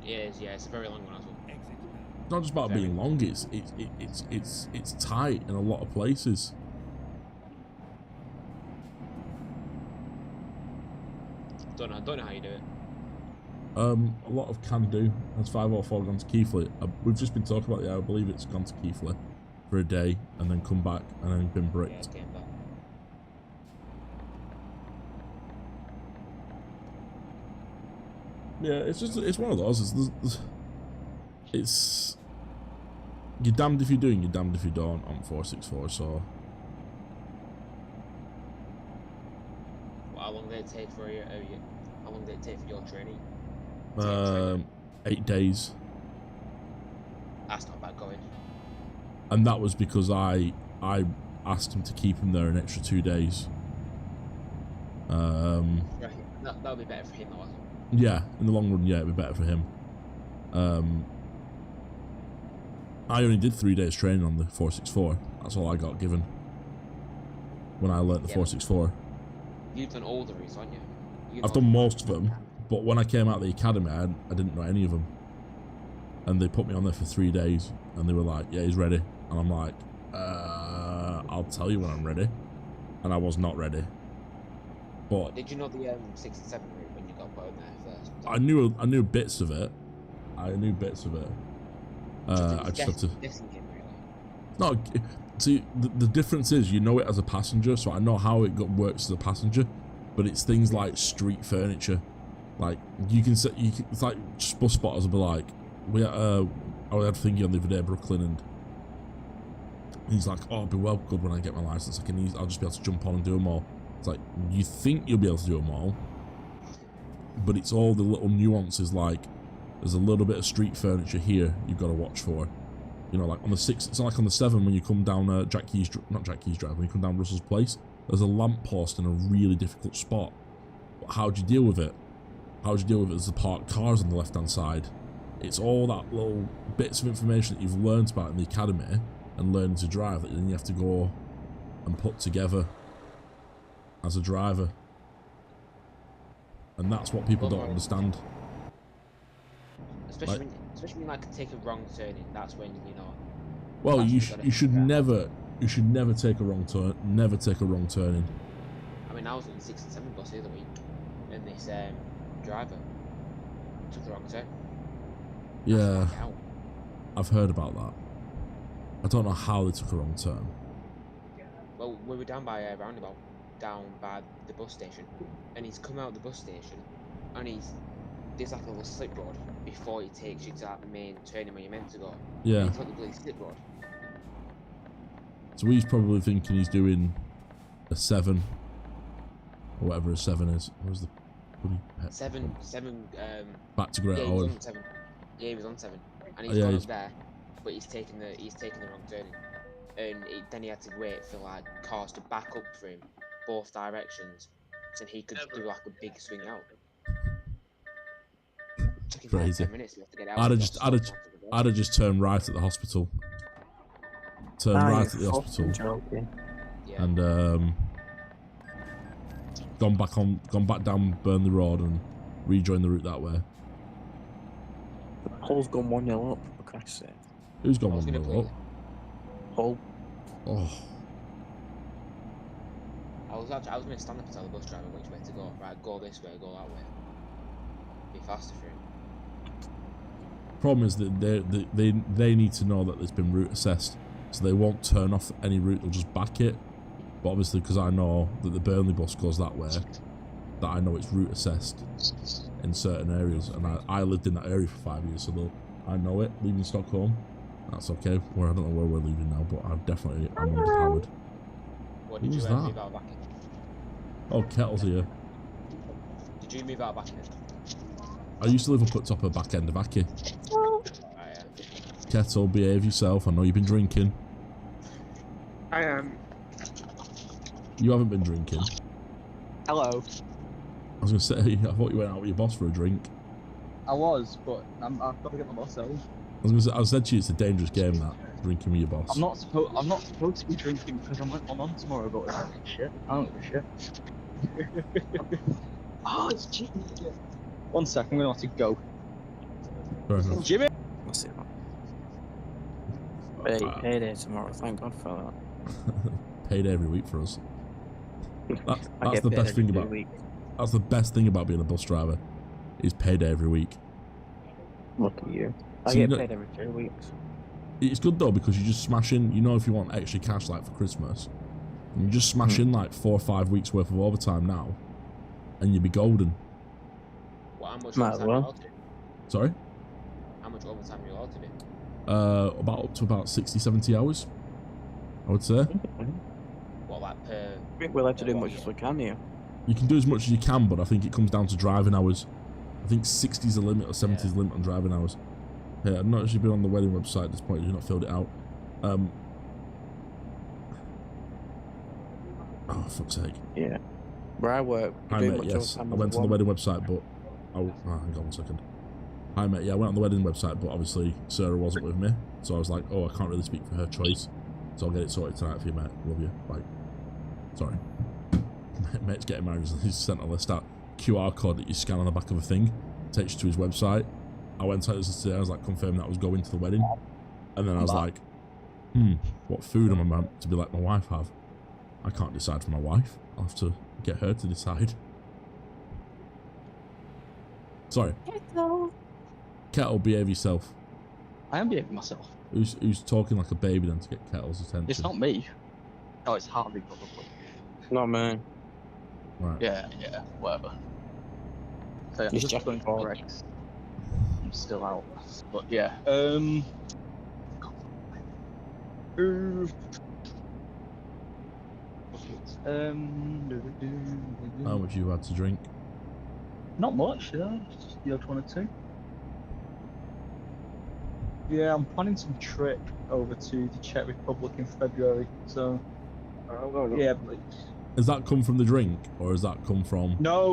It is, yeah, it's a very long one as well. Exit now. It's not just about being long. It's tight in a lot of places. Don't know how you do it. A lot of can do. Has 504 gone to Keithley? We've just been talking about it. I believe it's gone to Keithley for a day and then come back and then been Yeah, bricked. it came back. Yeah, it's one of those. It's you're damned if you do and you're damned if you don't on 464. So Well, how long did it take for how long did it take for your training? 8 days, That's not bad going. and that was because I asked him to keep him there an extra 2 days. Right. That would be better for him though. As well. Yeah, in the long run, yeah, it'd be better for him. I only did 3 days training on the 464. That's all I got given when I learnt the Yeah. 464. You've done all the routes, haven't you? I've done most of them, but when I came out of the academy, I didn't know any of them. And they put me on there for 3 days, and they were like, yeah, he's ready. And I'm like, I'll tell you when I'm ready. And I was not ready. But did you know the 67 route when you got put in there first? I knew bits of it. I just had to... No, see, the difference is you know it as a passenger, so I know how it works as a passenger, but it's things like street furniture. Like, it's like bus spotters will be like, I had thingy on the other day, Brooklyn, and he's like, oh, I'll be well good when I get my license. I'll just be able to jump on and do them all. It's like, you think you'll be able to do them all, but it's all the little nuances, like, there's a little bit of street furniture here you've got to watch for. You know, like on the 6, it's not like on the 7 when you come down not Jack Keys Drive, when you come down Russell's Place, there's a lamppost in a really difficult spot. But how do you deal with it? There's the parked cars on the left-hand side. It's all that little bits of information that you've learned about in the academy and learning to drive that then you have to go and put together as a driver. And that's what people don't understand. Especially when like take a wrong turning, that's when you know. Well, you should never take a wrong turn. Never take a wrong turning. I mean, I was on the 67 bus the other week, and this driver took the wrong turn. Yeah, I've heard about that. I don't know how they took a wrong turn. Well, we were down by a roundabout, down by the bus station, and he's come out of the bus station, and there's like a little slip road before he takes you to that main turning where you're meant to go. Yeah. And he took the bloody slip road. So he's probably thinking he's doing a 7, or whatever a 7 is. Where's the bloody pet? 7. Back to Great Yeah, Owen. he was on 7, and he's gone up there, but he's taken the wrong turning, and then he had to wait for like cars to back up for him, both directions, so he could do like a big swing out. Took him Crazy. Like 10 minutes to get out. I'd have just turned right at the hospital. Yeah. And gone back down Burnley Road and rejoined the route that way. Hull's gone 1-0 up, for Christ's sake. Who's gone 1-0 up? Hull. Oh. I was going to stand up and tell the bus driver which way to go. Right, go this way, go that way. Be faster for him. Problem is that they need to know that there's been route assessed, so they won't turn off any route, they'll just back it. But obviously, because I know that the Burnley bus goes that way, that I know it's route assessed in certain areas, and I lived in that area for 5 years, so I know it. Leaving Stockholm, that's okay. I don't know where we're leaving now, but I'm underpowered. What did you that? move out back in? Oh, Kettle's here. Did you move out back in? I used to live up at top of back end of Aki. Kettle, behave yourself. I know you've been drinking. I am. You haven't been drinking. Hello. I was going to say, I thought you went out with your boss for a drink. I was, but I've got to get my boss home. I said to you, it's a dangerous game, that, drinking with your boss. I'm not supposed to be drinking because I'm on tomorrow, but shit. I don't give a shit. Oh, it's cheating. One sec, I'm going to have to go. Fair enough. Jimmy! That's it, man. Payday tomorrow, thank God for that. Payday every week for us. That's the best thing about. That's the best thing about being a bus driver, is payday every week. Look at you. I So get paid every 3 weeks. It's good though, because you just smash in. You know, if you want extra cash like for Christmas, you just smash in like 4 or 5 weeks worth of overtime now, and you'll be golden. Well, how much Might as overtime well. you allowed to do? Sorry. How much overtime are you allowed to do? Up to about 60-70 hours, I would say. What, like per? I think we'll have to do much as we can here. You can do as much as you can, but I think it comes down to driving hours. I think 60 is the limit or 70 is the limit on driving hours. Yeah, I've not actually been on the wedding website at this point. You've not filled it out. Oh, fuck's sake. Yeah. Where I work, Hi mate, yes. I went to the wedding website, but hang on 1 second. Hi mate, yeah, I went on the wedding website, but obviously Sarah wasn't with me, so I was like, oh, I can't really speak for her choice, so I'll get it sorted tonight for you, mate. Love you. Bye. Sorry. mate's getting married. He's sent a list out. QR code that you scan on the back of a thing takes you to his website. I went to it today. I was like, confirmed that I was going to the wedding, and then I was like, what food am I meant to be like my wife have? I can't decide for my wife. I'll have to get her to decide. Sorry. Kettle, behave yourself. I am behaving myself. Who's talking like a baby then to get Kettle's attention? It's not me. Oh, it's Harvey probably. Not me. Right. Yeah, whatever. So yeah, I'm He's just checking going for for Rex. I'm still out. But yeah, How much you had to drink? not much, yeah. Just the odd one or two. Yeah, I'm planning some trip over to the Czech Republic in February. So yeah, but Has that come from the drink, or has that come from? no.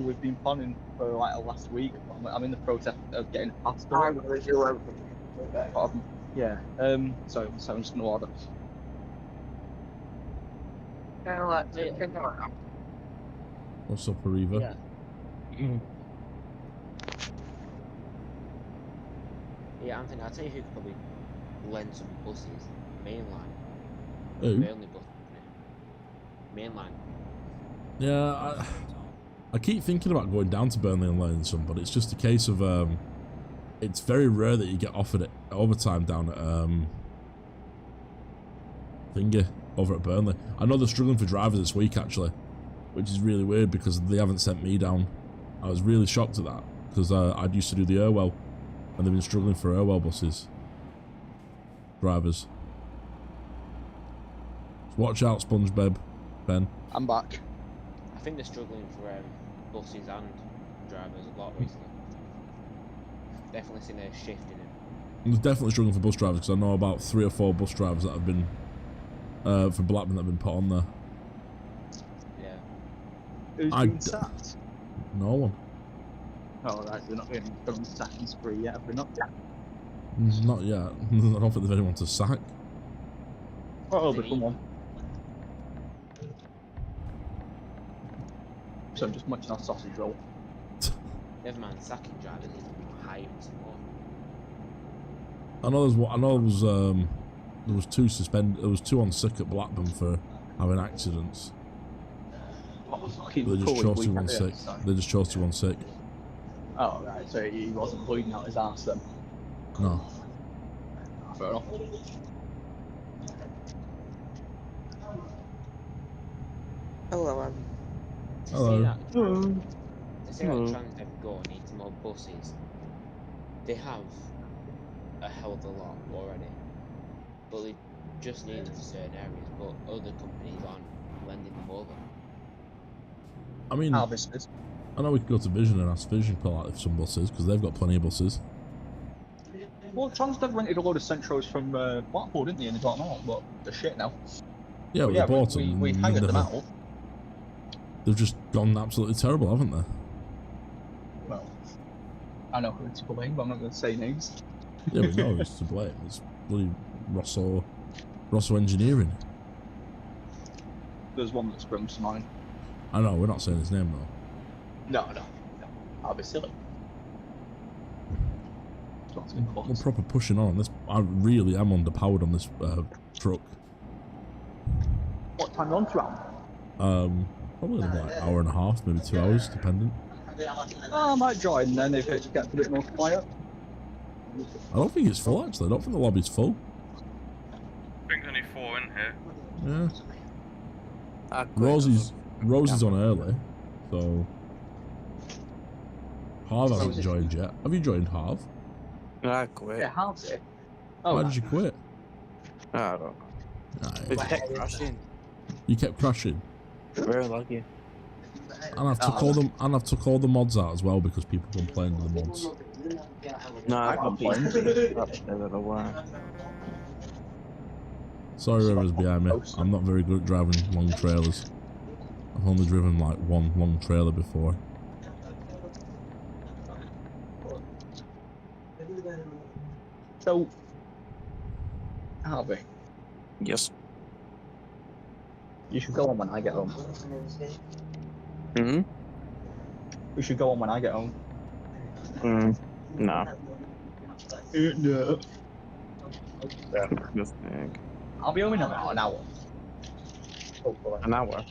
We've been planning for like last week. I'm in the process of getting a passport. Yeah. Sorry, I'm just gonna order. What's up, Ariva? Yeah. Yeah, Anthony, I'll tell you who could probably lend some buses. Mainline. Who? Burnley bus. Mainline. Yeah, I keep thinking about going down to Burnley and learning some, but it's just a case of it's very rare that you get offered it overtime down at Thingy over at Burnley. I know they're struggling for drivers this week actually, which is really weird because they haven't sent me down. I was really shocked at that because I used to do the Irwell, and they've been struggling for Irwell buses drivers. So watch out, SpongeBob, Ben. I'm back. I think they're struggling for buses and drivers a lot recently. Definitely seen a shift in it. They're definitely struggling for bus drivers because I know about 3 or 4 bus drivers that have been for Blackburn that have been put on there. Yeah. Who's been sacked? No one. Oh, right, we're not going to sacking spree yet, have we not? Not yet. I don't think there's anyone to sack. Oh, but come on. So I'm just munching our sausage roll. Never mind sacking drivers, he's hiring some more. I know there was 2 suspended. There was 2 on sick at Blackburn for having accidents. They just chose to one sick. They just chose to one sick. Oh, right, so he wasn't bleeding out his arse then? No. Fair enough. Hello, Hello. They say that Transdev Go needs more buses. They have a hell of a lot already, but they just need them in certain areas, but other companies aren't lending them over. I mean, I know we could go to Vision and ask Vision to pull out some buses because they've got plenty of buses. Well, Transdev rented a load of Centros from Blackpool, didn't they? And they got them out, but they're shit now. Yeah, we bought them. We hired them out. They've just gone absolutely terrible, haven't they? Well, I know who to blame, but I'm not going to say names. Yeah, we know who's to blame. It's bloody Rosso Engineering. There's one that springs to mind. I know, we're not saying his name though. No. I'll be silly. We're proper pushing on this. I really am underpowered on this truck. What time on round? Probably like an hour and a half, maybe 2 hours, depending. Oh, I might join then if it gets a bit more quiet. I don't think it's full actually. I don't think the lobby's full. I think only 4 in here. Yeah. Rosie's on early, so Harv hasn't joined yet. Have you joined Harv? I quit. Yeah, Harv's it. Why did you quit? I don't know. It kept crashing. You kept crashing. Very lucky. And I've took all the mods out as well because people complained of the mods. No, I've got PC. Sorry, whoever's behind me. I'm not very good at driving long trailers. I've only driven like one long trailer before. So, Harvey. Yes. You should go on when I get home. Hmm? We should go on when I get home. No. No. Nothing. I'll be home in about an hour. Hopefully. An hour?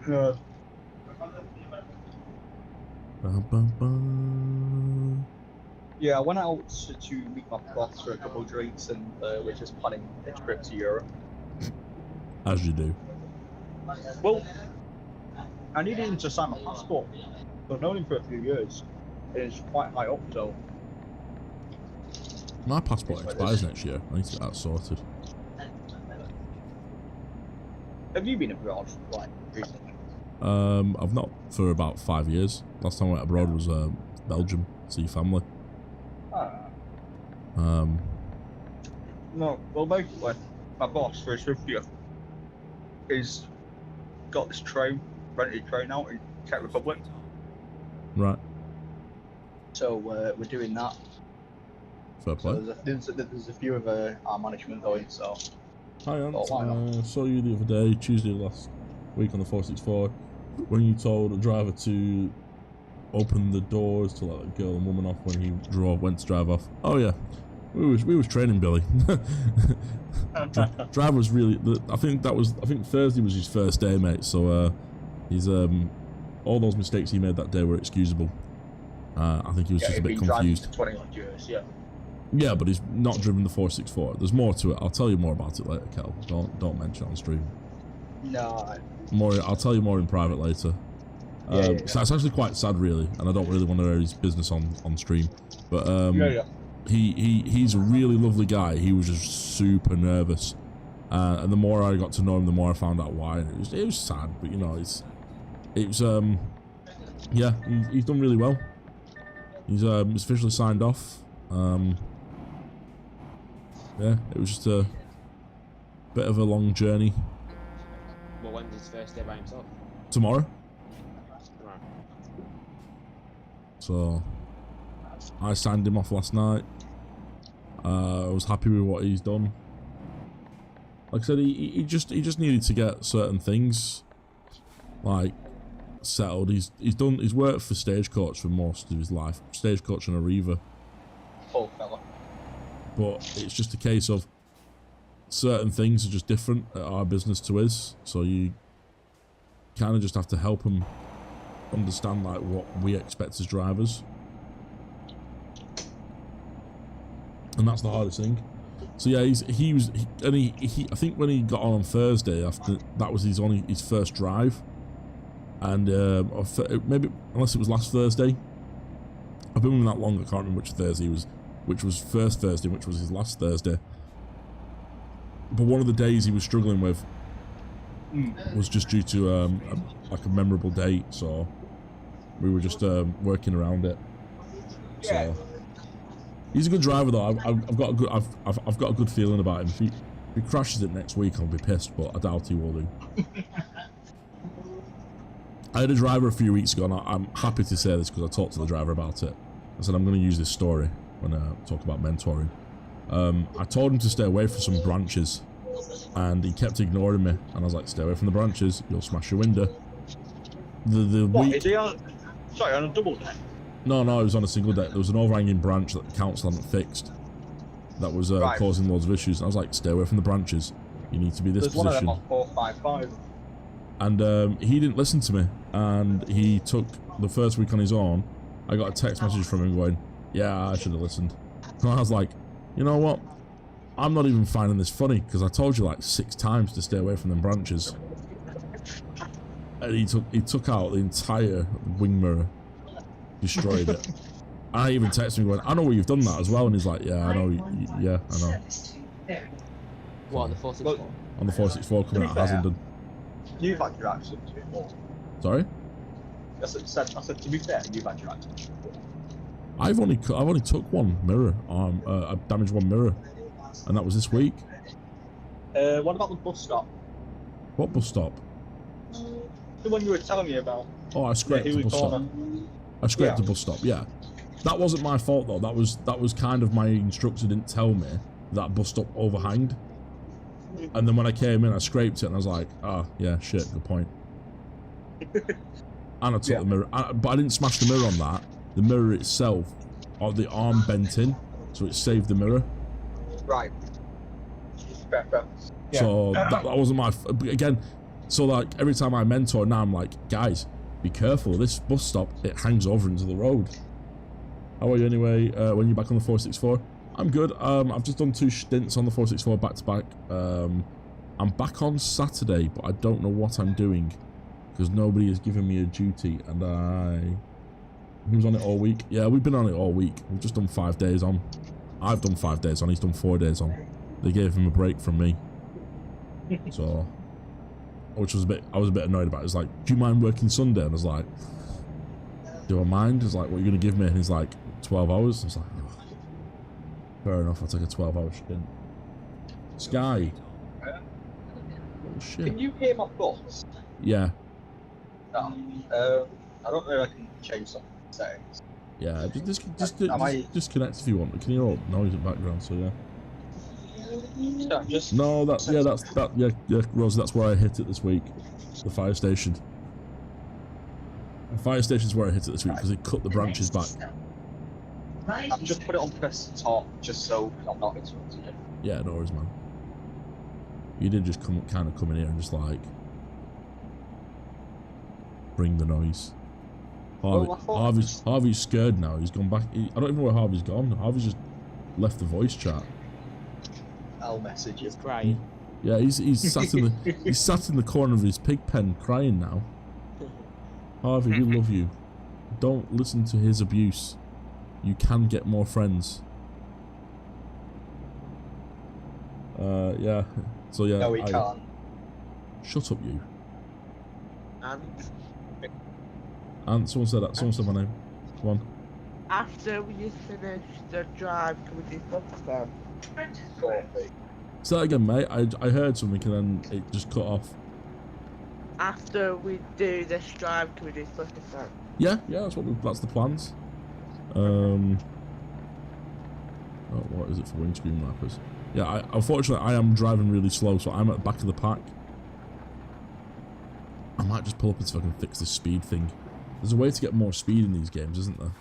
No. Yeah, I went out to meet my boss for a couple of drinks, and we're just planning a trip to Europe. As you do. Well, I needed him to sign my passport. I've known him for a few years. It's quite high up, so. My passport expires next year. I need to get that sorted. Have you been abroad, like, recently? I've not for about 5 years. Last time I went abroad was Belgium, see family. No, well, basically, my boss for his review is got this train, rented train out in Czech Republic. Right. So we're doing that. Fair play. So there's a few of our management going, so. Hi, Ant. Oh, why not? Saw you the other day, Tuesday last week on the 464, when you told a driver to open the doors to let a girl and woman off when he went to drive off. Oh yeah, we was training Billy. Driver was really. I think Thursday was his first day, mate. So he's all those mistakes he made that day were excusable. I think he was just a bit confused. 21 years, yeah. Yeah, but he's not driven the 464. There's more to it. I'll tell you more about it later, Kel. Don't mention it on stream. No. I'll tell you more in private later. So it's actually quite sad, really, and I don't really want to air his business on stream. But he's a really lovely guy. He was just super nervous, and the more I got to know him, the more I found out why. And it was sad, but you know, it's yeah, he's done really well. He's officially signed off. Yeah, it was just a bit of a long journey. Well, when's his first day by himself? Tomorrow. Right. So I signed him off last night. I was happy with what he's done. Like I said, he just needed to get certain things like settled. He's worked for Stagecoach for most of his life. Stagecoach and Arriva. Full fella. But it's just a case of certain things are just different at our business to his, so you kind of just have to help him understand like what we expect as drivers, and that's the hardest thing. So yeah, he I think when he got on Thursday, after that was his first drive, and maybe unless it was last Thursday. I've been with him that long, I can't remember which Thursday was. Which was first Thursday, which was his last Thursday. But one of the days he was struggling with was just due to like a memorable date, so we were just working around it. So he's a good driver, though. I've got a good feeling about him. If he crashes it next week, I'll be pissed, but I doubt he will do. I had a driver a few weeks ago, and I'm happy to say this because I talked to the driver about it. I said I'm going to use this story when I talk about mentoring. I told him to stay away from some branches, and he kept ignoring me, and I was like, stay away from the branches, you'll smash your window. Is he on a double deck? No, it was on a single deck. There was an overhanging branch that the council hadn't fixed that was causing loads of issues, and I was like, stay away from the branches, you need to be this There's position. One of them on 455. And he didn't listen to me, and he took the first week on his own. I got a text message from him going, yeah, I should have listened. And I was like, you know what? I'm not even finding this funny because I told you like 6 times to stay away from them branches. And he took out the entire wing mirror, destroyed it. I even texted him going, I know where you've done that as well. And he's like, yeah, I know. Yeah, I know. What, on the 464? On the 464 coming out of Haslingden. You've had your accident before. Sorry? I said to be fair, you've had your accident before. I've only took one mirror. I damaged one mirror, and that was this week. What about the bus stop? What bus stop? The one you were telling me about. Oh, I scraped the bus stop. I scraped the bus stop. Yeah, that wasn't my fault though. That was kind of my instructor didn't tell me that bus stop overhanged. And then when I came in, I scraped it and I was like, oh, yeah, shit, good point. And I took the mirror, but I didn't smash the mirror on that. The mirror itself, or the arm bent in, so it saved the mirror. Right. Yeah. So that wasn't my, again, so like every time I mentor now, I'm like, guys, be careful, this bus stop, it hangs over into the road. How are you anyway, when you're back on the 464? I'm good, I've just done 2 stints on the 464 back to back. I'm back on Saturday, but I don't know what I'm doing, because nobody has given me a duty, and he was on it all week. Yeah, we've been on it all week. We've just done 5 days on. I've done 5 days on, he's done 4 days on. They gave him a break from me. So, which was I was a bit annoyed about it. It's like, do you mind working Sunday? And I was like, do I mind? It's like, what are you going to give me? And he's like, 12 hours. I was like, oh, fair enough, I'll take a 12-hour stint. Sky. Oh, shit. Can you hear my bus? Yeah. No. I don't know if I can change some settings. Yeah, just disconnect if you want. We can hear all noise in the background, so yeah. No, Rosie, that's where I hit it this week. The fire station. The fire station's where I hit it this week because it cut the branches back. I've just put it on press top just so I'm not interrupting it. Yeah, no worries, man. You did just come in here and just like bring the noise. Harvey's scared now. He's gone back. I don't even know where Harvey's gone. Harvey's just left the voice chat. I'll message you. Crying. Yeah, he's sat in the corner of his pig pen crying now. Harvey, we love you. Don't listen to his abuse. You can get more friends. Yeah. So yeah. No, we can't. Shut up, you. And someone said that. Someone said my name. Come on. After we finish the drive, can we do Pakistan? Say that again, mate. I heard something and then it just cut off. After we do this drive, can we do Pakistan? Yeah, that's the plans. Oh, what is it for windscreen wipers? Yeah, unfortunately I am driving really slow, so I'm at the back of the pack. I might just pull up and see if I can fix this speed thing. There's a way to get more speed in these games, isn't there?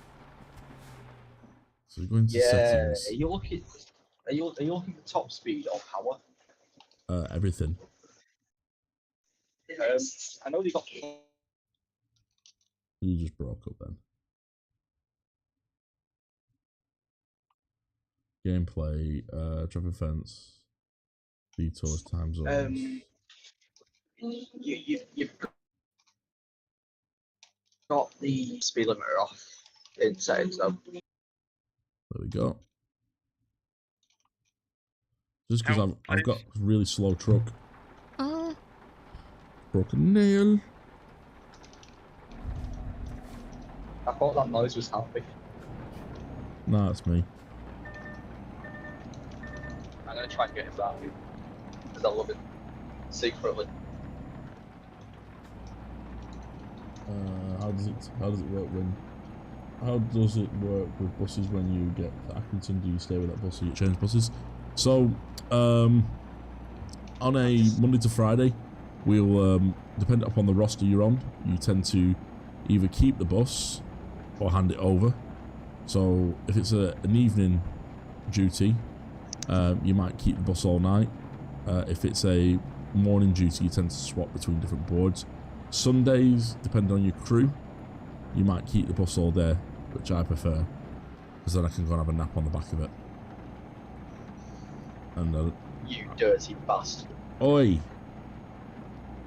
So we go into settings. Are you looking at top speed or power? Everything. I know they got. You just broke up then. Gameplay, traffic fence, detours, time zones. You've got the speed limiter off in settings though. There we go. Just because I've got a really slow truck. Broken nail. I thought that noise was happy. Nah, it's me. I'm gonna try and get him back because I love it secretly. How does it work with buses when you get to Accrington? Do you stay with that bus or you change buses? So on a Monday to Friday, we'll depend upon the roster you're on, you tend to either keep the bus or hand it over. So if it's an evening duty, you might keep the bus all night. If it's a morning duty, you tend to swap between different boards. Sundays, depending on your crew, you might keep the bus all day, which I prefer, because then I can go and have a nap on the back of it. And you dirty bastard. Oi!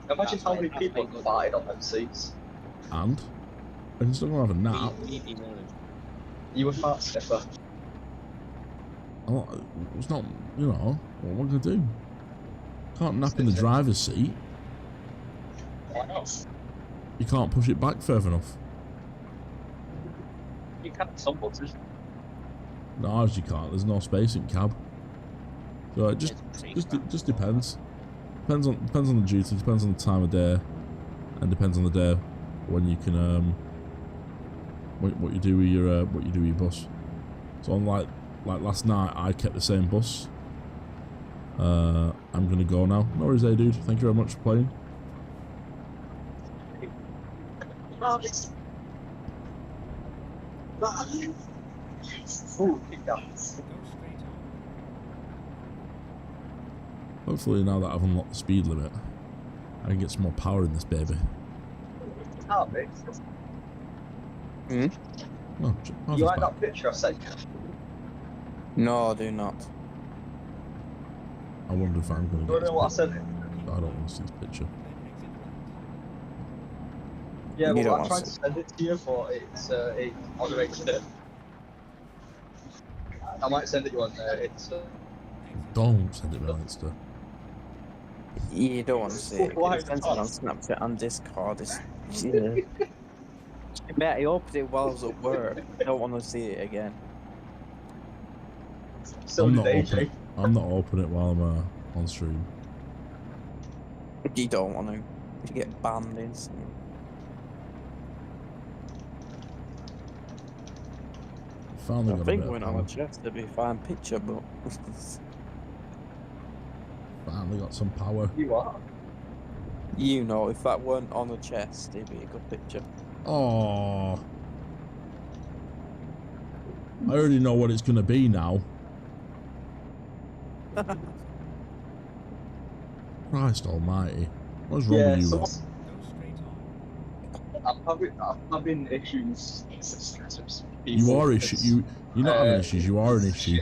Imagine how many people have died on them seats. And? I can still go and have a nap. You a fat sniffer. Oh, it's not, you know, what am I going to do? Can't nap in the driver's seat. Why not? You can't push it back further enough. You can some buses. No, you can't. There's no space in cab. So it just depends. Depends on the duty. Depends on the time of day, and depends on the day when you can what you do with your bus. So on like last night, I kept the same bus, I'm gonna go now. No worries, dude. Thank you very much for playing. Hopefully now that I've unlocked the speed limit, I can get some more power in this baby. Hmm? Oh, You like that picture I sent you? No, I do not. I wonder if I'm gonna You get know what I this said? picture. I don't want to see this picture. Yeah, You don't well, I want tried to. to send it to you, but it's it moderated it. I might send it you on Insta. Don't send it on Insta. You don't want to see it. Why It sends it not? on Snapchat and Discord. It's, yeah. Mate, I opened it while I was at work. I don't want to see it again. So I'm did not AJ. open. I'm not open it while I'm on stream. You don't want to. You get banned instantly. Finally I got a think bit of when on power. a chest to be a fine picture, but Finally got some power. You are. you know, if that weren't on a chest, it'd be a good picture. Oh, I already know what it's gonna be now. Christ Almighty, what's wrong with you lot? I'm having issues. You are issue. You're not having issues. You are an issue.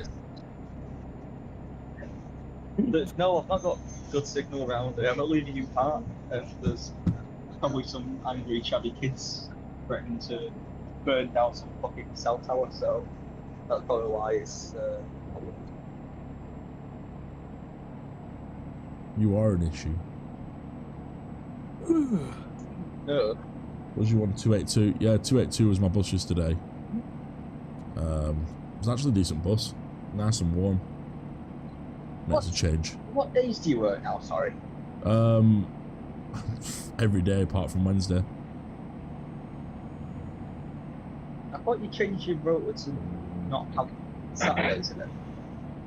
No, I've not got good signal around it. I'm not leaving you part, and there's probably some angry, shabby kids threatening to burn down some fucking cell tower. So that's probably why it's. You are an issue. No. Was you on 282? Yeah, 282 was my bus yesterday. It was actually a decent bus, nice and warm. Makes a change. What days do you work now? Sorry. Every day apart from Wednesday. I thought you changed your rota to not have Saturdays in it.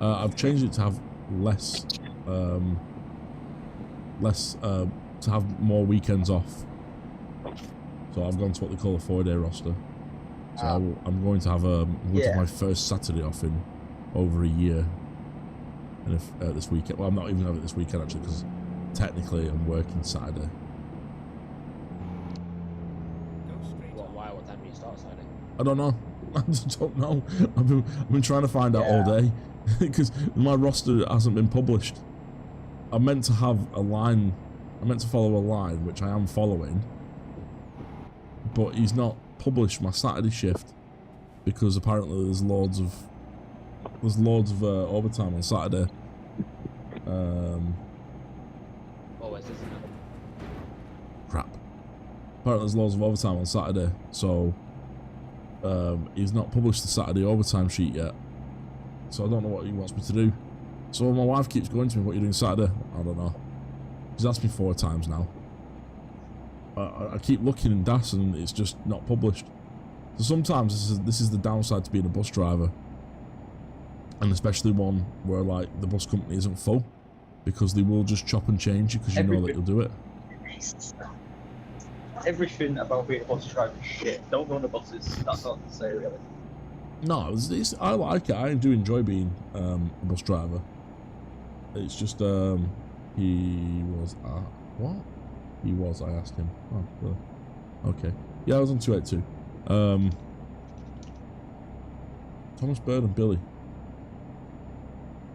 I've changed it to have less, to have more weekends off. So I've gone to what they call a 4-day roster. So I'm going to have my first Saturday off in over a year. And if this weekend, well, I'm not even having it this weekend actually, because technically I'm working Saturday. Why? What time do you start Saturday? I don't know. I just don't know. I've been trying to find out all day because my roster hasn't been published. I'm meant to have a line. I'm meant to follow a line, which I am following, but he's not published my Saturday shift because apparently there's loads of overtime on Saturday. Always, isn't it? Crap. Apparently there's loads of overtime on Saturday, so he's not published the Saturday overtime sheet yet. So I don't know what he wants me to do. So my wife keeps going to me, "What are you doing Saturday?" I don't know. She's asked me 4 times now. I keep looking in DAS and it's just not published. So sometimes this is the downside to being a bus driver, and especially one where like the bus company isn't full, because they will just chop and change you because you know that you'll do it. Everything about being a bus driver is shit. Don't go on the buses. That's all I can say, really. No, I like it. I do enjoy being a bus driver. It's just he was what? He was. I asked him. Oh, really? Okay. Yeah, I was on 282. Thomas Bird and Billy.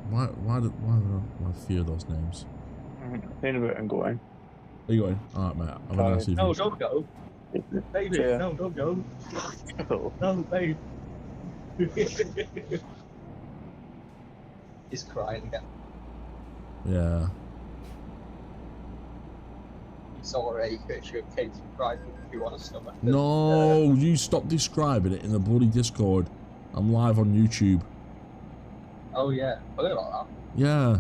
Why do I fear those names? In a bit and going. Are you going? Alright, mate. I'm gonna ask you. No, don't go. Baby, Yeah. no, don't go. Oh. No, babe. He's crying again. Yeah. It's alright, picture of Kate's crying if you want to stomach. No, you stop describing it in the bloody Discord. I'm live on YouTube. Oh yeah, forget about that. Yeah.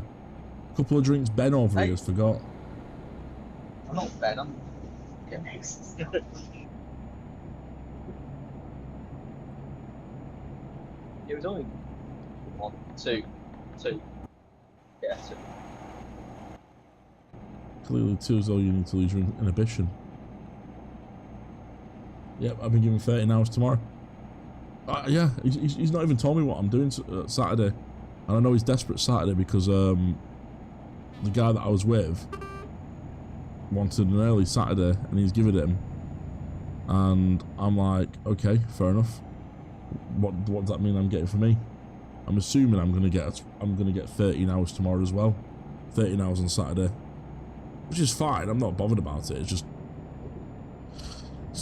Couple of drinks Ben over here has forgot. I'm not Ben, I'm next. It was only 1, 2. Yeah, 2. Clearly, too, as though you need to lose your inhibition. Yep, I've been given 13 hours tomorrow. Yeah, he's not even told me what I'm doing Saturday. And I know he's desperate Saturday because the guy that I was with wanted an early Saturday and he's given it him. And I'm like, okay, fair enough. What does that mean I'm getting for me? I'm assuming I'm gonna get 13 hours tomorrow as well. 13 hours on Saturday. Which is fine, I'm not bothered about it. It's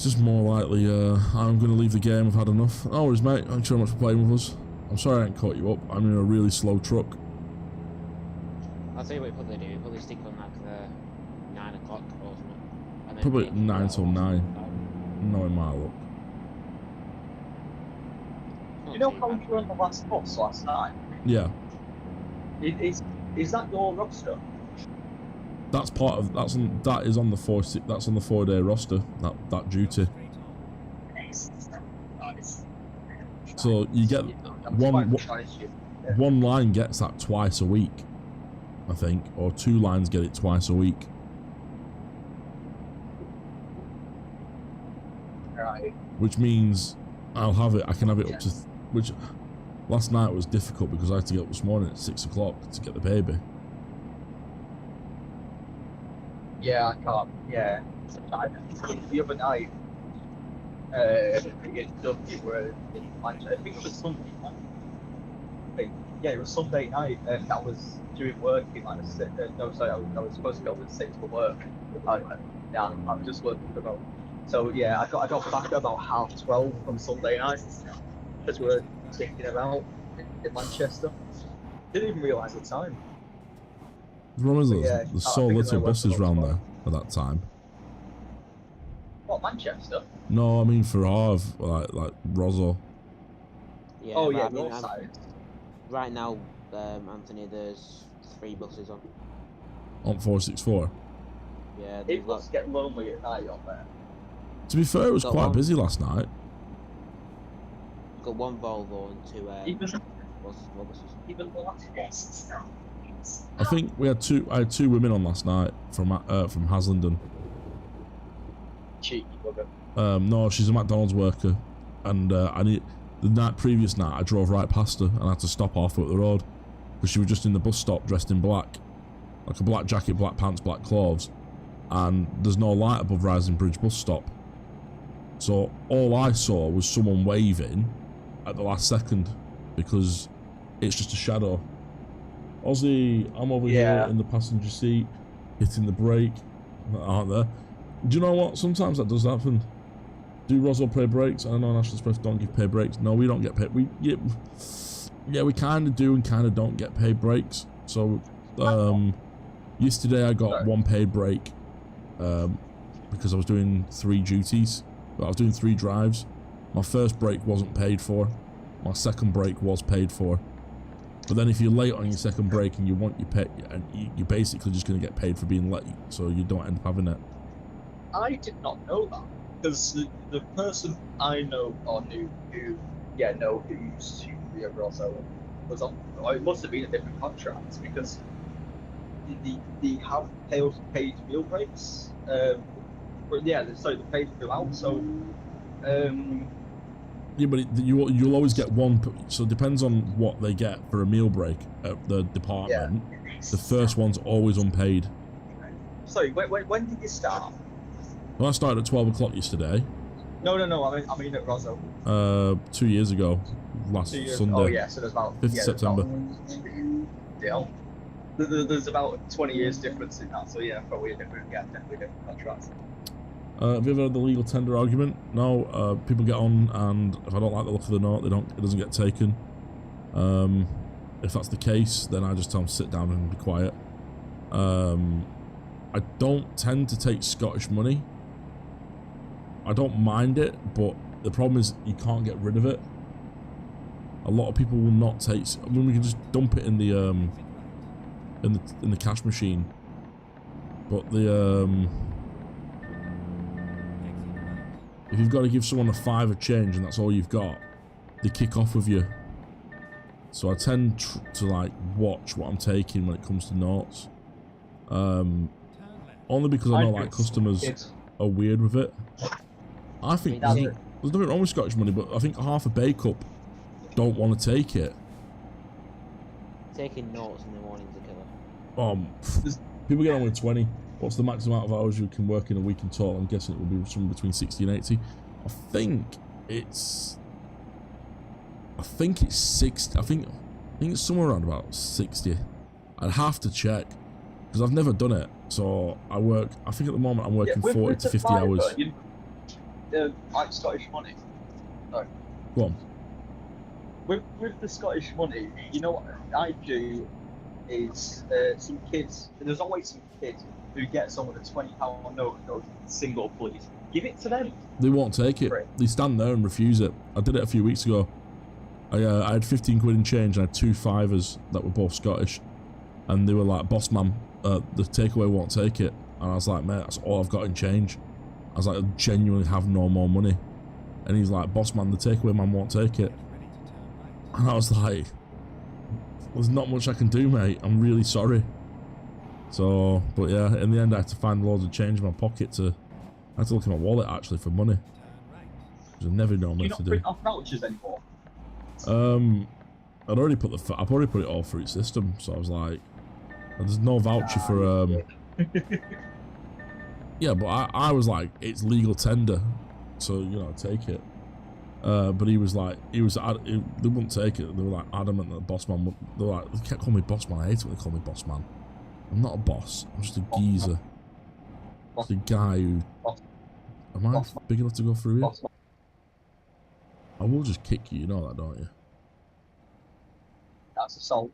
just more likely I'm gonna leave the game, I've had enough. No worries, mate, thanks very much for playing with us. I'm sorry I ain't caught you up, I'm in a really slow truck. I'll tell you what you probably do, you probably stick on like 9 o'clock or something. And then Probably maybe 9 2 till hours. 9. Knowing my luck. Not You know too how bad. you were on the last bus last night? Yeah. Is that your roster? That's part of that is on the 4-day roster, that duty. So you get one line gets that twice a week, I think, or 2 lines get it twice a week. Right. Which means I can have it up to, which last night was difficult because I had to get up this morning at 6 o'clock to get the baby. Yeah, I can't. Yeah. The other night, we were in Manchester. I think it was Sunday night. Yeah, it was Sunday night, and I was doing work in like no, sorry, I was supposed to go at 6 for work. I'm just working from home. So yeah, I got back at about 12:30 on Sunday night as we were thinking about in Manchester. Didn't even realise the time. The problem is Yeah, there's I so think little I went buses for round those there at that time. What, Manchester? No, I mean for Harv, like Rosso. Yeah, Oh but yeah, I mean, north side. right now, Anthony, there's 3 buses on. On 464. Yeah, It they've got, must get lonely at night on there. To be fair, it was Got quite one. busy last night. got 1 Volvo and 2 Even buses. even the last I think I had 2 women on last night from Haslingden. cheeky bugger. No, she's a McDonald's worker, and the previous night I drove right past her and I had to stop half up the road because she was just in the bus stop dressed in black, like a black jacket, black pants, black clothes, and there's no light above Rising Bridge bus stop. So all I saw was someone waving at the last second because it's just a shadow. Aussie, I'm over here in the passenger seat, hitting the brake, aren't there? Do you know what? Sometimes that does happen. Do Rosso pay brakes? I know National Express don't give pay brakes. No, we don't get paid. Yeah, we kind of do and kind of don't get paid breaks. So, yesterday I got 1 paid break because I was doing 3 duties. But I was doing 3 drives. My first break wasn't paid for. My second break was paid for. But then if you're late on your second break and you want your pay, and you're basically just going to get paid for being late, so you don't end up having it. I did not know that because the person I know or knew who used to be a Rosso was on. Or it must have been a different contract because they have paid meal breaks. They paid throughout. So. Yeah, but you'll always get 1. So it depends on what they get for a meal break at the department. Yeah. The first one's always unpaid. Sorry, when did you start? Well, I started at 12 o'clock yesterday. No. I mean at Rosso. 2 years ago, last Sunday. Oh yeah, so there's about 5th September. Yeah. There's about 20 years difference in that. So yeah, probably definitely different contracts. Have you ever had the legal tender argument? No. People get on, and if I don't like the look of the note, it doesn't get taken. If that's the case, then I just tell them to sit down and be quiet. I don't tend to take Scottish money. I don't mind it, but the problem is you can't get rid of it. A lot of people will not take. I mean, we can just dump it in the cash machine, but if you've got to give someone a £5 change and that's all you've got, they kick off with you. So I tend to like watch what I'm taking when it comes to notes. only because I know I'd like go customers kids. are weird with it. I think That's there's it. nothing wrong with Scottish money, but I think half a bake up don't want to take it. Taking notes in the morning's a killer. People get on with 20. What's the maximum amount of hours you can work in a week in total? I'm guessing it will be somewhere between 60 and 80. I think it's 60. I think it's somewhere around about 60. I'd have to check because I've never done it. So I think at the moment I'm working 40 to 50 hours. Like Scottish money. Sorry. Go on. With the Scottish money, you know what I do is some kids. There's always some kids who get someone a £20 note and goes, "Single, please." Give it to them. They won't take it. They stand there and refuse it. I did it a few weeks ago. I had 15 quid in change and I had 2 fivers that were both Scottish, and they were like, "Boss man, the takeaway won't take it." And I was like, "Mate, that's all I've got in change." I was like, "I genuinely have no more money." And he's like, "Boss man, the takeaway man won't take it." And I was like, "There's not much I can do, mate. I'm really sorry." So, but yeah, in the end I had to find loads of change in my pocket I had to look in my wallet actually for money. Which I've never known what to do. Print off vouchers anymore? I've already put it all through its system, so I was like, there's no voucher for yeah, but I was like, it's legal tender, so you know, take it. But he was like, they wouldn't take it. They were like adamant that the boss man they kept calling me boss man. I hate it when they call me boss man. I'm not a boss. I'm just a geezer. Just a guy who. Am I big enough to go through here? I will just kick you. You know that, don't you? That's assault.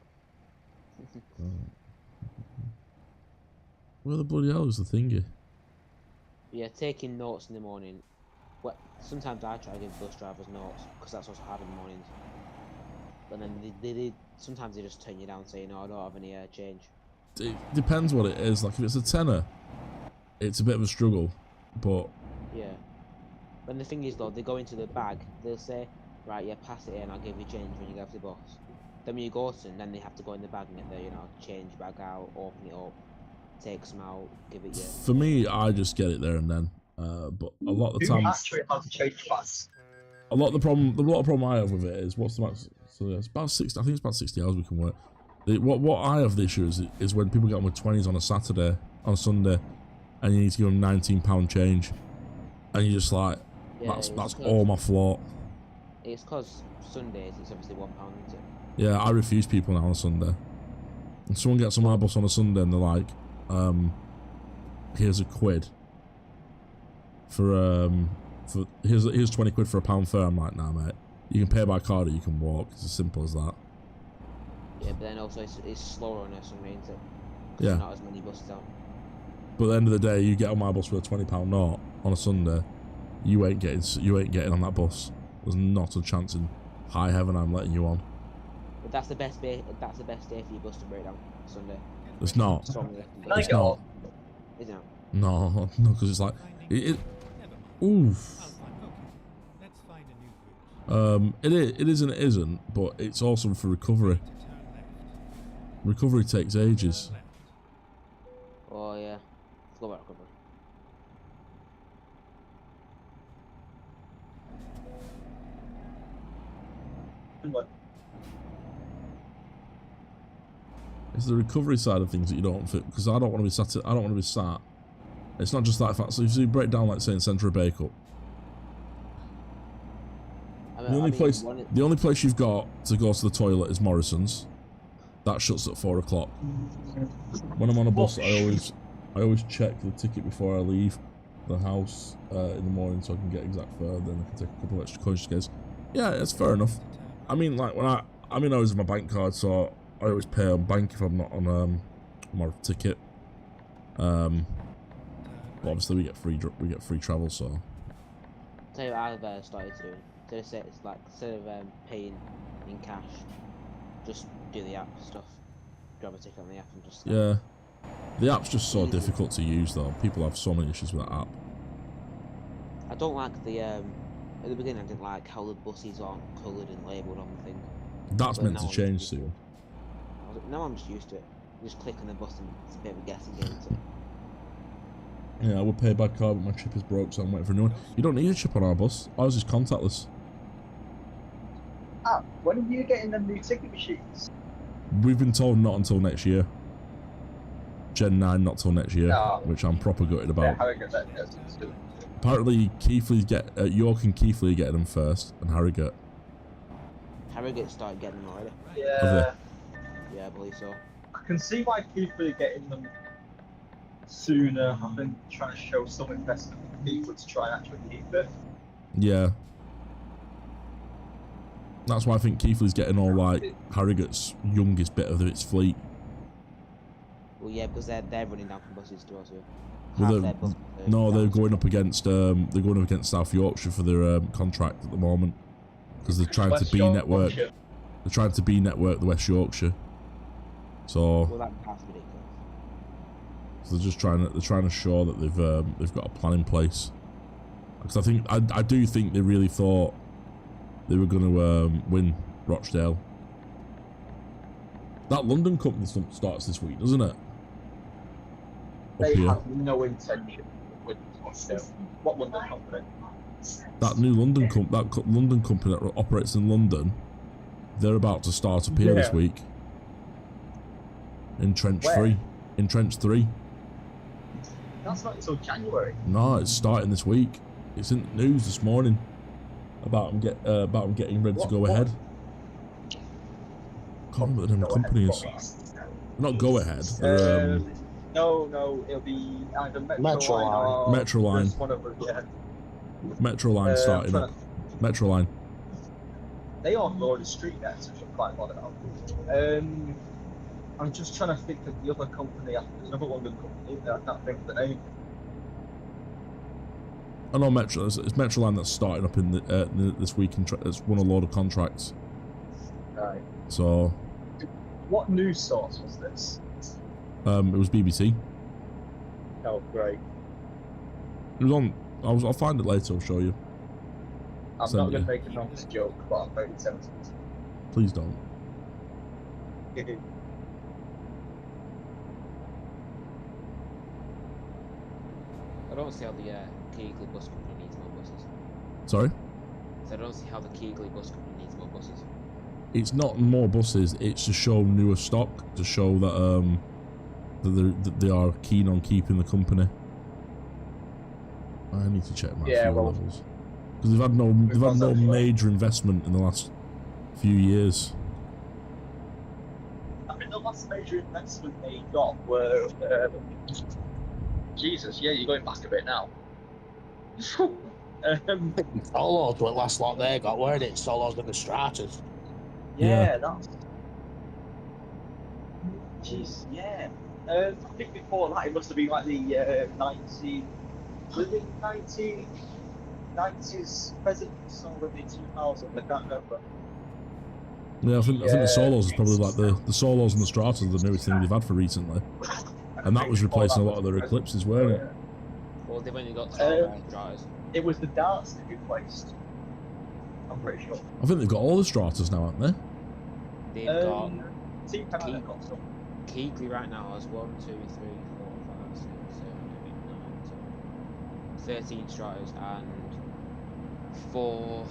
Where the bloody hell is the thingy? Yeah, taking notes in the morning. Sometimes I try to give bus drivers notes because that's what's hard in the mornings. But then they sometimes they just turn you down saying, "No, I don't have any change." It depends what it is. Like if it's a tenner, it's a bit of a struggle. But yeah. But the thing is though, they go into the bag. They'll say, "Right, yeah, pass it in. I'll give you change when you go to the bus." Then when you go to them, then they have to go in the bag and get their change bag out, open it up, take some out, give it you. For me, I just get it there and then. But a lot of the time, actually have to change class. a lot of the problem I have with it is what's the max? So yeah, it's about 60. I think it's about 60 hours we can work. What I have the issue is when people get on with 20s on a Saturday, on a Sunday, and you need to give them £19 change, and you're just like, Yeah, that's all my float. It's because Sundays it's obviously £1, isn't it? Yeah, I refuse people now on a Sunday. And someone gets on my bus on a Sunday and they're like, here's a quid for here's 20 quid for a pound fare. I'm like, nah, mate. You can pay by card or you can walk. It's as simple as that. Yeah, but then also it's slower on a Sunday, isn't it? Yeah. There's not as many buses out. But at the end of the day, you get on my bus with a £20 note on a Sunday, you ain't getting on that bus. There's not a chance in high heaven I'm letting you on. But that's the best day. That's the best day for your bus to break down. Sunday. It's not. It's not. Is it? No, because it's like oof. It is and it isn't, but it's awesome for recovery. Recovery takes ages. Oh yeah. Let's go back recovery. It's the recovery side of things that you don't fit, because I don't want to be sat. I don't want to be sat. It's not just that fact. So if you break down, like say in Centre of Bake Up, the only place you've got to go to the toilet is Morrison's. That shuts at 4 o'clock. When I'm on a bus, I always check the ticket before I leave the house in the morning so I can get exact fare. Then I can take a couple of extra coins. Guys, yeah, it's fair enough. I mean, like when I use my bank card, so I always pay on bank if I'm not on my ticket. But obviously we get free travel, so. I'll tell you what I've started to do. It's like instead of paying in cash, just do the app stuff. Grab a ticket on the app and just. Yeah, the app's just so difficult to use though. People have so many issues with that app. I don't like the at the beginning. I didn't like how the buses aren't coloured and labelled on the thing. That's meant to change soon. Now I'm just used to it. You just click on the bus and it's a bit of a guessing game. So. Yeah, I would pay by card, but my chip is broke, so I'm waiting for a new one. You don't need a chip on our bus. Ours is contactless. Ah, when are you getting them new ticket machines? We've been told not until next year. Gen 9 not till next year, No. which I'm proper gutted Yeah, about. Harrogate, that is. Apparently, York and Keighley are getting them first, and Harrogate. Harrogate started getting them already. Yeah. Yeah, I believe so. I can see why people are getting them sooner. I've been trying to show some investment in people to try and actually keep it. Yeah. That's why I think Keighley's getting all like Harrogate's youngest bit of its fleet. Well, yeah, because they're running down from buses to us. Well, they're going up against South Yorkshire for their contract at the moment because they're trying to B-network. They're trying to B-network the West Yorkshire. So. Well, that's ridiculous. So they're just trying to show that they've got a plan in place. Because I do think they really thought they were going to win Rochdale. That London company starts this week, doesn't it? They have no intention with Rochdale. What London company? That new London London company that operates in London, they're about to start up here this week. In Trench 3. In Trench 3. That's not until January. No, it's starting this week. It's in the news this morning about them getting ready to go ahead. Can't remember what the name of the company is. Not Go Ahead. No, it'll be either Metroline or Metroline. One of them, yeah. Metroline starting up. Metroline. They own Lord of Street Nets, which I'm quite bothered about. I'm just trying to think of the other company. There's another London company. I can't think of the name. I know it's Metroline that's starting up in this week. It's won a load of contracts. Right. So. What news source was this? It was BBC. Oh, great. It was on. I'll find it later. I'll show you. I'm not going to make a novice joke, but I'm very tempted. Please don't. I don't see how the Keighley bus company needs more buses. Sorry? So I don't see how the Keighley bus company needs more buses. It's not more buses. It's to show newer stock, to show that that they are keen on keeping the company. I need to check my fuel levels because they've had no major investment in the last few years. I think the last major investment they got were Jesus, yeah, you're going back a bit now. Solos were the last lot they got, weren't it? Solos with the Stratas. Yeah, that's. Jeez, yeah. I think before that it must have been like the 1990s presidents or the 2000s. I can't remember. Yeah, I think the Solos is probably like the Solos and the Stratas are the newest thing they've had for recently, and that was replacing a lot of their Eclipses, weren't it? Well, they've only got Stratas. It was the Darts that replaced. I'm pretty sure. I think they've got all the Stratas now, haven't they? They've got Keighley right now has 1, 2, 3, 4, 5, 6, 7, 8, 9, 10, 13 Stratas and 4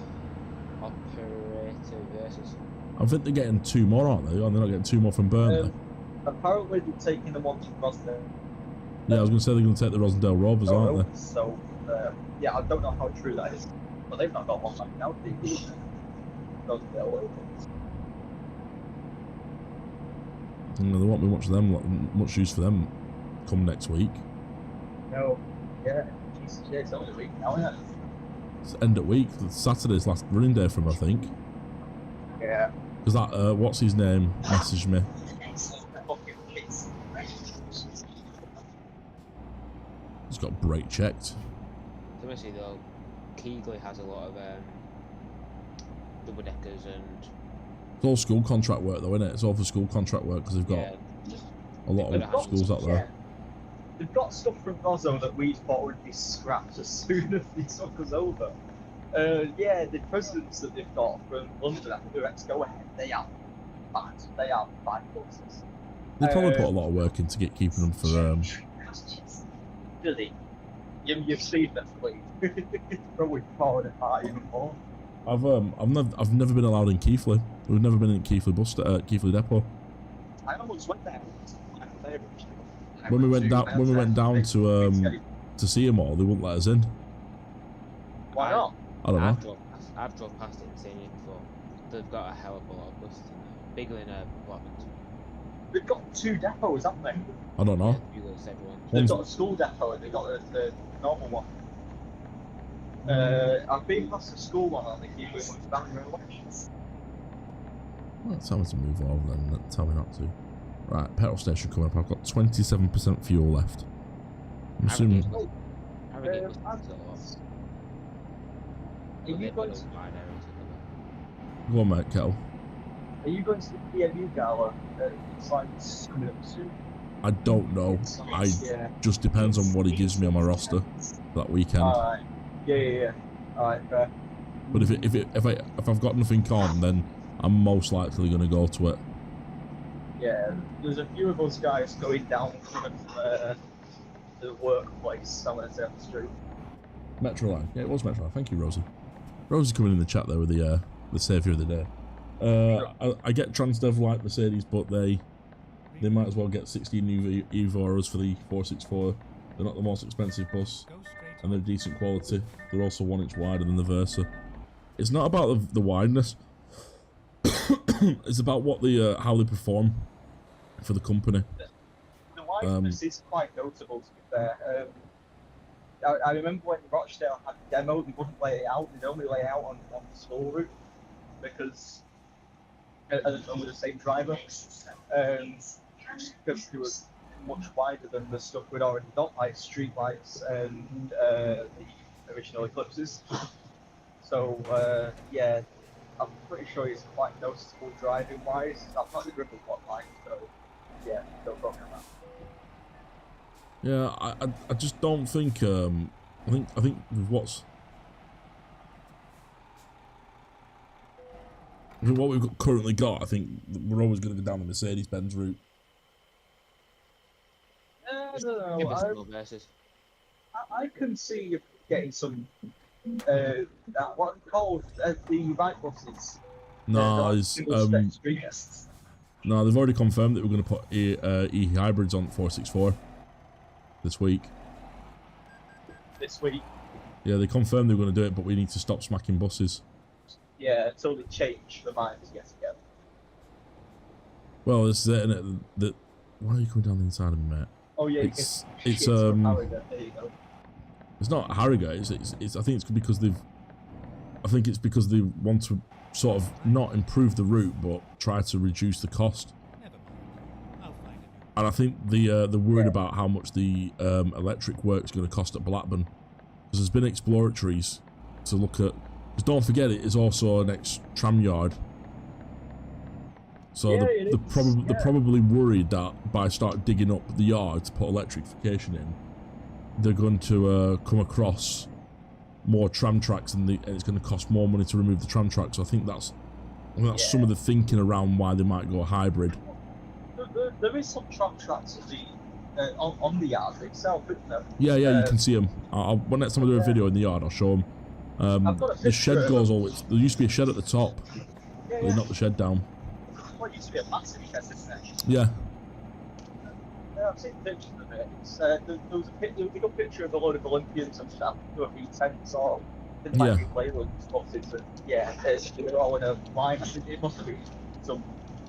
operator versus. I think they're getting 2 more, aren't they? They're not getting 2 more from Burnley. Apparently they're taking them on to Rosendale. Yeah, I was going to say they're going to take the Rosendale Rovers, aren't they? So, yeah, I don't know how true that is. But they've not got one like now. Rosendale Rovers. There won't be much use for them come next week. No, yeah, Jesus, yeah, it's only a week now, isn't it? It's end of week. Saturday's last running day for him, I think. Yeah. Because that, what's his name, messaged me. He's got brake checked. Obviously, though, Keighley has a lot of double deckers and. It's all school contract work, though, isn't it? It's all for school contract work because they've got a lot of schools out there. Yeah. They've got stuff from Rosso that we thought would be scrapped as soon as they took us over. Yeah, the presidents that they've got from London, I think they're ex-Go Ahead, they are bad. They are bad bosses. They probably put a lot of work into keeping them for. Really? You've seen the fleet. Probably falling apart even more. I've never been allowed in Keighley. We've never been in Keighley Keighley depot. I almost went there. When we went down to see them all, they wouldn't let us in. Why not? I don't know. I've drove past it and seen it before. They've got a hell of a lot of buses in there. Bigger than Blackburn. They've got 2 depots, haven't they? I don't know. They've got a school depot and they've got the normal one. I've been past the school one on the Keighley Valley Railway. Well, tell me to move over then. Tell me not to. Right, petrol station coming up. I've got 27% fuel left. I'm assuming. Are you going to? Go on, mate, Kettle. Are you going to the PMU gala? It's like coming up soon. I don't know. Just depends on what he gives me on my roster that weekend. Alright. Yeah. Alright, fair. But if I've got nothing on, then I'm most likely going to go to it. Yeah, there's a few of us guys going down from the workplace down at the street. Metroline. Yeah, it was Metroline. Thank you, Rosie. Rosie's coming in the chat there with the saviour of the day. I get Transdev like Mercedes, but they might as well get 16 new Evoras for the 464. They're not the most expensive bus, and they're decent quality. They're also 1 inch wider than the Versa. It's not about the wideness. It's about what how they perform for the company. The wideness is quite notable, to be fair. I remember when Rochdale had the demo, they wouldn't lay it out. They'd only lay it out on the school route because with the same driver, just because it was much wider than the stuff we'd already got, like street lights and the original Eclipses. So yeah, I'm pretty sure it's quite noticeable driving wise. I've not driven one line, so yeah, don't go on that. Yeah, I just don't think I think with what we've currently got, I think we're always going to go down the Mercedes-Benz route. I don't know. I can see you getting some what called the right buses. No, no, they've already confirmed that we're going to put E hybrids on 464 this week. This week? Yeah, they confirmed they were going to do it, but we need to stop smacking buses. Yeah, until they change their minds yet again. Well, it's it, isn't it? Why are you coming down the inside of me, mate? Oh yeah, it's Harrogate. There you go. It's not Harrogate. It's I think it's because they want to sort of not improve the route, but try to reduce the cost. And I think they're worried about how much the electric work is going to cost at Blackburn, because there's been exploratories to look at. Because don't forget, it is also an ex-tram yard. So Yeah, they're probably worried that by start digging up the yard to put electrification in, they're going to come across more tram tracks, and it's going to cost more money to remove the tram tracks. So I think that's some of the thinking around why they might go hybrid. There is some tram tracks on the yard itself, isn't there? Yeah, you can see them. When next time I do a video in the yard, I'll show them. The shed goes always. There used to be a shed at the top. They knocked the shed down. Well, it used to be a massive shed, isn't it? Yeah. Yeah, I've seen pictures of it. There was a good picture of a load of Olympians and stuff who are V10s or didn't like the Leyland buses, and yeah, they were all in a line. I think it must have been some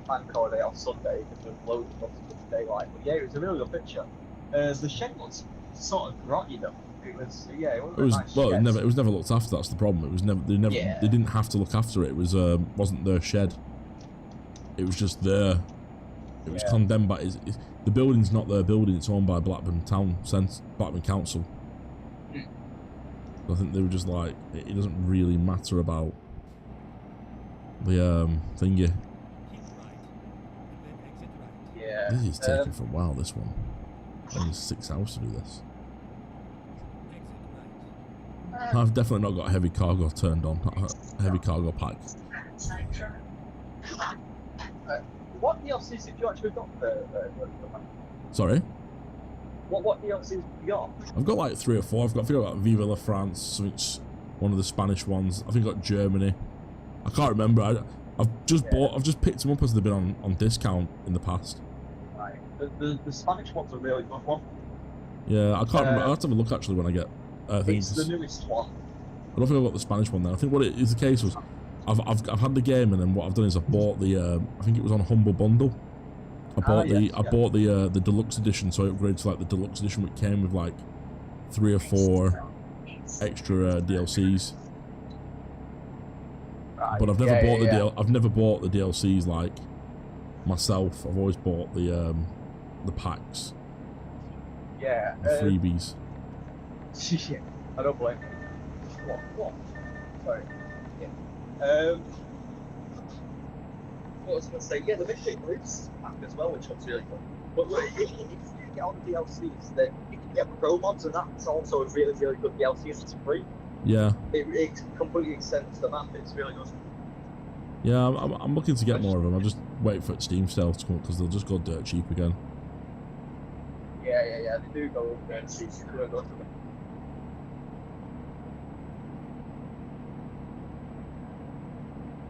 bank holiday on Sunday because there were loads of buses in the daylight. But yeah, it was a really good picture. The shed was sort of grotty though. It was nice well, shed. it was never looked after. That's the problem. It was never they didn't have to look after it. It was wasn't their shed. It was just there. It was condemned by the building's not their building. It's owned by Blackburn Council. I think they were just like, it doesn't really matter about the thingy. Yeah. This is taking for a while. This one. Only 6 hours to do this. I've definitely not got heavy cargo turned on. Heavy cargo pack. What DLCs did you actually got for Sorry? What DLCs have you got? I've got like 3 or 4. I think I've got Viva la France, which one of the Spanish ones. I think I got Germany. I can't remember. I've just picked them up as they've been on discount in the past. Right. The Spanish one's a really good one. Yeah, I can't remember. I'll have to have a look actually when I get. It's the newest one. I don't think I've got the Spanish one then. I think what it is the case was, I've had the game, and then what I've done is I bought the I think it was on Humble Bundle. I bought the deluxe edition, so I upgraded to like the deluxe edition, which came with like 3 or 4 extra DLCs. Right. But I've never bought the DLCs like myself. I've always bought the packs. Yeah. The freebies. Yeah, I don't blame you. What? Sorry. Yeah. What was I going to say? Yeah, the Mission Groups pack as well, which looks really good. But look, if you get on the DLCs, then you can get Pro Mods, and that's also a really, really good DLC. It's free. Yeah. It completely extends the map. It's really good. Yeah, I'm looking to get more of them. I'm just waiting for Steam sales to come up because they'll just go dirt cheap again. Yeah. They do go dirt cheap. It's really good.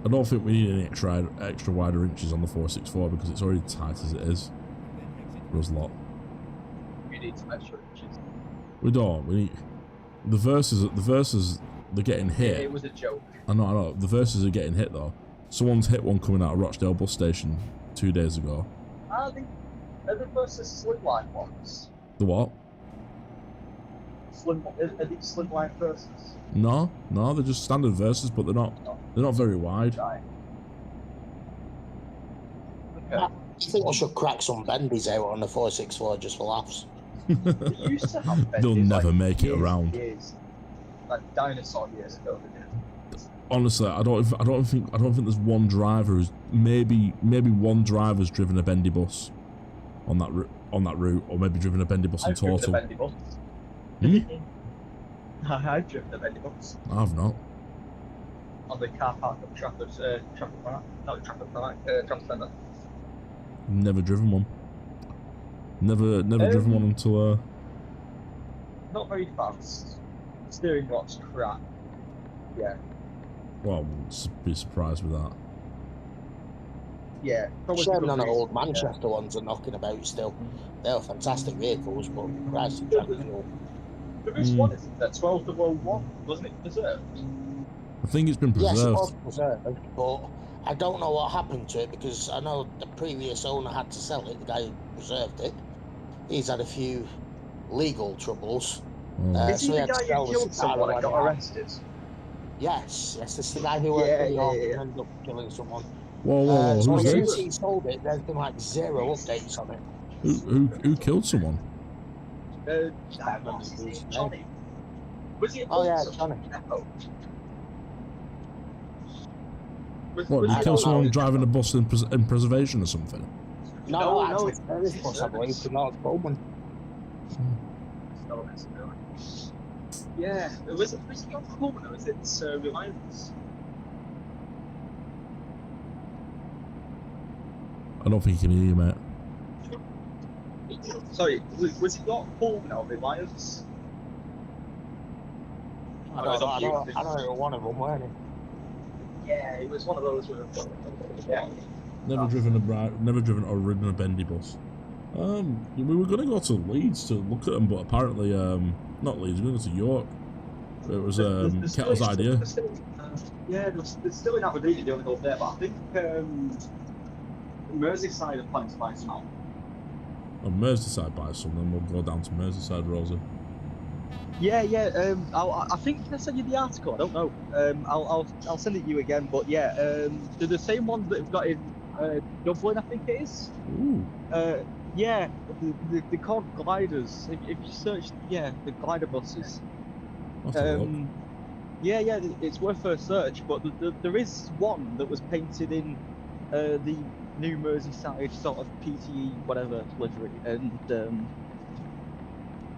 I don't think we need any extra wider inches on the 464 because it's already tight as it is. For us lot. We need some extra inches. We don't. We need the verses. They're getting hit. Yeah, it was a joke. I know. The verses are getting hit though. Someone's hit one coming out of Rochdale bus station 2 days ago. Are the versus slimline ones? The what? Are these slimline versus? No, they're just standard verses, but they're not very wide. Right. Okay. I think I should crack some bendies out on the 464 just for laughs. They used to have bendies, They'll never make it years around. Years. Like dinosaur years ago, they did. Honestly, I don't think there's one driver who's maybe one driver's driven a bendy bus on that route, or maybe driven a bendy bus in total. Driven a bendy bus. I've driven a bendy bus. I've not. On the car park of Trafford Park, not Trafford Park, Trafford Centre. Never driven one. Never driven one until Not very fast. Steering rock's crap. Yeah. Well, I wouldn't be surprised with that. Yeah. Shame none of old Manchester ones are knocking about still. They're fantastic vehicles, but price of fuel. There is one, isn't there? 12 to World 1, wasn't it preserved? I think it's been preserved. Yes, it was preserved, but I don't know what happened to it because I know the previous owner had to sell it, the guy who preserved it. He's had a few legal troubles. Is he the guy who killed someone and got arrested? Yes, this is the guy who worked for the office and ended up killing someone. Whoa, so who's since this? he sold it, there's been like 0 updates on it. Who killed someone? Johnny. Was he Johnny. What, did he kill someone driving a bus in preservation or something? No, it's this bus, I believe, to North Bowman. Yeah, was it North Bowman or was it Reliance? I don't think he can hear you, mate. Sorry, was it not Bowman or Reliance? I don't know, one of them, weren't it? Yeah, it was one of those with yeah. Never driven or ridden a bendy bus. We were gonna go to Leeds to look at them, but apparently, not Leeds. We were going to go to York. It was Kettle's idea. They're still in Aberdeen. They only go there, but I think Merseyside are planning to buy some out. On Merseyside buy some, then we'll go down to Merseyside, Rosie. Yeah. I think I sent you the article. I don't know. I'll send it to you again. But yeah, they're the same ones that have got in Dublin, I think it is. Ooh. Yeah, they're called gliders. If you search, the glider buses. Yeah, it's worth a search. But there is one that was painted in the new Merseyside sort of PTE whatever livery, and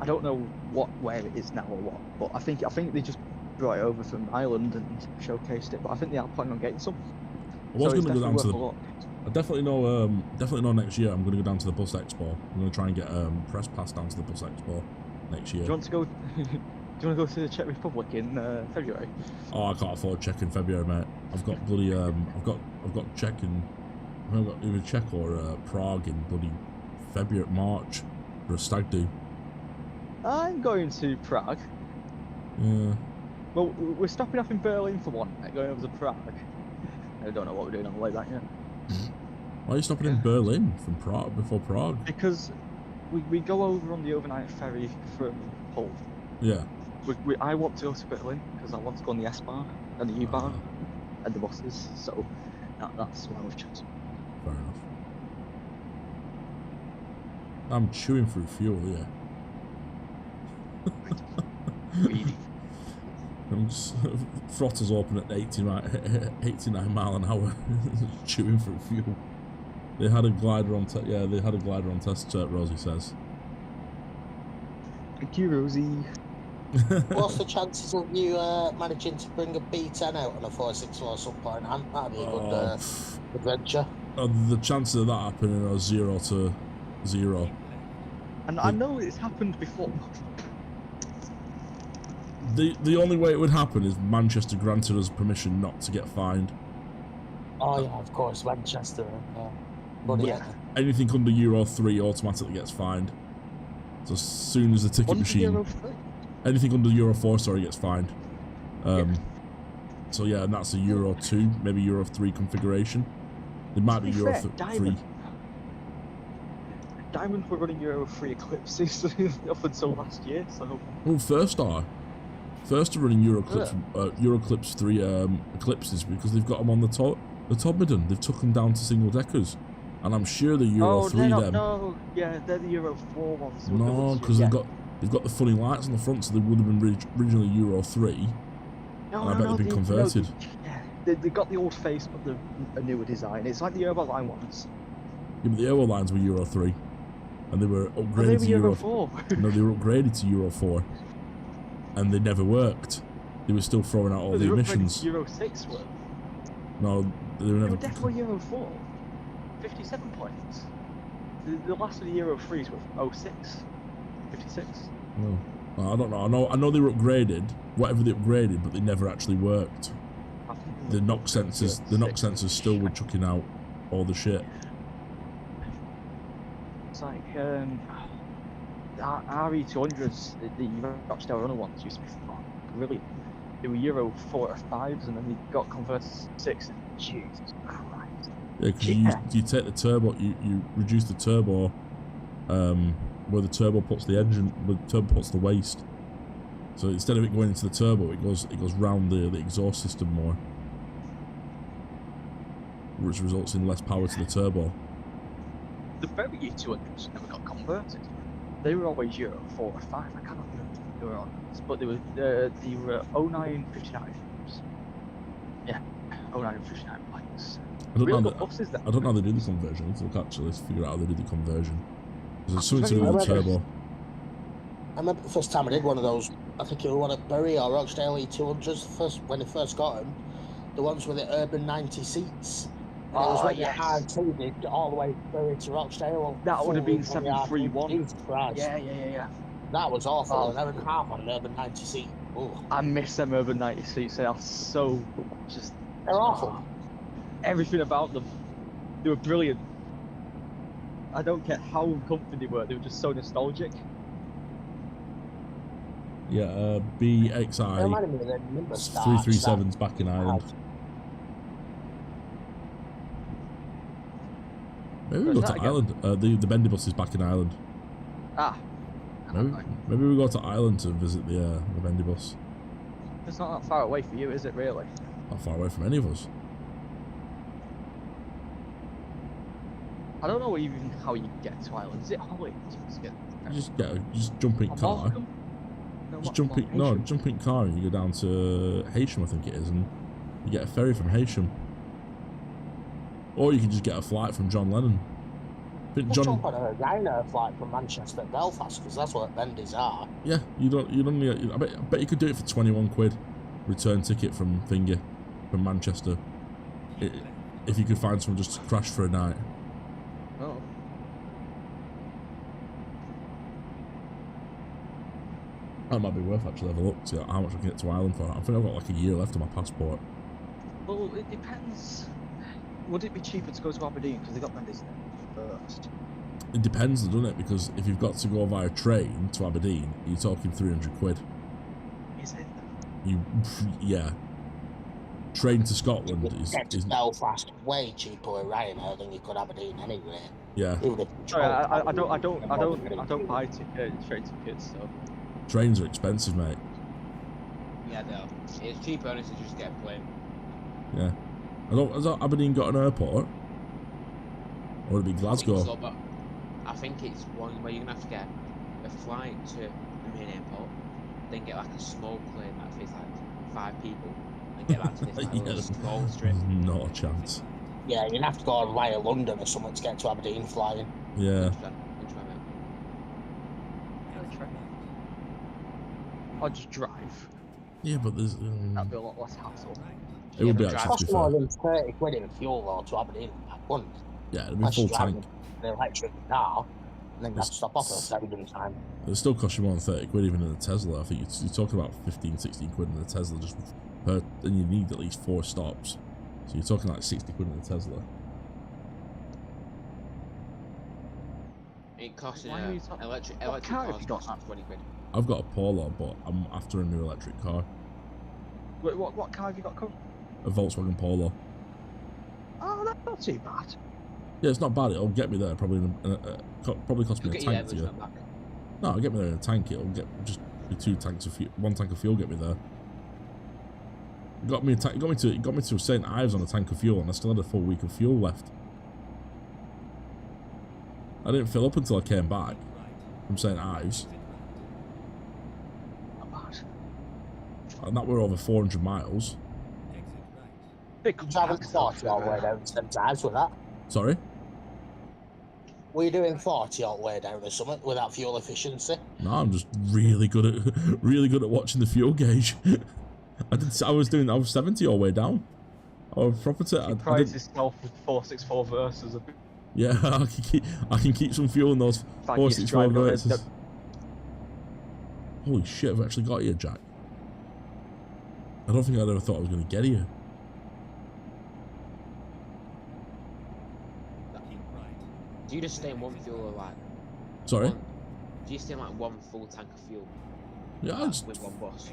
I don't know where it is now or what. But I think they just brought it over from Ireland and showcased it. But I think they are planning on getting some. I was going I definitely know next year I'm going to go down to the bus expo. I'm going to try and get press pass down to the bus expo next year. Do you want to go? Do you want to go to the Czech Republic in February? Oh, I can't afford Czech in February, mate. I've got bloody I've got Czech in I've got either Czech or Prague in bloody March for a stag do. I'm going to Prague. Yeah. Well, we're stopping off in Berlin for one night, going over to Prague. I don't know what we're doing on the way back yet. Why are you stopping in Berlin from Prague before Prague? Because we go over on the overnight ferry from Hull. Yeah. I want to go to Berlin because I want to go on the S-Bahn and the U-Bahn and the buses, so that's why we've chosen. Fair enough. I'm chewing through fuel here. Really? I'm just, throttle's open at 89 mile an hour, chewing through fuel. They had a glider on they had a glider on test, Rosie says. Thank you, Rosie. What's the chances of you managing to bring a B10 out on a 464 some point, Ant? That'd be a good adventure. The chances of that happening are 0 to 0. And I know it's happened before. The only way it would happen is Manchester granted us permission not to get fined. Oh yeah, of course, Manchester. But yeah. Anything under Euro 3 automatically gets fined. So as soon as the ticket machine... Euro 3? Anything under Euro 4, sorry, gets fined. So yeah, and that's a Euro 2, maybe Euro 3 configuration. It might be Euro 3. Diamond were running Euro 3 Eclipses up until last year, so... Oh, First are running Euroclips 3 Eclipses because they've got them on the Todmorden. They've took them down to single deckers. And I'm sure the Euro 3 them. No, yeah, they're the Euro 4 ones. No, because they've got the funny lights on the front, so they would have been originally Euro 3. No, and I bet they've been converted. They got the old face, but a newer design. It's like the Euroline ones. Yeah, but the Eurolines were Euro 3. And they were upgraded they were to Euro 4. No, they were upgraded to Euro 4. And they never worked. They were still throwing out all the emissions. Euro 6 were. No, they were never... They were definitely Euro 4. 57 points. The last of the Euro 3s were 06. 56. No. I don't know. I know they were upgraded, whatever they upgraded, but they never actually worked. The NOx sensors still were chucking out all the shit. It's like RE200s, the Rochdale Runner ones used to be brilliant. They were Euro 4 or 5s and then they got converted to 6. Jesus Christ. Yeah, because you take the turbo, you reduce the turbo, where the turbo puts the engine, where the turbo puts the waste. So instead of it going into the turbo, it goes round the exhaust system more, which results in less power to the turbo. The very E200s never got converted. They were always Euro 4 or 5. I cannot remember if they were on, but they were 0959. Yeah, 0959 bikes. I don't know how they do the conversion. Let's look actually. Let's figure out how they do the conversion. There's something to do with the turbo. I remember the first time I did one of those. I think it was one at Bury or Rochdale E200s. When I first got them, the ones with the urban 90 seats. And it was when you hard-tubed all the way Bury to Rochdale. That would have been 731. Jesus Christ. Yeah. That was awful. An hour and a half on an urban 90 seat. Ooh. I miss them urban 90 seats. They are so just... They're awful. Everything about them. They were brilliant. I don't care how uncomfortable they were just so nostalgic. Yeah, BXI 337's back in Ireland. Maybe we go to Ireland. The Bendy bus is back in Ireland. Maybe we go to Ireland to visit the Bendy bus. It's not that far away for you, is it really? Not far away from any of us. I don't know even how you get to Ireland. Is it Holly? Just jump in car. Jump in car and you go down to Heysham, I think it is, and you get a ferry from Heysham. Or you can just get a flight from John Lennon. Jump on a Ryanair flight from Manchester to Belfast because that's what Bendies are. Yeah, you don't need. I bet you could do it for 21 quid. Return ticket from Manchester. if you could find someone just to crash for a night. Oh. That might be worth actually have a look, see how much I can get to Ireland for. I think I've got like a year left on my passport. Well, it depends. Would it be cheaper to go to Aberdeen because they got them this first? It depends, doesn't it? Because if you've got to go via train to Aberdeen, you're talking 300 quid. Is it? Yeah. Train to Scotland is Belfast way cheaper with Ryanair than you could Aberdeen anyway. Yeah. Sorry, I don't buy train tickets, so. Trains are expensive, mate. Yeah, they are. It's cheaper honestly to just get a plane. Yeah. Has Aberdeen got an airport? Or would it be Glasgow? I think it's one where you're gonna have to get a flight to the main airport, then get like a small plane that fits like 5 people, and get back to this like, little small strip. Not a chance. Yeah, you're gonna have to go via London or something to get to Aberdeen flying. Yeah. I'll just drive. Yeah, but there's. That'd be a lot less hassle. It would be actually. It costs more than 30 quid in fuel though to Aberdeen. Wouldn't it? Yeah, it'd be full tank. An electric car, and then you have to stop off at every time. It still costs you more than 30 quid even in a Tesla. I think you're talking about 15, 16 quid in a Tesla just per, and you need at least 4 stops. So you're talking like 60 quid in a Tesla. It costs electric cars cost 20 quid. I've got a Polo, but I'm after a new electric car. Wait, what car have you got coming? A Volkswagen Polo. Oh, that's not too bad. Yeah, it's not bad. It'll get me there. Probably probably cost me a tank to get. No, I'll get me there in a tank. It'll get just be 2 tanks of fuel. 1 tank of fuel get me there. Got me to St. Ives on a tank of fuel, and I still had a full week of fuel left. I didn't fill up until I came back from St. Ives. And that were over 400 miles. You traveled 40 all the way down to St. Ives with that. Sorry? Were you doing 40 all the way down the summit without fuel efficiency? No, I'm just really good at watching the fuel gauge. I was 70 all the way down. I was proper to. Surprise yourself with 464 verses. Yeah, I can keep some fuel in those 464 verses. Holy shit! I've actually got here, Jack. I don't think I'd ever thought I was going to get here. Do you just stay in one fuel or like? Sorry? Do you stay in like one full tank of fuel? Yeah, like, with one bus.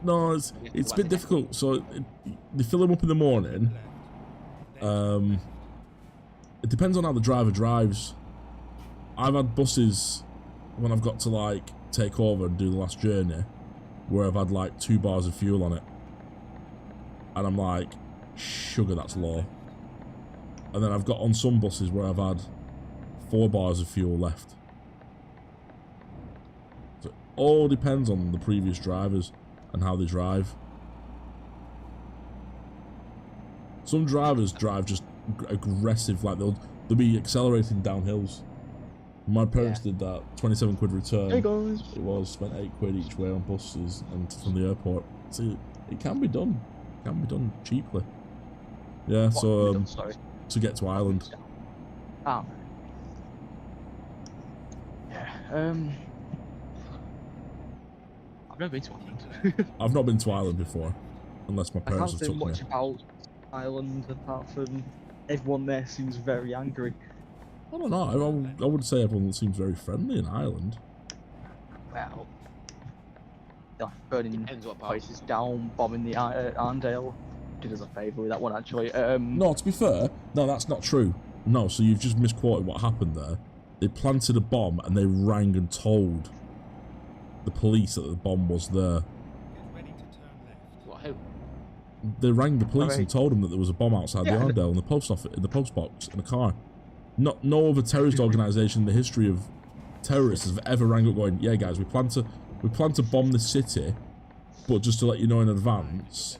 No, it's a bit difficult. So they fill them up in the morning. It depends on how the driver drives. I've had buses when I've got to like take over and do the last journey, where I've had like 2 bars of fuel on it, and I'm like, sugar, that's low. And then I've got on some buses where I've had 4 bars of fuel left. So it all depends on the previous drivers and how they drive. Some drivers drive just aggressive, like they'll be accelerating down hills. My parents did that. 27 quid return. Hey guys. It was spent 8 quid each way on buses and from the airport. So it can be done. It can be done cheaply. Yeah. To get to Ireland. Ah. Yeah. I've never been to Ireland. I've not been to Ireland before, unless my parents have took me. I can't say much about Ireland apart from everyone there seems very angry. I don't know. I would say everyone seems very friendly in Ireland. Well, burning places down, bombing the Arndale. Did us a favour with that one actually. No, to be fair, no, that's not true. No, so you've just misquoted what happened there. They planted a bomb and they rang and told the police that the bomb was there. What? Who? They rang the police and told them that there was a bomb outside the Arndale in the post office, in the post box, in a car. No other terrorist organisation in the history of terrorists has ever rang up going, "Yeah, guys, we plan to bomb the city, but just to let you know in advance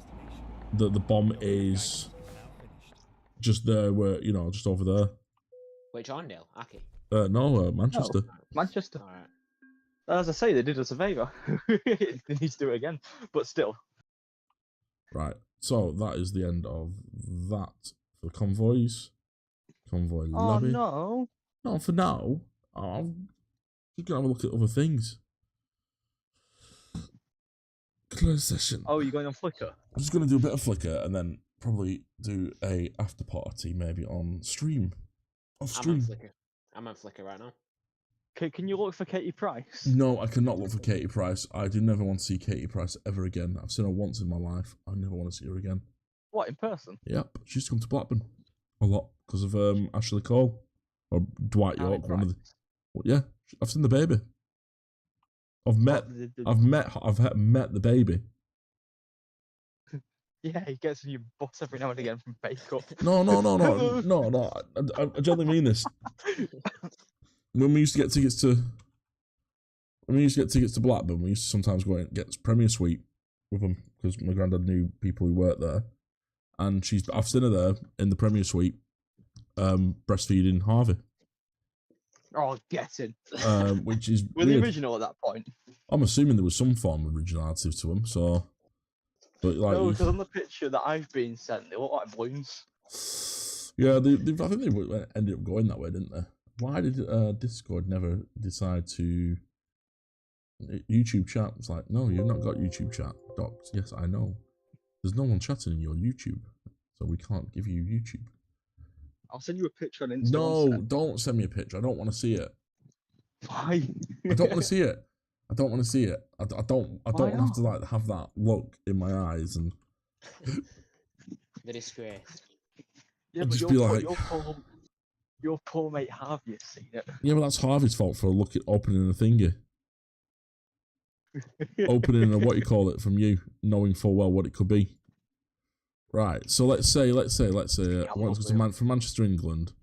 that the bomb is just there, where just over there." Which Arndale? Aki? No, Manchester. Oh, Manchester. Alright. As I say, they did us a favour. They need to do it again, but still. Right. So that is the end of that for convoys. Convoy lobby. no. No, for now. I'm just gonna have a look at other things. Close session. Oh, you're going on Flickr? I'm just gonna do a bit of Flickr and then probably do a after party maybe on stream. Off I'm on stream. Flickr. I'm on Flickr right now. Can you look for Katie Price? No, I cannot look for Katie Price. I do never want to see Katie Price ever again. I've seen her once in my life. I never want to see her again. What, in person? Yep, she used to come to Blackburn a lot because of Ashley Cole or Dwight Ali York. One of the, Price. well, yeah, I've seen the baby. I've met the baby. Yeah, he gets in your butt every now and again from Bake Up. No. I genuinely mean this. When we used to get tickets to Blackburn, we used to sometimes go and get Premier Suite with them because my granddad knew people who worked there, and I've seen her there in the Premier Suite, breastfeeding Harvey. Oh, get in. Which is Were weird. they original at that point? I'm assuming there was some form of originality to them. So, but like, No, because on the picture that I've been sent, they look like balloons. yeah, I think they ended up going that way, didn't they? Why did Discord never decide to YouTube chat? It's like, no, you've not got YouTube chat docs. Yes, I know. There's no one chatting in your YouTube, so we can't give you YouTube. I'll send you a picture on Instagram. No, don't send me a picture. I don't want to see it. Why? I don't want to see it. I don't want to see it. I don't want to have to like have that look in my eyes and The disgrace. Yeah, just but be like, your poor mate Harvey has seen it. yeah, but that's Harvey's fault for opening a thingy. Opening a what you call it from you, knowing full well what it could be. Right, so let's say I want to go from Manchester, England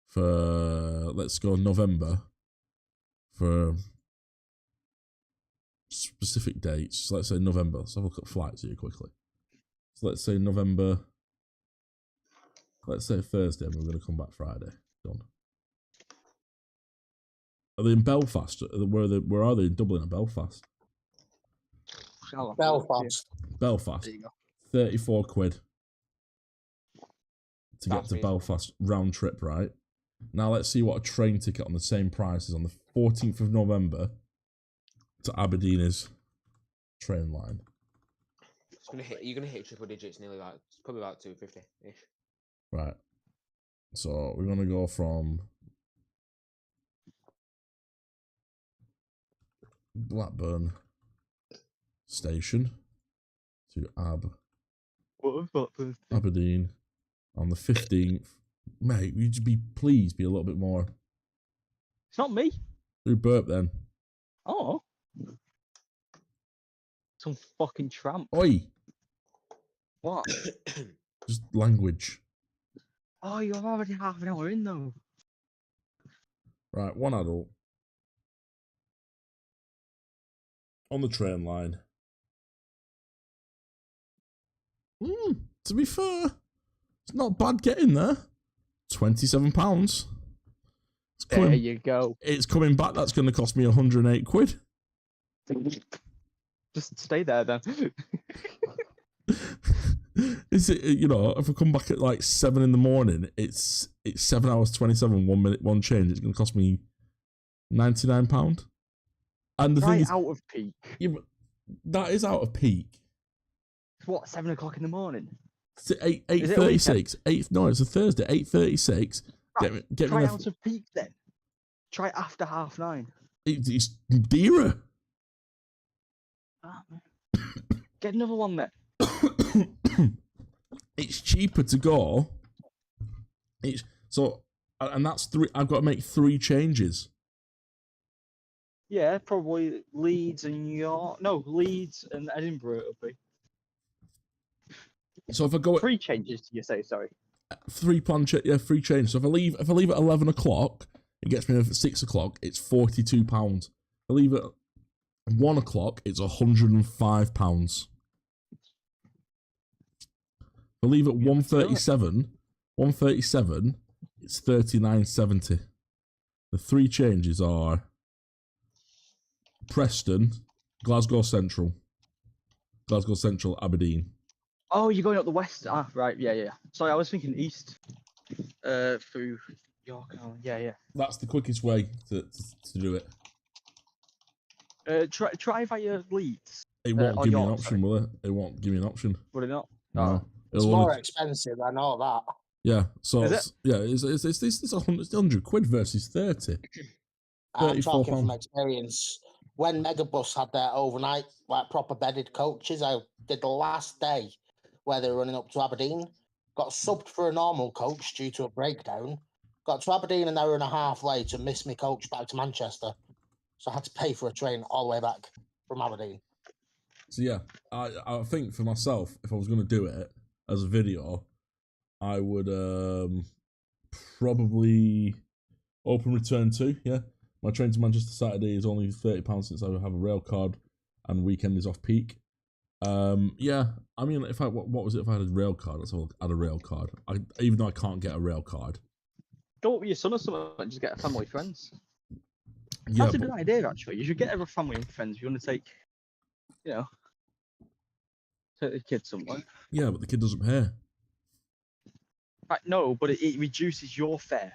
for, let's go November for specific dates. So let's say November. Let's have a look at flights here quickly. So let's say November, let's say Thursday, and we're going to come back Friday. Done. Are they in Belfast? Where are they? In Dublin or Belfast? Belfast. Belfast. There you go. 34 quid to get That's to reasonable. Belfast round trip, right? Now let's see what a train ticket on the same price is on the 14th of November to Aberdeen is. Train line. You're gonna hit triple digits nearly, like it's probably about 250-ish. Right. So we're gonna go from Blackburn station to Aberdeen on the 15th. Mate, would you please be a little bit more? It's not me. Who burp then? Oh. Some fucking tramp. Oi! What? Just language. Oh, you're already half an hour in though. Right, one adult. On the train line. To be fair, it's not bad getting there. £27. It's There you go. It's coming back. That's going to cost me 108 quid. Just stay there then. Is it, if I come back at like 7 in the morning, it's 7 hours 27, 1 minute, one change. It's going to cost me £99. And the thing is, out of peak. Yeah, but that is out of peak. It's what, 7 o'clock in the morning? It's 8:36. No, it's a Thursday. 8:36. Right, Get try me out of peak then. Try after 9:30. It's dearer. Get another one then. It's cheaper to go. And that's 3. I've got to make 3 changes. Yeah, probably Leeds and York. No, Leeds and Edinburgh it'll be. So if I go 3 changes, you say? Sorry. 3 yeah, 3 changes. So if I leave at 11 o'clock, it gets me over at 6 o'clock. It's £42. If I leave at 1 o'clock, it's £105. If I leave at 1:37, it's £39.70. The 3 changes are Preston, Glasgow Central, Aberdeen. Oh, you're going up the west. Ah, right. Yeah, yeah. Sorry, I was thinking east. Through York. Oh, yeah, yeah. That's the quickest way to do it. Try via Leeds. It won't or give me an York, option, will it? It won't give me an option. Would it not? No. Oh. It's It'll more only... expensive, I know that. Yeah, so Is it's, yeah, it's 100 quid versus 30. I'm talking from £34. experience. When Megabus had their overnight, like proper bedded coaches, I did the last day where they were running up to Aberdeen. Got subbed for a normal coach due to a breakdown. Got to Aberdeen an hour and a half late and missed my coach back to Manchester. So I had to pay for a train all the way back from Aberdeen. So yeah, I think for myself, if I was going to do it as a video, I would probably open return 2. Yeah, my train to Manchester Saturday is only £30 since I have a rail card, and weekend is off peak. Yeah, I mean, if I what was it if I had a rail card? Let's add a rail card. Even though I can't get a rail card, Go up with your son or something and just get a family friends. yeah, That's a good idea, actually. You should get a family and friends if you want to take, you know, take the kid somewhere. yeah, but the kid doesn't pay. Right, no, but it reduces your fare.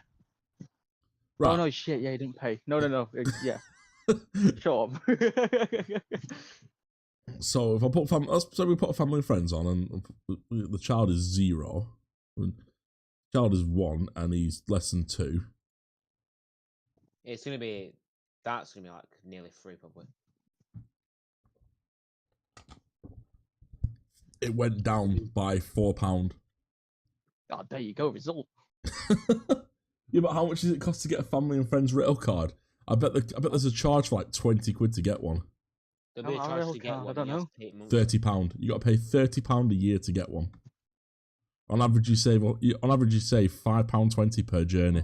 Right. Oh no, shit! Yeah, he didn't pay. No. Yeah. Shut up. So if I put let's say we put a family and friends on, and the child is 0, the child is 1, and he's less than 2. It's gonna be that's gonna be like nearly 3 probably. It went down by £4. Oh, there you go. Result. Yeah, but how much does it cost to get a family and friends rail card? I bet there's a charge for like 20 quid to get one. There'll be a charge to get one. I don't know. £30. You got to pay £30 a year to get one. On average, you save £5.20 per journey.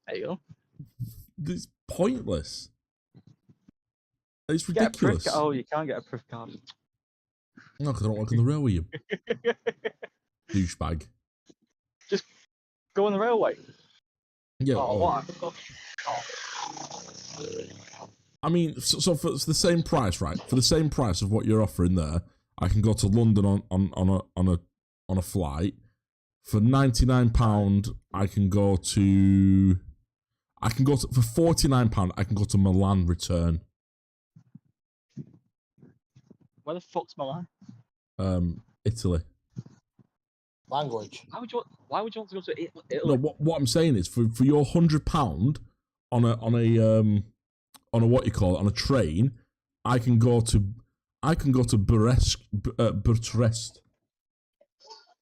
There you go. It's pointless. It's Get a ridiculous. oh, you can't get a proof card. No, because I don't work on the railway, you douchebag. Just go on the railway. Yeah. Oh, what? I mean, so for the same price, right? For the same price of what you're offering there, I can go to London on a flight. For £99, I can go to for £49. I can go to Milan return. Where the fuck's Milan? Italy. Language. Why would you want to go to Italy? No, what I'm saying is for your £100 on a what you call it, on a train, I can go to Bucharest,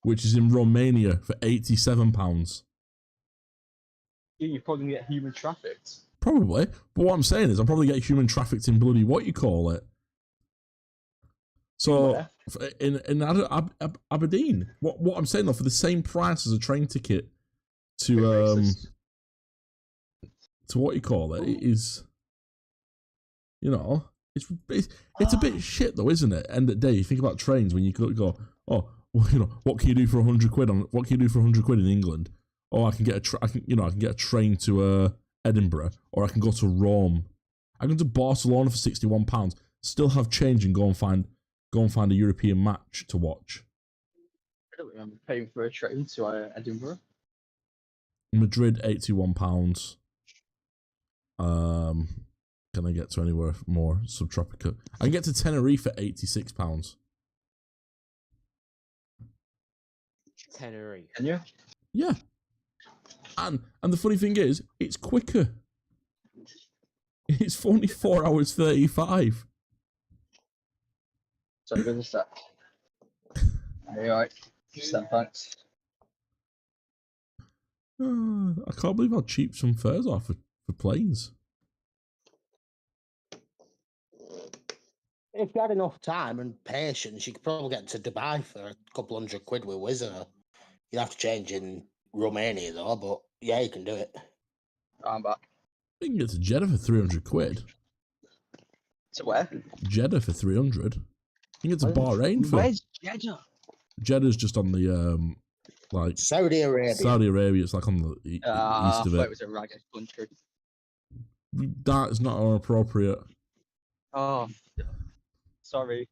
which is in Romania, for £87. You're probably gonna get human trafficked. Probably, but what I'm saying is, I'll probably get human trafficked in bloody what you call it. So in Aberdeen, what I'm saying though, for the same price as a train ticket to what you call it, it is, you know, it's a bit shit though, isn't it? End of the day, you think about trains when you go, oh, well, you know, what can you do for 100 quid what can you do for 100 quid in England? Oh, I can get I can get a train to Edinburgh, or I can go to Rome. I can go to Barcelona for £61. Still have change and go and find a European match to watch. I don't remember paying for a train to Edinburgh. Madrid, £81. Can I get to anywhere more subtropical? I can get to Tenerife for £86. Tenerife. Can you? Yeah. And the funny thing is, it's quicker. It's only 4 hours 35. So good as that. Alright. Just that, thanks. I can't believe how cheap some fares are for planes. If you had enough time and patience, you could probably get to Dubai for a couple £100 with Wizz Air. You'd have to change in Romania though, but yeah, you can do it. I'm back. You can get to Jeddah for £300. To where? Jeddah for 300. You can get to Bahrain for. Where's Jeddah? Jeddah's just on the like Saudi Arabia. Saudi Arabia. It's like on the east of I thought it. it was a ragged country. That is not appropriate. Oh, sorry.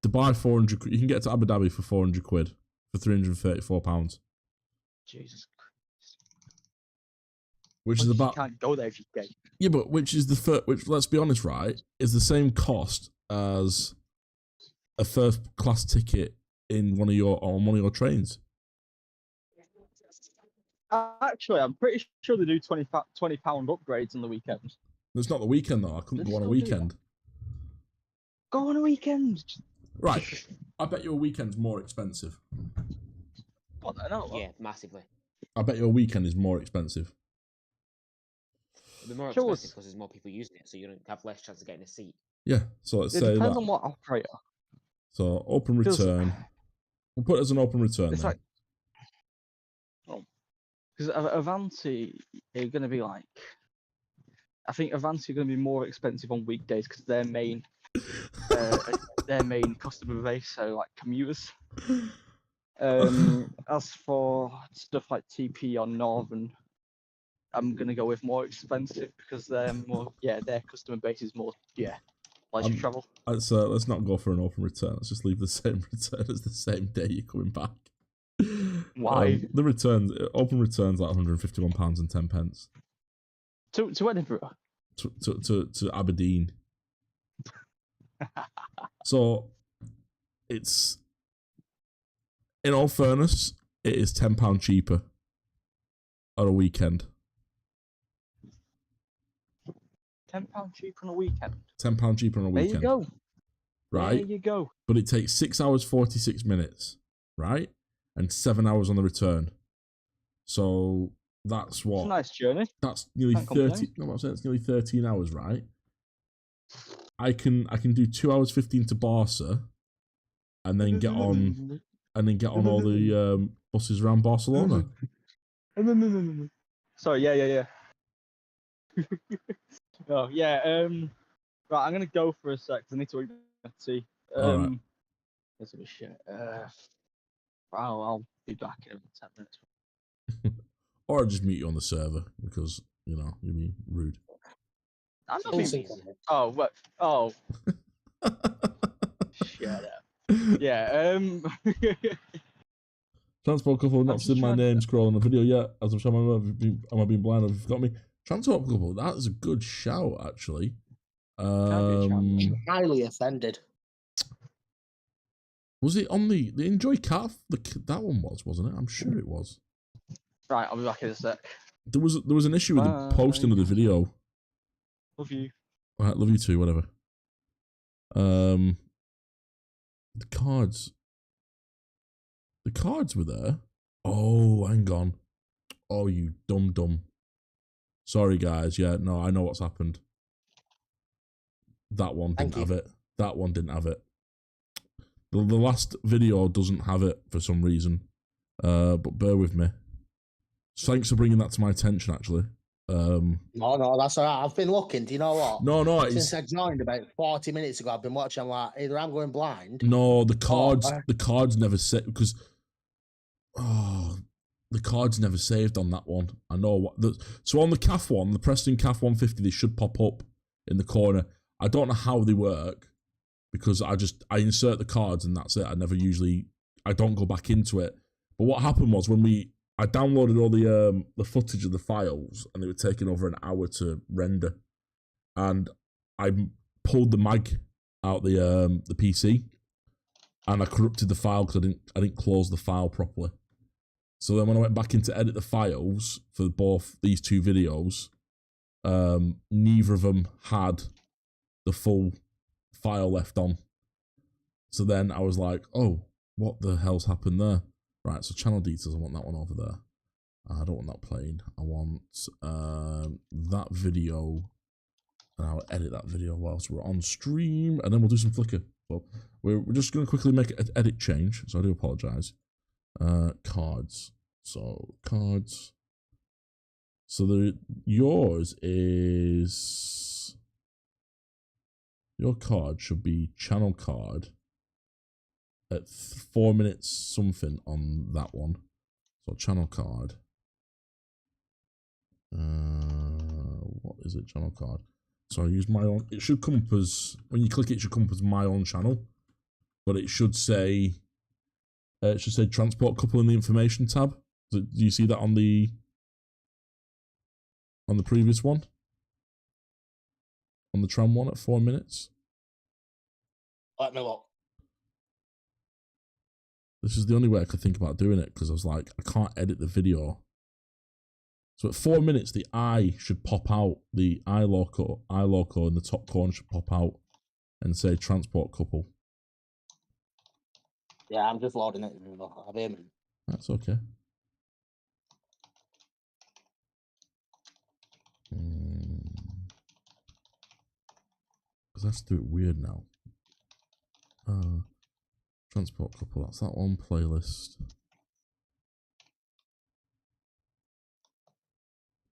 Dubai 400. You can get to Abu Dhabi for 400 quid for £334, Jesus Christ. which Well, is you about can't go there if you're gay. yeah, but which is the first. Which let's be honest, right, is the same cost as a first class ticket in one of your trains. Actually, I'm pretty sure they do £20 upgrades on the weekends. It's not the weekend though. I couldn't Do go on a they still do weekend. Go on a weekend. Right. I bet you a weekend's more expensive. What, I know. Yeah, massively. I bet you a weekend is more expensive. It'll be more Sure. expensive because there's more people using it, so you don't have less chance of getting a seat. Yeah. So let's It say depends that. on what operator. So open 'Cause- return. We'll put it as an open return It's then. like, because Avanti are going to be like, I think Avanti are going to be more expensive on weekdays because their main customer base, so like commuters. As for stuff like TP or Northern, I'm gonna go with more expensive because they're more, their customer base is more, leisure travel. Let's not go for an open return. Let's just leave the same return as the same day you're coming back. Why? The returns, open returns like £151 and 10 pence To Edinburgh. to Aberdeen. So it's, in all fairness, it is £10 cheaper on a weekend. £10 cheaper on a weekend. £10 cheaper on a weekend. There you go. Right? There you go. But it takes 6 hours 46 minutes, right? And 7 hours on the return. So that's what? It's a nice journey. That's nearly Can't 30. complain. No, I'm saying it's nearly 13 hours, right? I can do 2 hours 15 to Barca, and then get on all the buses around Barcelona. Sorry, yeah. Oh yeah. Right, I'm gonna go for a sec. 'Cause I need to eat my tea. Alright. That's a bit shit. I'll be back in 10 minutes. Or I'll just meet you on the server because you're being rude. I'm not being. Oh, what? Oh. Shut up. Yeah. Transport couple, not just seen my trying name scroll on the video yet. As I'm sure am I being blind? Have you forgot me? Transport couple, that is a good shout actually. Highly offended. Was it on the Enjoy Cat? That one wasn't it? I'm sure it was. Right, I'll be back in a sec. There was an issue with the posting of the video. Love you. Alright, love you too, whatever. The cards. The cards were there. Oh, hang on. Oh, you dumb. Sorry, guys. Yeah, no, I know what's happened. That one didn't have it. That one didn't have it. The last video doesn't have it for some reason. But bear with me. Thanks for bringing that to my attention, actually. No, that's all right. I've been looking. Do you know what? No, Since I joined about 40 minutes ago, I've been watching. I'm like, either I'm going blind. No, the cards never saved because the cards never saved on that one. I know what. So on the CAF one, the Preston CAF 150, they should pop up in the corner. I don't know how they work because I insert the cards and that's it. I don't go back into it. But what happened was I downloaded all the footage of the files and they were taking over an hour to render, and I pulled the mag out the PC and I corrupted the file because I didn't close the file properly. So then when I went back in to edit the files for both these two videos, neither of them had the full file left on. So then I was like, oh, what the hell's happened there? Right, so channel details, I want that one over there. I don't want that playing. I want that video, and I'll edit that video whilst we're on stream, and then we'll do some flicker. So we're just going to quickly make an edit change, so I do apologise. Cards. So cards. So yours is, your card should be channel card at 4 minutes something on that one. So channel card. What is it? Channel card. So I use my own. It should come up as, when you click it, it should come up as my own channel. but it should say transport couple in the information tab. Do you see that on the previous one? On the tram one at 4 minutes? Let me look. This is the only way I could think about doing it, because I was like, I can't edit the video. So at 4 minutes, the eye should pop out. The eye logo in the top corner should pop out and say transport couple. Yeah, I'm just loading it. I'll be a minute. That's okay. Because let's do it weird now. Transport couple, that's that one. Playlist.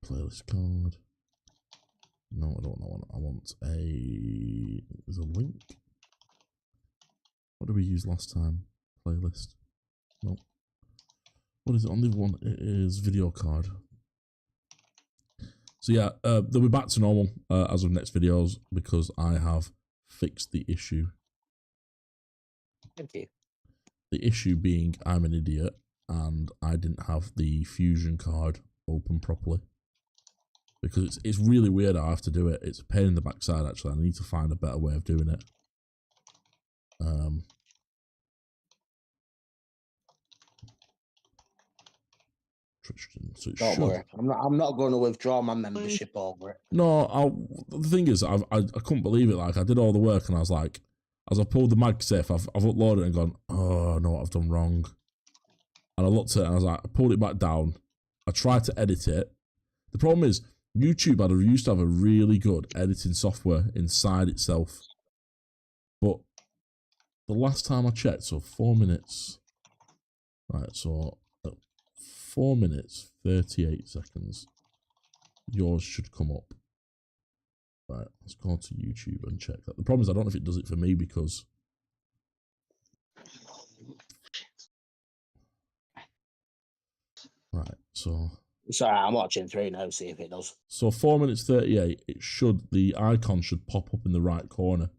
Playlist card. No, I don't know. I want there's a link. What did we use last time? Playlist. No. What is it on the one? It is video card. So yeah, they'll be back to normal as of next videos, because I have fixed the issue. Thank you. The issue being I'm an idiot and I didn't have the Fusion card open properly. Because it's really weird how I have to do it. It's a pain in the backside, actually. I need to find a better way of doing it. So Don't worry. I'm not going to withdraw my membership over it. No, the thing is, I couldn't believe it. Like, I did all the work and I was like, as I pulled the MagSafe, I've uploaded it and gone, oh, I know what I've done wrong. And I looked at it and I was like, I pulled it back down. I tried to edit it. The problem is, YouTube used to have a really good editing software inside itself. But the last time I checked, so 4 minutes. Right, so 4 minutes, 38 seconds. Yours should come up. Right, let's go to YouTube and check that. The problem is I don't know if it does it for me because... Right, so... Sorry, I'm watching 3 now, see if it does. So 4 minutes 38, the icon should pop up in the right corner.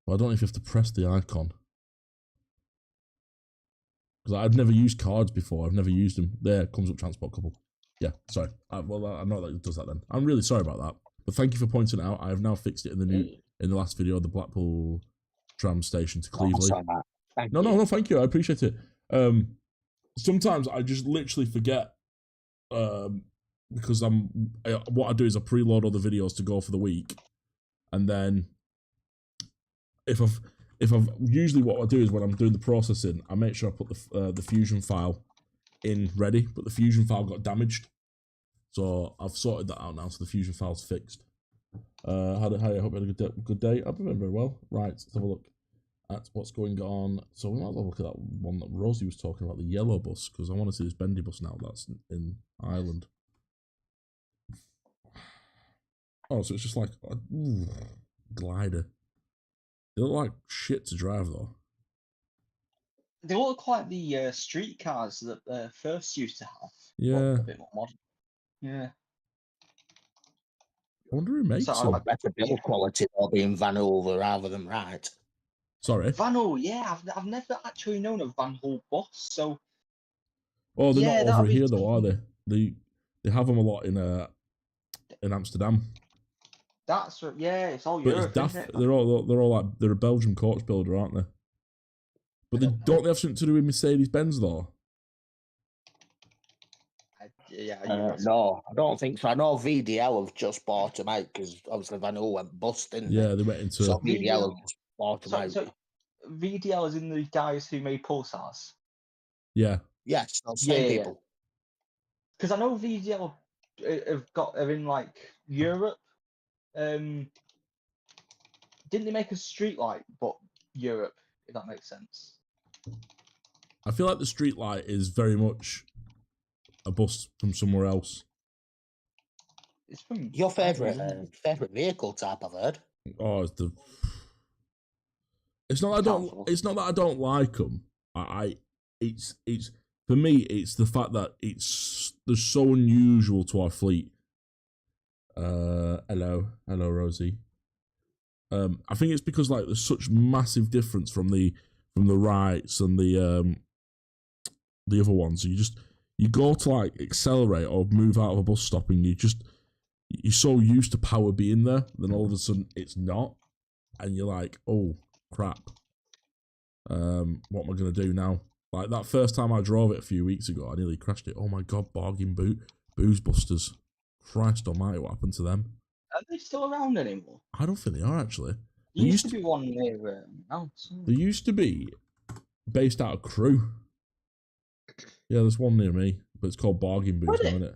Well, I don't know if you have to press the icon. Because I've never used cards before. I've never used them. There, comes up transport couple. Yeah, sorry. Well, I know that it does that then. I'm really sorry about that. But thank you for pointing it out. I have now fixed it in the last video, the Blackpool tram station to Cleveland. No, thank you. I appreciate it. Sometimes I just literally forget because what I do is I preload all the videos to go for the week, and then if I've usually what I do is when I'm doing the processing, I make sure I put the Fusion file in ready, but the Fusion file got damaged, so I've sorted that out now. So the Fusion file's fixed. Hi, I hope you had a good day. I've been very well. Right, let's have a look at what's going on. So we might as well look at that one that Rosie was talking about, the yellow bus, because I want to see this bendy bus now. That's in Ireland. Oh, so it's just like a glider. They look like shit to drive though. They look like the street cars that first used to have. Yeah. A bit more modern. Yeah. I wonder who makes them. A better build quality or being Van Hoover rather than Wright. Sorry. Van Hool, yeah. I've never actually known a Van Hool bus, so. Oh, they're not over here though, are they? They have them a lot in Amsterdam. That's it's all but Europe. It's daft. Isn't it? They're all like they're a Belgian coach builder, aren't they? But don't they have something to do with Mercedes Benz though? No, I don't think so. I know VDL have just bought them out because obviously Van Hool went bust, didn't they? Yeah, they went into. So VDL have just bought them out. So VDL is in the guys who made Pulsars. Yeah. Yes, those same people. Because I know VDL are in like Europe. Didn't they make a street light, but Europe, if that makes sense? I feel like the street light is very much a bus from somewhere else. It's from your favorite vehicle type, I've heard. Oh, it's not that I don't like them. it's for me, it's the fact that they're so unusual to our fleet. Hello, Rosie. I think it's because like there's such massive difference from the rights and the other ones. You go to like accelerate or move out of a bus stop, and you're so used to power being there, then all of a sudden it's not, and you're like, oh crap. What am I gonna do now? Like that first time I drove it a few weeks ago, I nearly crashed it. Oh my god, bargain booze busters. Christ almighty, what happened to them? Are they still around anymore? I don't think they are actually. There used to be one near There used to be based out of Crewe. Yeah, there's one near me, but it's called Bargain Boots now, isn't it?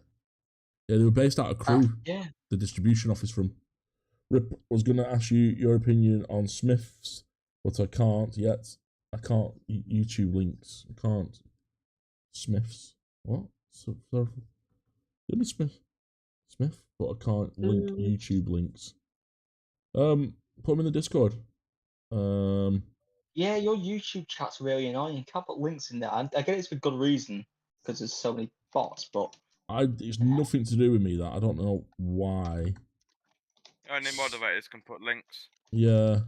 Yeah, they were based out of Crewe. Yeah. The distribution office from. Rip was going to ask you your opinion on Smiths, but I can't yet. I can't. YouTube links. I can't. Smiths. What? So, sorry. Give me Smith, but I can't link YouTube links. Put them in the Discord. Yeah, your YouTube chat's really annoying. You can't put links in there. I get it's for good reason because there's so many bots, but It's nothing to do with me that I don't know why. Only moderators can put links. Yeah.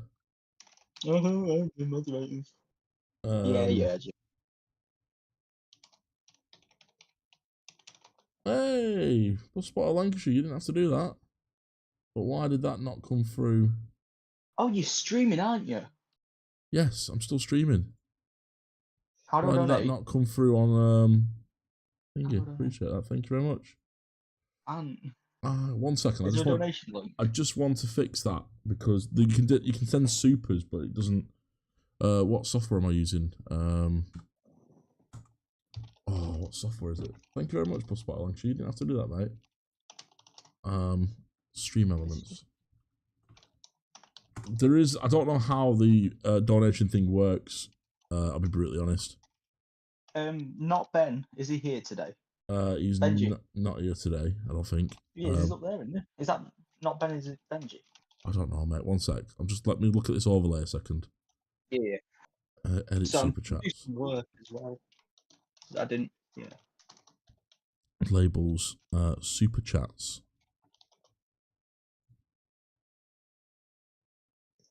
Moderators. Yeah. Hey, what's Spot of Lancashire? You didn't have to do that. But why did that not come through? Oh, you're streaming, aren't you? Yes, I'm still streaming. How do I Why did that donate? not come through on thingy? Appreciate that. Thank you very much. 1 second. Is there a donation link? I just want to fix that because you can send supers, but it doesn't. What software am I using? What software is it? Thank you very much, Plus Spot Lancashire. You didn't have to do that, mate. Stream elements. There is. I don't know how the donation thing works. I'll be brutally honest. Not Ben. Is he here today? He's not here today. I don't think. Yeah, he's up there, isn't he? Is that not Ben? Is it Benji? I don't know, mate. 1 sec. Let me look at this overlay a second. Yeah. Edit So super I'm doing chats. some work as well. I didn't. Yeah. Labels. Super chats.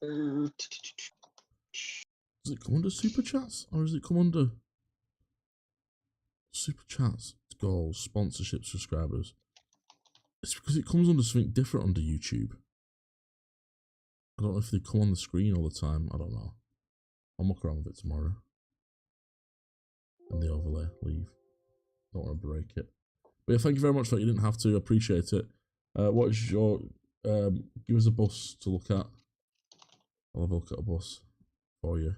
Does it come under super chats or does it come under super chats? Goals, sponsorships, subscribers. It's because it comes under something different under YouTube. I don't know if they come on the screen all the time. I don't know. I'll muck around with it tomorrow. And the overlay, leave. Don't want to break it. But yeah, thank you very much for that. You didn't have to. Appreciate it. What is your give us a bus to look at. I'll have a look at a bus for you.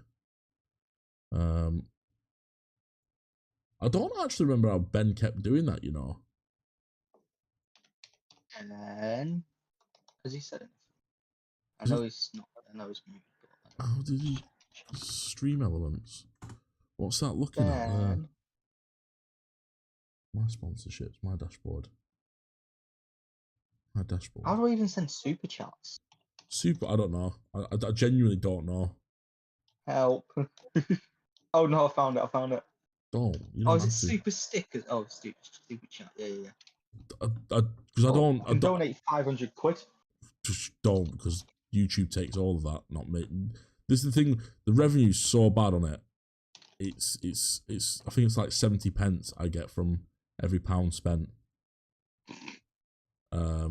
I don't actually remember how Ben kept doing that, you know. And has he said anything? I know he's not. I know he's muted. How did he stream elements? What's that looking at there? My sponsorships, my dashboard. My dashboard. How do I even send super chats? Super, I don't know. I genuinely don't know. Help. Oh no, I found it. Don't. You don't is it have to. super stickers? Oh, super chat. Yeah. Because I don't. I can donate 500 quid. Just don't, because YouTube takes all of that, not me. This is the thing. The revenue's so bad on it. It's. I think it's like 70 pence I get from every pound spent. I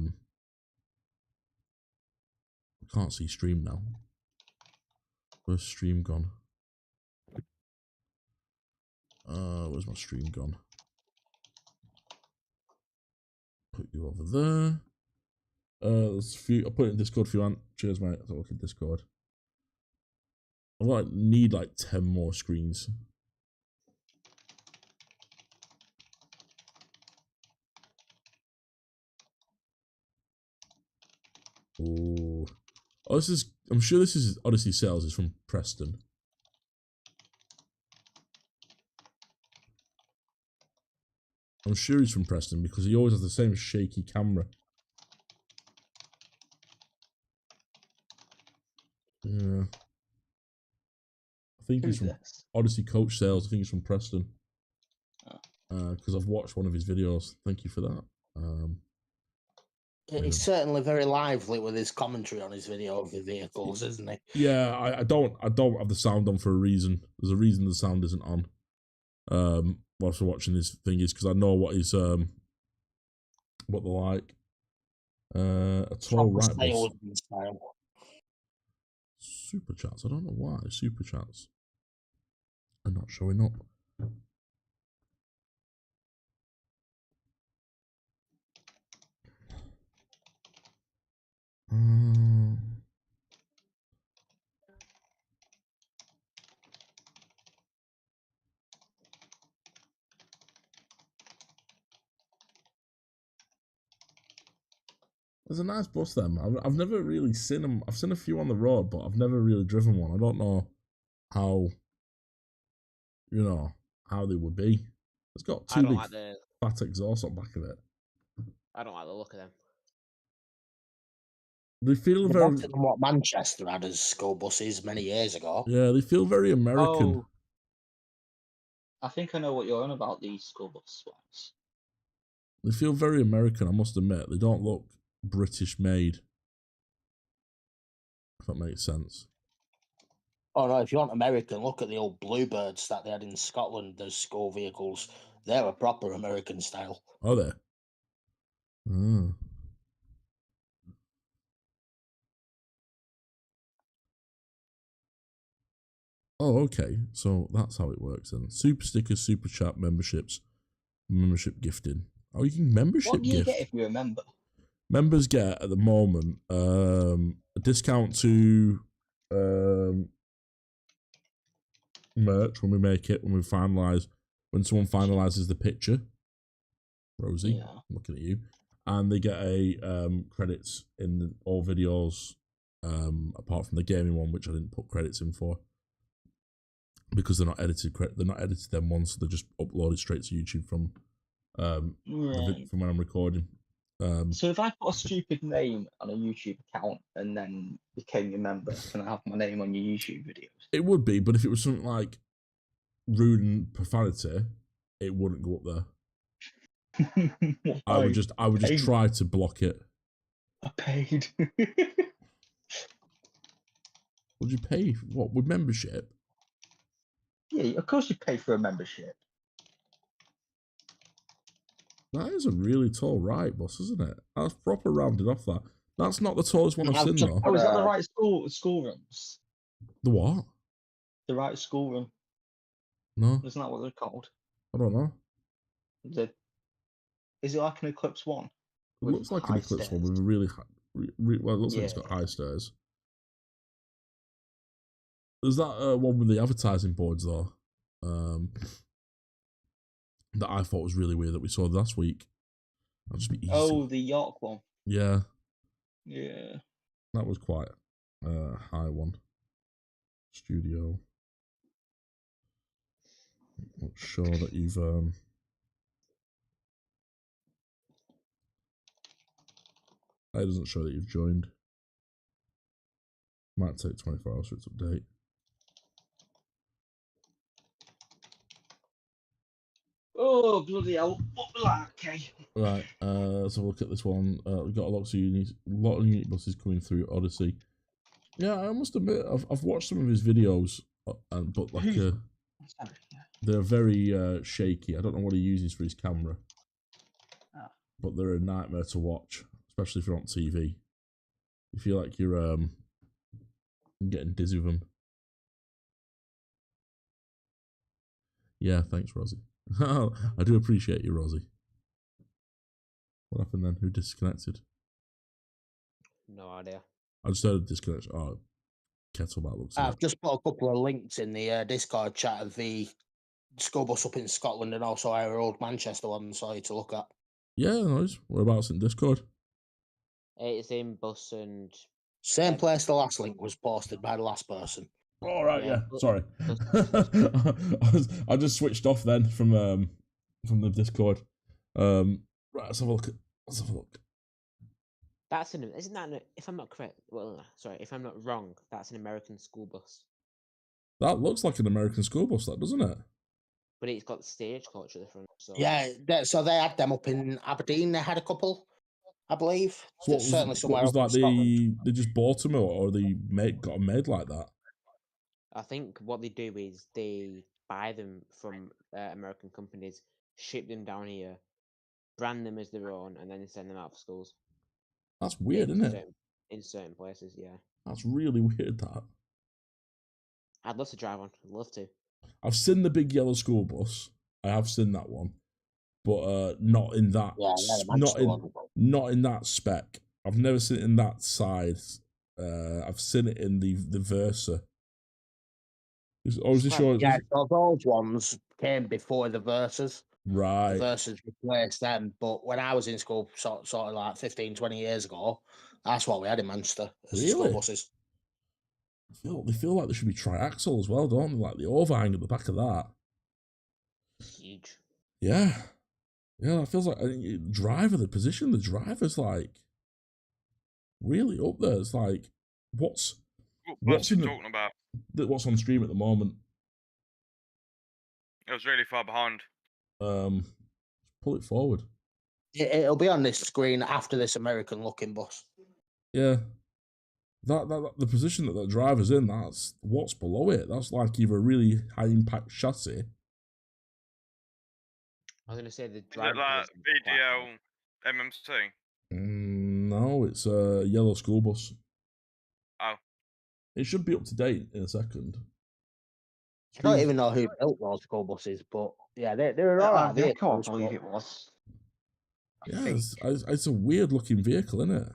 can't see stream now. Where's stream gone? Where's my stream gone? Put you over there. There's a few. I'll put it in Discord for you, Ant. Cheers, mate. I'll look at Discord. I need like 10 more screens. Oh, this is. I'm sure this is Odyssey Sales is from Preston. I'm sure he's from Preston because he always has the same shaky camera. Yeah. I think he's Who's from this? Odyssey Coach Sales. I think he's from Preston. Oh. Because I've watched one of his videos. Thank you for that. He's certainly very lively with his commentary on his video of the vehicles, isn't he? Yeah, I don't have the sound on for a reason. There's a reason the sound isn't on. Whilst we're watching this thing is because I know what he's what they're like. A tall Proper right bus. style. Super chats. I don't know why super chats are not showing up. There's a nice bus there, man. I've never really seen them. I've seen a few on the road, but I've never really driven one. I don't know how, how they would be. It's got two big fat exhausts on the back of it. I don't like the look of them. They feel They're very... better than what Manchester had as school buses many years ago. Yeah, they feel very American. Oh, I think I know what you're on about, these school bus ones. They feel very American, I must admit. They don't look British made. If that makes sense. Oh no, if you want American, look at the old Bluebirds that they had in Scotland as school vehicles. They're a proper American style. Are they? Oh, okay. So that's how it works then. Super stickers, super chat, membership gifting. Oh, you can membership What do you gift. get if you're a member? Members get at the moment a discount to merch when we make it, when someone finalizes the picture. Rosie, Yeah. I'm looking at you. And they get a credits in all videos, apart from the gaming one, which I didn't put credits in for. Because they're not edited them once, so they're just uploaded straight to YouTube from from when I'm recording. So if I put a stupid name on a YouTube account and then became your member, can I have my name on your YouTube videos? It would be, but if it was something like rude and profanity, it wouldn't go up there. I would just try to block it. I paid. Would you pay what with membership? Yeah, of course you pay for a membership. That is a really tall right bus, isn't it? That's proper rounded off. That's not the tallest one I've seen though. Oh, is that the right school rooms? The what? The right school room. No. Isn't that what they're called? I don't know. Is it like an Eclipse one? It looks like an Eclipse one with a really high. Well, it looks like it's got Yeah. high stairs. There's that one with the advertising boards though, that I thought was really weird that we saw last week. That'll just be easy. Oh, the York one. Yeah, Yeah. that was quite a high one. Studio. Not sure that you've It doesn't show that you've joined. Might take 24 hours for it to update. Oh, bloody hell. Okay. Right, let's have a look at this one. We've got a lot of unique buses coming through Odyssey. Yeah, I must admit, I've watched some of his videos, but like they're very shaky. I don't know what he uses for his camera, but they're a nightmare to watch, especially if you're on TV. You feel like you're getting dizzy with them. Yeah, thanks, Rosie. I do appreciate you, Rosie. What happened then? Who disconnected? No idea. I just heard a disconnection. Oh, Kettlebell looks like. I've just put a couple of links in the Discord chat of the school bus up in Scotland and also our old Manchester one for you to look at. Yeah, nice. Whereabouts in Discord? It's in bus and... Same place the last link was posted by the last person. All right, yeah. Sorry, I just switched off then from the Discord. Right, let's have a look. Isn't that if I'm not correct? Well, sorry, if I'm not wrong, that's an American school bus. That looks like an American school bus, that doesn't it? But it's got the stagecoach at the front. So Yeah, so they had them up in Aberdeen. They had a couple, I believe. So There's certainly what somewhere was up in that? Scotland. They just bought them, or they got them made like that? I think what they do is they buy them from American companies, ship them down here, brand them as their own, and then send them out for schools. That's weird, isn't it? In certain places, yeah. That's really weird. That I'd love to drive one. I'd love to. I've seen the big yellow school bus. I have seen that one, but not in that. Yeah, Not in that spec. I've never seen it in that size. I've seen it in the Versa. Yeah, so those ones came before the Versas. Right. The Versas replaced them. But when I was in school, sort of like 15, 20 years ago, that's what we had in Manchester as the school buses. They feel like they should be triaxle as well, don't they? Like the overhang at the back of that. Huge. Yeah. Yeah, that feels like the driver's like really up there. It's like, what's you talking about? What's on stream at the moment? It was really far behind. Pull it forward. It'll be on this screen after this American looking bus. Yeah. That the position that the driver's in, that's what's below it. That's like either a really high impact chassis. I was gonna say the Is it driver. like VDL MMC? No, it's a yellow school bus. Oh. It should be up to date in a second. I don't even know who built those school buses, but yeah, they're all right. I believe it was. Yeah, it's a weird looking vehicle, isn't it?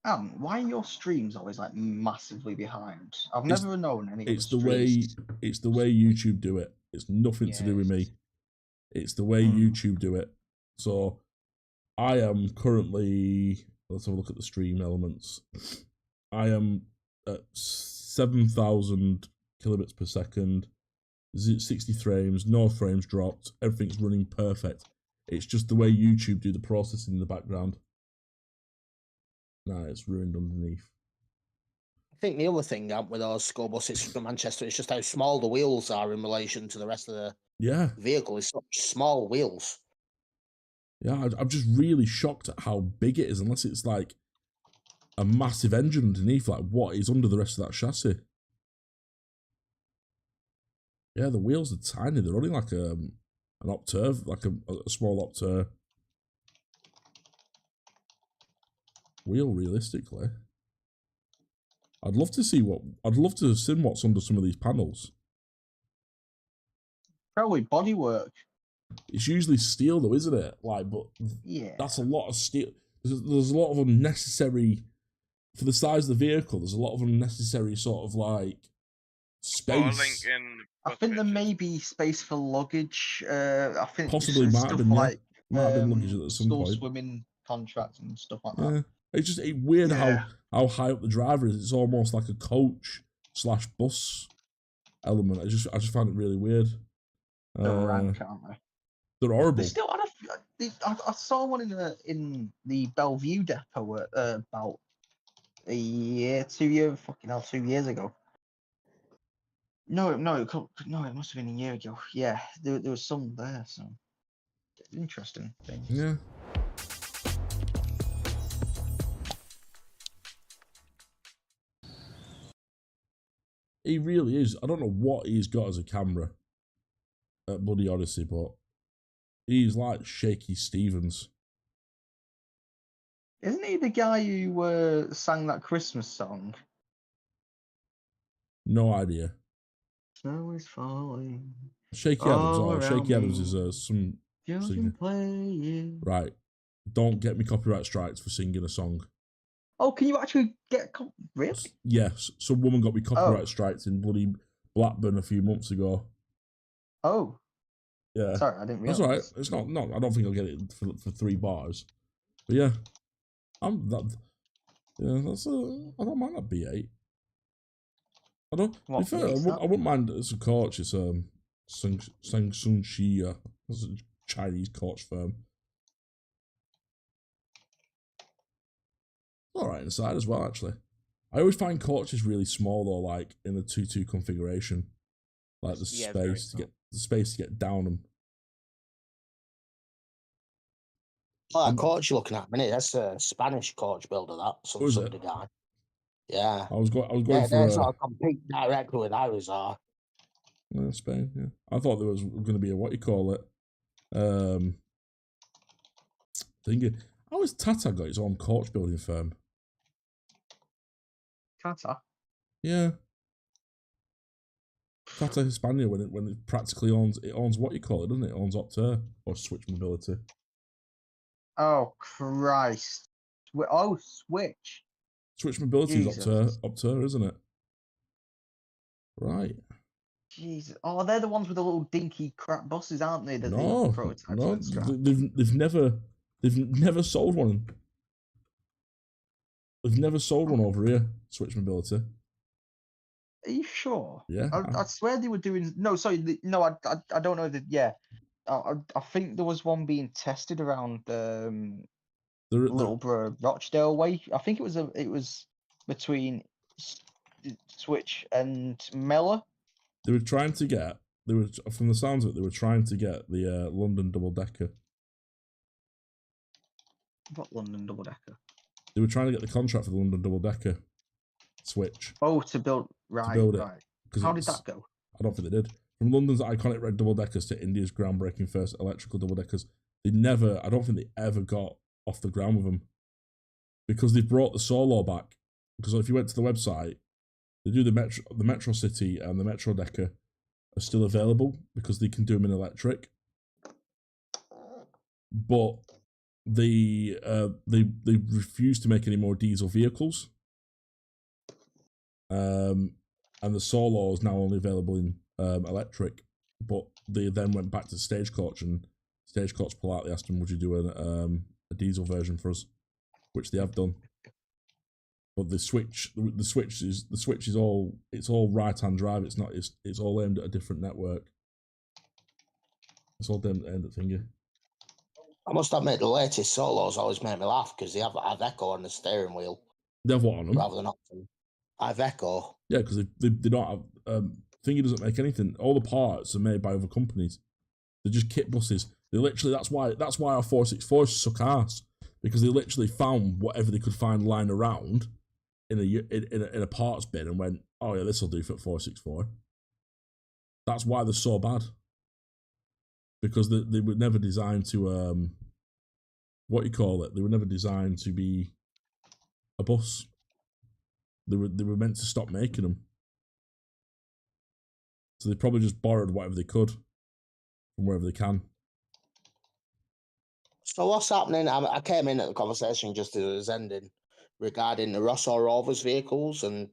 Why are your streams always like massively behind? I've never known any. It's the way YouTube do it. It's nothing to do with me. It's the way YouTube do it. So I am currently, let's have a look at the stream elements. I am at 7,000 kilobits per second, 60 frames, no frames dropped, everything's running perfect. It's just the way YouTube do the processing in the background. Nah, it's ruined underneath. I think the other thing with those school buses from Manchester is just how small the wheels are in relation to the rest of the vehicle. It's such small wheels. Yeah, I'm just really shocked at how big it is, unless it's like a massive engine underneath, like what is under the rest of that chassis. Yeah, the wheels are tiny. They're only like an octave, like a small octave wheel, realistically. I'd love to see what's under some of these panels. Probably bodywork. It's usually steel though, isn't it? Like, but yeah, that's a lot of steel. There's a lot of unnecessary, for the size of the vehicle, there's a lot of unnecessary sort of like space. I think there may be space for luggage. I think possibly might have been, like might have been luggage at some school point. Swimming contracts and stuff like Yeah. that. It's just weird how high up the driver is. It's almost like a coach/bus element. I just find it really weird. They're rank, aren't they? They're horrible. They still, I saw one in the Bellevue depot about a year, 2 years ago. No, it must have been a year ago. Yeah, there was some there. So interesting things. Yeah. He really is. I don't know what he's got as a camera at Bloody Odyssey, but he's like Shaky Stevens. Isn't he the guy who sang that Christmas song? No idea. Snow is falling. Shaky Adams. Oh, Shaky Adams is some singer. Right. Don't get me copyright strikes for singing a song. Oh, can you actually get really? Yes, some woman got me copyright strikes in bloody Blackburn a few months ago. Oh. Yeah. Sorry, I didn't realize. That's all right. It's not. No, I don't think I'll get it for 3 bars. But yeah, that's I don't mind that B8. I don't. I wouldn't mind as a coach. It's Sang Sun Shia. That's a Chinese coach firm. All right inside as well, actually. I always find coaches really small though, like in the 2-2 configuration, like the Yeah, very space to small. get the space to get down them. Oh, that coach you're looking at, a minute, that's a Spanish coach builder. That some Was it? guy. Yeah. I was going Yeah, for they sort of compete directly with ours are. Spain. Yeah, I thought there was going to be a what you call it, thingy. How has Tata got his own coach building firm? Tata. Yeah. Tata Hispania when it practically owns what you call it, doesn't it? It owns Opter or Switch Mobility. Oh Christ! Oh, Switch. Switch Mobility is Jesus. Opter, isn't it? Right. Jesus. Oh, they're the ones with the little dinky crap buses, aren't they? That No, the prototypes no, and scrap. they've never sold one. They've never sold one over here. Switch Mobility. Are you sure? Yeah, I swear they were doing. No, sorry. No, I don't know that. Yeah, I think there was one being tested around Littleborough, Rochdale way. I think it was between Switch and Mellor. They were trying to get. They were from the sounds of it. They were trying to get the London double decker. What London double decker? They were trying to get the contract for the London double decker Switch. Oh, to build it. Right. How did that go? I don't think they did. From London's iconic red double deckers to India's groundbreaking first electrical double deckers, I don't think they ever got off the ground with them. Because they've brought the Solo back. Because if you went to the website, they do the Metro City and the Metro Decker are still available because they can do them in electric. But they refuse to make any more diesel vehicles. And the Solo is now only available in electric, but they then went back to Stagecoach, and Stagecoach politely asked them, "Would you do a diesel version for us?" Which they have done. But the Switch is all right-hand drive. It's all aimed at a different network. It's all aimed at thingy. I must admit, the latest Solos always make me laugh because they have Iveco on the steering wheel. They have what on them? Rather than option. Iveco. Yeah, because they don't have. Thingy doesn't make anything. All the parts are made by other companies. They're just kit buses. They literally that's why our 464s suck ass, because they literally found whatever they could find lying around in a parts bin and went, oh yeah, this will do for 464. That's why they're so bad. Because they were never designed to what you call it. They were never designed to be a bus. They were meant to stop making them. So they probably just borrowed whatever they could from wherever they can. So what's happening? I came in at the conversation just as it was ending regarding the Rosso Rovers vehicles, and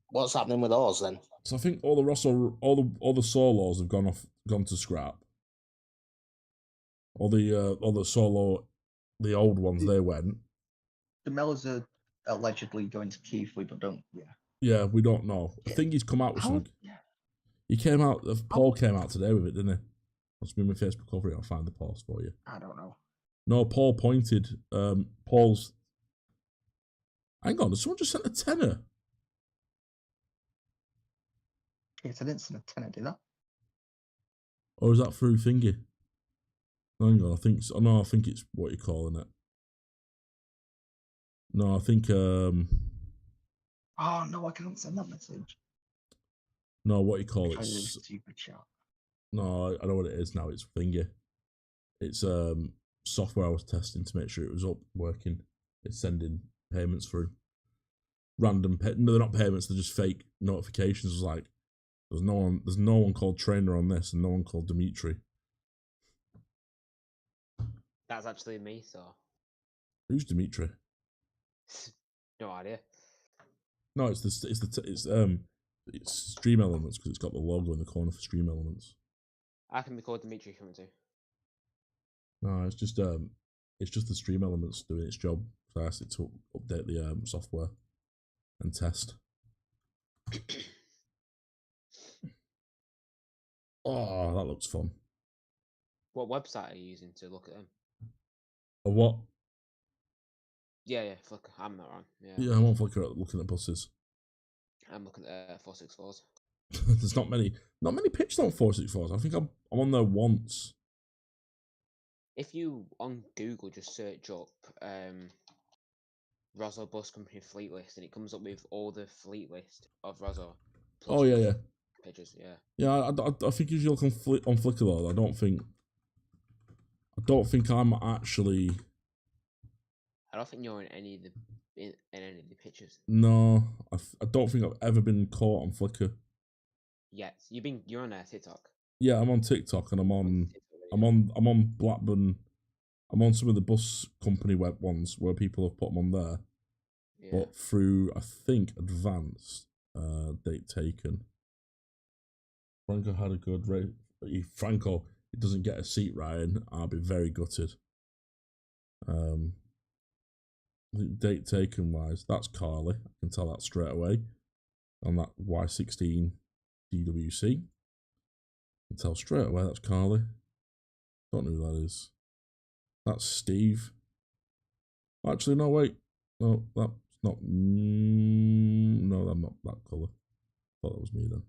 what's happening with those then? So I think all the Solos have gone to scrap. All the Solo, the old ones, they went. The Mellors are allegedly going to Keighley, but don't. Yeah. Yeah, we don't know. I think he's come out with something. Yeah. He came out. Paul came out today with it, didn't he? Must be my Facebook cover. I'll find the post for you. I don't know. No, Paul pointed. Paul's. Hang on, someone just sent a tenner. Yes, I didn't send a tenner, did I? Or is that through thingy? Hang on, I think. No, I think it's what you're calling it. No, I think. Oh no, I can't send that message. No, what you call it? Stupid chat. No, I know what it is now. It's thingy. It's software I was testing to make sure it was up working. It's sending payments through. Random no, they're not payments. They're just fake notifications. It's like there's no one called Trainer on this, and no one called Dimitri. That's actually me. So Who's Dimitri? no idea. No, it's Stream Elements because it's got the logo in the corner for Stream Elements. I can be called Dimitri if you want to. No, it's just the Stream Elements doing its job. So I asked it to update the software and test. Oh, that looks fun. What website are you using to look at them? A what? Yeah, Flickr. I'm not wrong. Yeah. Yeah, I'm on Flickr looking at buses. I'm looking at 464s. There's not many pictures on 464s. I think I'm on there once. If you on Google just search up Roswell Bus Company fleet list, and it comes up with all the fleet list of Roswell. Oh yeah. Pictures, yeah. Yeah, I think if you look on Flickr though, I don't think I'm actually. I don't think you're in any of the in any of the pictures. No, I don't think I've ever been caught on Flickr. Yes, you're on TikTok. Yeah, I'm on TikTok and I'm on Blackburn. I'm on some of the bus company web ones where people have put them on there, but through I think advanced date taken. Franco had a good rate. Franco, he doesn't get a seat, Ryan. I'll be very gutted. Date taken wise, that's Carly. I can tell that straight away on that Y16 DWC. I can tell straight away that's Carly. Don't know who that is. That's Steve. Actually, no, wait. No, that's not. No, I'm not that colour. Thought that was me then.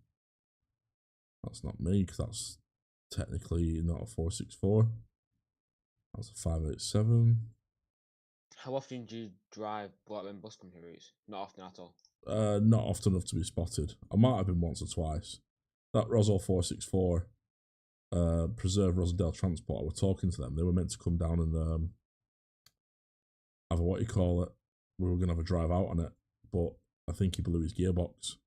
That's not me because that's technically not a 464. That's a 587. How often do you drive Blackburn Bus Company routes? Not often at all. Not often enough to be spotted. I might have been once or twice. That Roswell 464, Preserve Rosendale Transport, I were talking to them. They were meant to come down and have a, what you call it, we were going to have a drive out on it, but I think he blew his gearbox.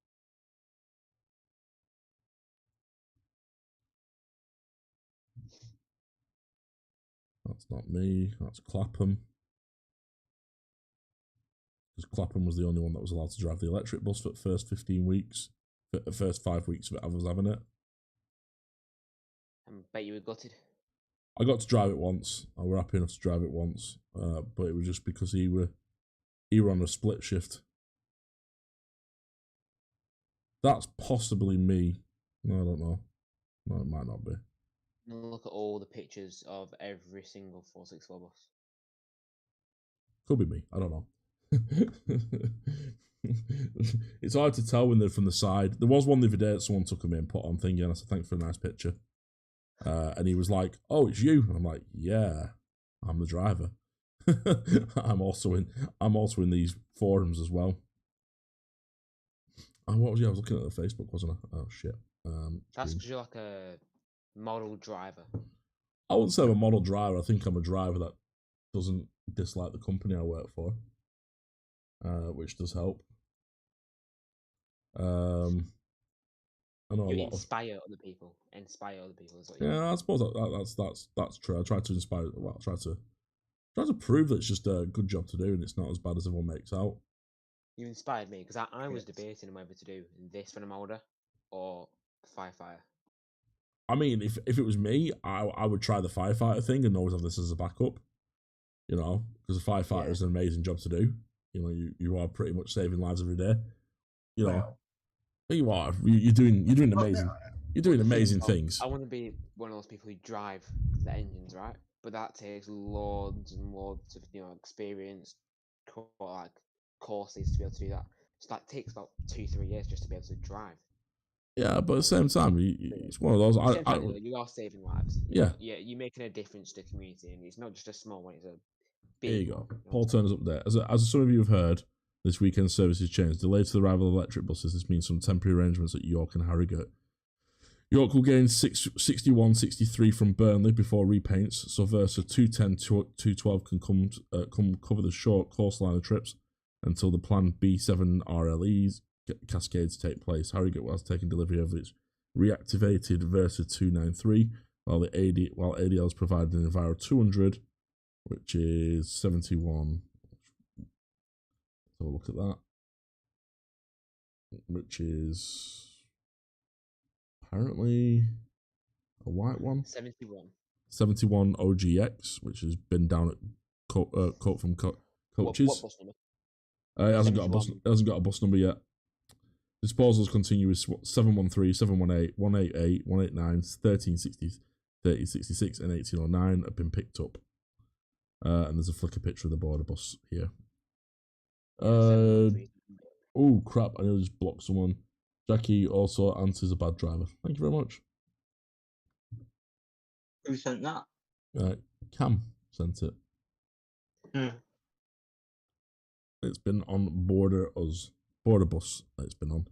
That's not me, that's Clapham. Because Clapham was the only one that was allowed to drive the electric bus for the first 15 weeks, for the first 5 weeks of it, I was having it. I bet you were gutted. I got to drive it once. I were happy enough to drive it once, but it was just because he were on a split shift. That's possibly me. No, I don't know. No, it might not be. Look at all the pictures of every single 464 bus. Could be me. I don't know. It's hard to tell when they're from the side. There was one the other day that someone took him in, put on thingy, and I said, thanks for a nice picture. And he was like, oh, it's you. And I'm like, yeah, I'm the driver. I'm also in these forums as well. And what was I was looking at the Facebook, wasn't I? Oh shit. That's because you're like a model driver. I wouldn't say I'm a model driver. I think I'm a driver that doesn't dislike the company I work for, which does help. I know you a lot inspire other people. Inspire other people. Is what I suppose that's true. I try to inspire. Well, I try to prove that it's just a good job to do and it's not as bad as everyone makes out. You inspired me because I was debating whether to do this for an Molder or firefighter. I mean, if it was me, I would try the firefighter thing and always have this as a backup. You know, because a firefighter is an amazing job to do. You know, you are pretty much saving lives every day. You know, you are. You're doing amazing. You're doing amazing things. I want to be one of those people who drive the engines, right? But that takes loads and loads of experience, like courses to be able to do that. So that takes about 2-3 years just to be able to drive. Yeah, but at the same time, it's one of those. You are saving lives. You're making a difference to the community, and it's not just a small one; it's a big. There you go. Paul Turner's up there. As some of you have heard, this weekend services changed. Delayed to the arrival of electric buses. This means some temporary arrangements at York and Harrogate. York will gain 61-63 from Burnley before repaints. So Versa 210-212 can come cover the short coastline of trips until the planned B7 RLEs cascades take place. Harrogate has taken delivery of its reactivated Versa 293, while ADL's provided an Enviro 200, which is 71. Let's have a look at that. Which is apparently a white one. 71 OGX, which has been down at Coat from Coaches. What bus number? It hasn't got a bus number yet. Disposals continue with 713, 718, 188, 189, 1360, 3066, and 1809 have been picked up. And there's a Flickr picture of the border bus here. Oh crap! I nearly just blocked someone. Jackie also answers a bad driver. Thank you very much. Who sent that? Cam sent it. It's been on border bus. It's been on.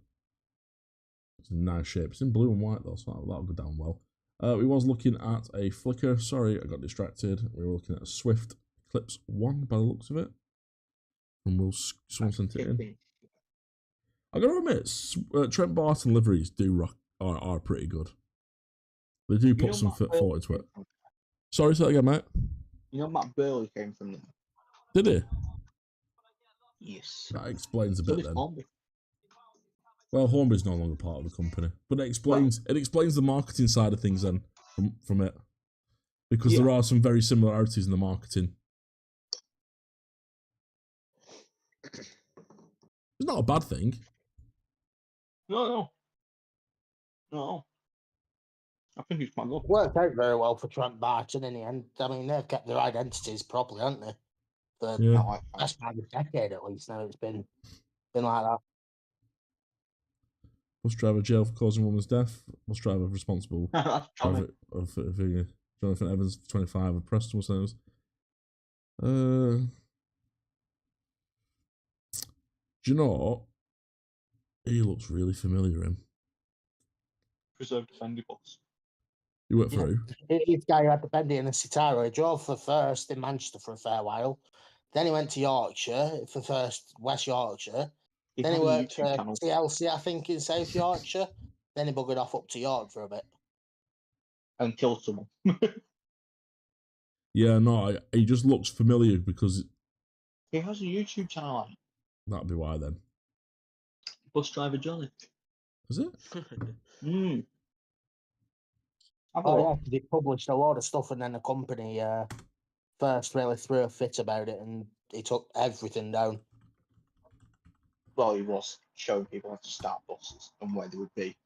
It's in nice shape. It's in blue and white though, so that'll go down well. We was looking at a Flickr. Sorry, I got distracted. We were looking at a Swift Eclipse 1 by the looks of it. And someone sent it in. I gotta admit, Trent Barton liveries are pretty good. They do put some thought into it. Sorry, say that again, mate. You know Matt Burley came from them? Did he? Yes. That explains a So bit did then. Hornby. Well, Hornby's no longer part of the company, but it explains the marketing side of things then from it, because there are some very similarities in the marketing. It's not a bad thing. No. I think it's quite good. Worked out very well for Trent Barton in the end. I mean, they've kept their identities properly, haven't they? For the best part of a decade at least now. It's been like that. Bus driver jail for causing woman's death. Bus driver responsible. Jonathan Evans, 25, of Preston was those. Do you know what? He looks really familiar, him. Preserved Defender bus. He went through. This guy who had the Bendy and the Citaro. He drove for first in Manchester for a fair while. Then he went to Yorkshire for first, West Yorkshire. Then he worked for TLC, I think, in South Yorkshire. Then he buggered off up to York for a bit. And killed someone. Yeah, no, he just looks familiar because... He has a YouTube channel on it. That'd be why then. Bus Driver Johnny. Is it? Yeah, because he published a lot of stuff and then the company first really threw a fit about it and he took everything down. Well, he was showing people how to start buses and where they would be.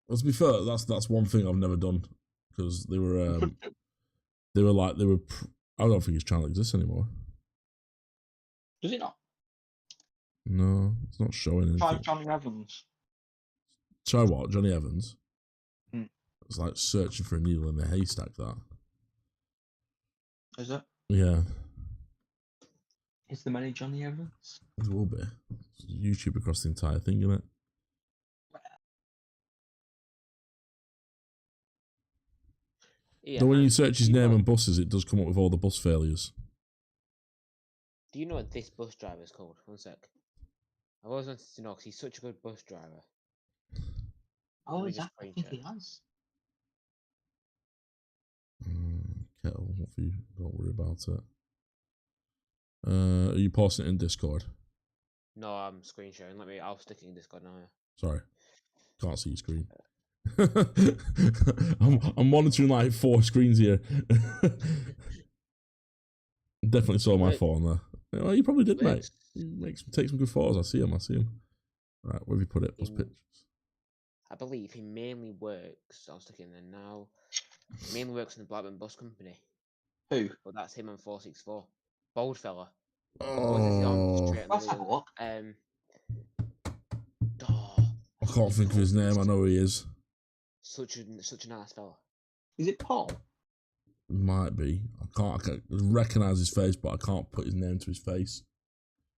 Well, to be fair, that's one thing I've never done because they were I don't think his channel exists anymore. Does it not? No, it's not showing anything. Try Johnny Evans. Try what? Johnny Evans? Mm. It's like searching for a needle in a haystack, that. Is it? Yeah. Is there many Johnny Evans? There will be. It's YouTube across the entire thing, isn't it? Yeah, Though when you search his name and buses, it does come up with all the bus failures. Do you know what this bus driver is called? One sec. I've always wanted to know because he's such a good bus driver. Oh, exactly. I think he has. Kettle, don't worry about it. Are you posting it in Discord? No, I'm screen sharing. I'll stick it in Discord now. Yeah. Sorry, can't see your screen. I'm monitoring like 4 screens here. Definitely saw my phone there. Well, you probably did, mate. You take some good photos. I see him. Right, where have you put it? What's pictures? I believe he mainly works. I'll stick it in there now. He mainly works in the Blackburn Bus Company. Who? But that's him on 464. Bold fella. Oh. Let's have a look. I can't think of his name. I know who he is. Such a nice fella. Is it Paul? Might be. I can't recognise his face, but I can't put his name to his face.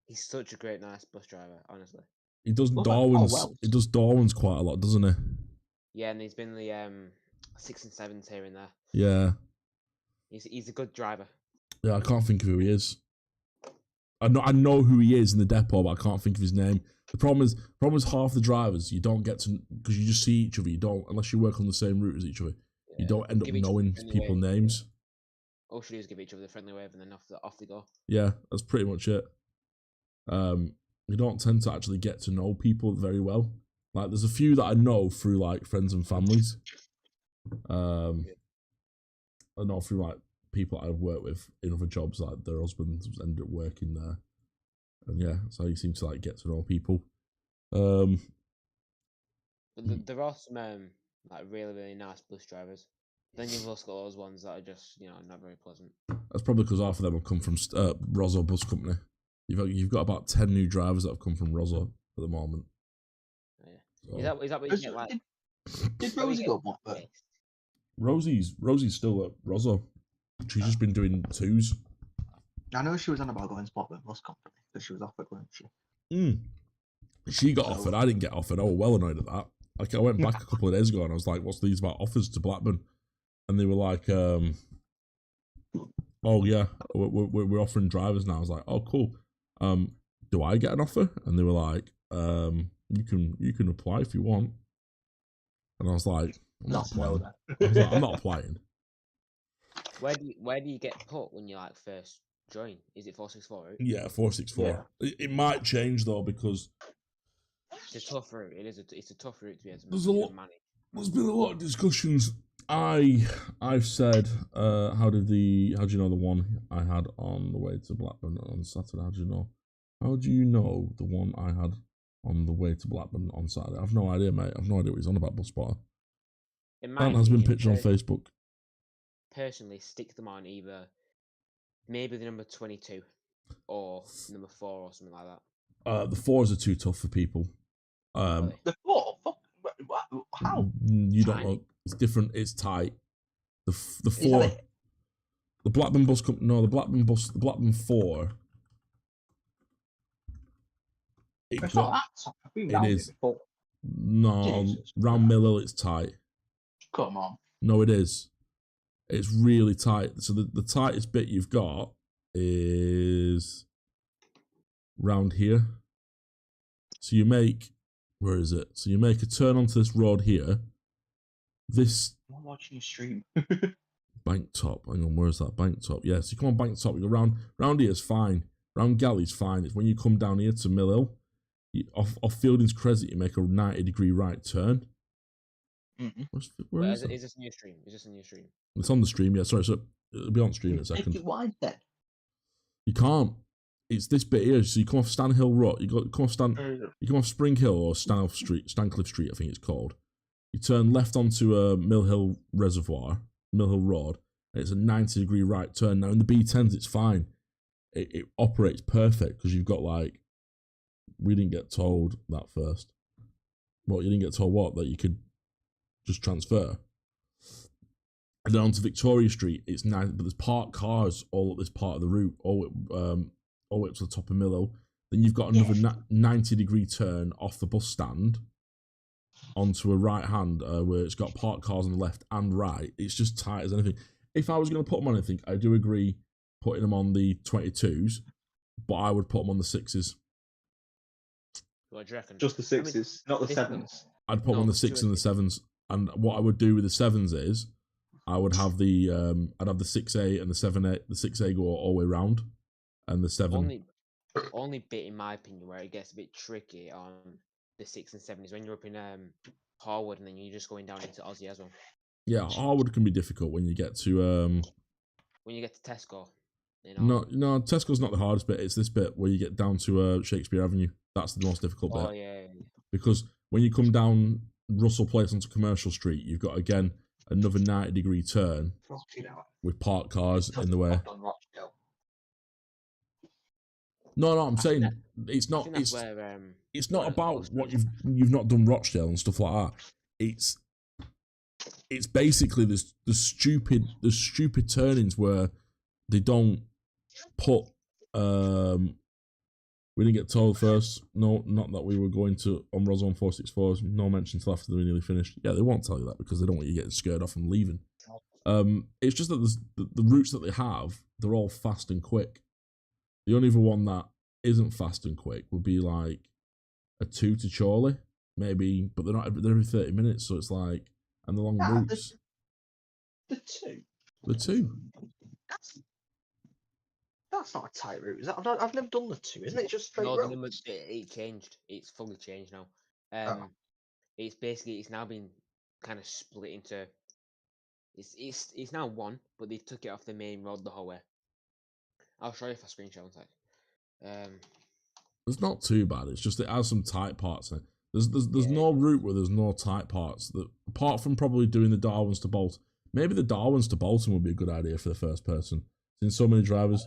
He's such a great, nice bus driver, honestly. He does Darwin's. He does Darwin's quite a lot, doesn't he? Yeah, and he's been the 6 and 7s here and there. Yeah. He's a good driver. Yeah, I can't think of who he is. I know who he is in the depot, but I can't think of his name. The problem is half the drivers you don't get to, because you just see each other. You don't, unless you work on the same route as each other. Yeah. You don't end up knowing people's names. All should do is give each other the friendly wave, and then off they go. Yeah, that's pretty much it. You don't tend to actually get to know people very well. Like, there's a few that I know through like friends and families. I know through like people I've worked with in other jobs, like their husbands ended up working there, and yeah, that's how you seem to like get to know people. But there are some like really nice bus drivers. Then you've also got those ones that are just, not very pleasant. That's probably because half of them have come from Rosso Bus Company. You've got about 10 new drivers that have come from Rosso at the moment. Yeah. So, Is that what you get like? Did Rosie go Blackburn? Rosie's still at Rosso. She's just been doing twos. I know she was on about going to Blackburn Bus Company because she was offered, wasn't she? She got offered. I didn't get offered. I was well annoyed at that. Like, I went back a couple of days ago and I was like, "What's these about offers to Blackburn?" And they were like, "Oh yeah, we're offering drivers now." I was like, "Oh cool. Do I get an offer?" And they were like, "You can apply if you want." And I was like, "I'm not applying." I was like, "I'm not applying." Where do you get put when you like first join? Is it 464 route? Yeah, 464. Yeah. It might change though because it's a tough route. It's a tough route to be able to manage. There's been a lot of discussions. I've said, how do you know the one I had on the way to Blackburn on Saturday? How do you know? How do you know the one I had on the way to Blackburn on Saturday? I've no idea, mate. I've no idea what he's on about, BusSpotter. That has been pictured on Facebook. Personally, stick them on either maybe the number 22 or number 4 or something like that. The 4s are too tough for people. Really? The 4? How? You don't know. It's different. It's tight. The 4. The Blackburn Bus Company. No, the Blackburn 4. It's not that tough. I've been round it before. No, round Mill Hill it's tight. Come on. No, it is. It's really tight. So the tightest bit you've got is round here. So you make, where is it? So you make a turn onto this road here. I'm watching you stream. Bank Top. Hang on, where is that? Bank Top. Yeah, so you come on Bank Top, you go round here is fine. Round Galley's fine. It's when you come down here to Mill Hill, off Fielding's Crescent, you make a 90-degree right turn. Where is this a new stream? Is this a new stream? It's on the stream, yeah. Sorry, so it'll be on stream in a second. Make it wide then. You can't. It's this bit here. So you come off Stanhill Road. You come off Spring Hill or Stancliffe Street, I think it's called. You turn left onto Mill Hill Reservoir, Mill Hill Road, and it's a 90-degree right turn. Now in the B10s, it's fine. It operates perfect because you've got like. We didn't get told that first. Well, you didn't get told what? That you could just transfer. And then onto Victoria Street, it's nice, but there's parked cars all up this part of the route, all the way up to the top of Mill Hill. Then you've got another 90-degree turn off the bus stand onto a right hand where it's got parked cars on the left and right. It's just tight as anything. If I was going to put them on anything, I do agree putting them on the 22s, but I would put them on the 6s. What do you reckon? Just the 6s, not the 7s. I'd put them on the 6s and the 7s. And what I would do with the 7s is I would have the I'd have the 6A and the 7A, the 6A go all the way round, and the 7. Only bit in my opinion where it gets a bit tricky on the 6 and 7 is when you're up in Harwood and then you're just going down into Aussie as well. Yeah, Harwood can be difficult when you get to when you get to Tesco. No, Tesco's not the hardest bit. It's this bit where you get down to Shakespeare Avenue. That's the most difficult bit. Oh yeah. Because when you come down Russell Place onto Commercial Street, you've got again another 90-degree turn with parked cars in the way. No, I'm saying it's not. It's not about what you've not done Rochdale and stuff like that. It's basically the stupid turnings where they don't put. We didn't get told first. No, not that we were going to on Rosso 464s. No mention till after they were nearly finished. Yeah, they won't tell you that because they don't want you getting scared off and leaving. It's just that the routes that they have, they're all fast and quick. The only other one that isn't fast and quick would be like a 2 to Chorley, maybe, but they're every 30 minutes, so it's like, and the long routes. The 2. That's not a tight route, is that? I've never done the 2, isn't it? Just straight roads? It changed. It's fully changed now. It's basically it's now been kind of split into. It's now 1, but they took it off the main road the whole way. I'll show you if I screenshot one sec. It's not too bad. It's just it has some tight parts in it. There's no route where there's no tight parts. That apart from probably doing the Darwins to Bolt, Maybe the Darwins to Bolton would be a good idea for the first person. Since so many drivers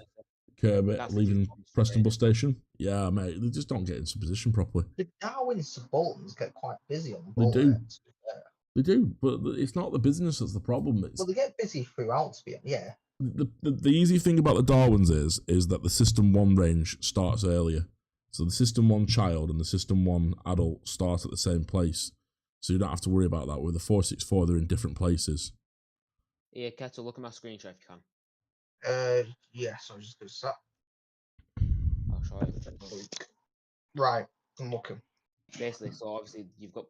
curb it, That's leaving the Preston bus station. Yeah, mate, they just don't get into position properly. The Darwins to Boltons get quite busy on the They ball. do. To be fair. They do, but it's not the business that's the problem. It's Well, they get busy throughout, to be honest. Yeah. the easy thing about the Darwins is that the System 1 range starts earlier. So the System 1 child and the System 1 adult start at the same place. So you don't have to worry about that. With the 464, they're in different places. Yeah, Kettle, look at my screenshot if you can. Yes, I was just going to start. I'll show it. Right, I'm looking. Basically, so obviously you've got...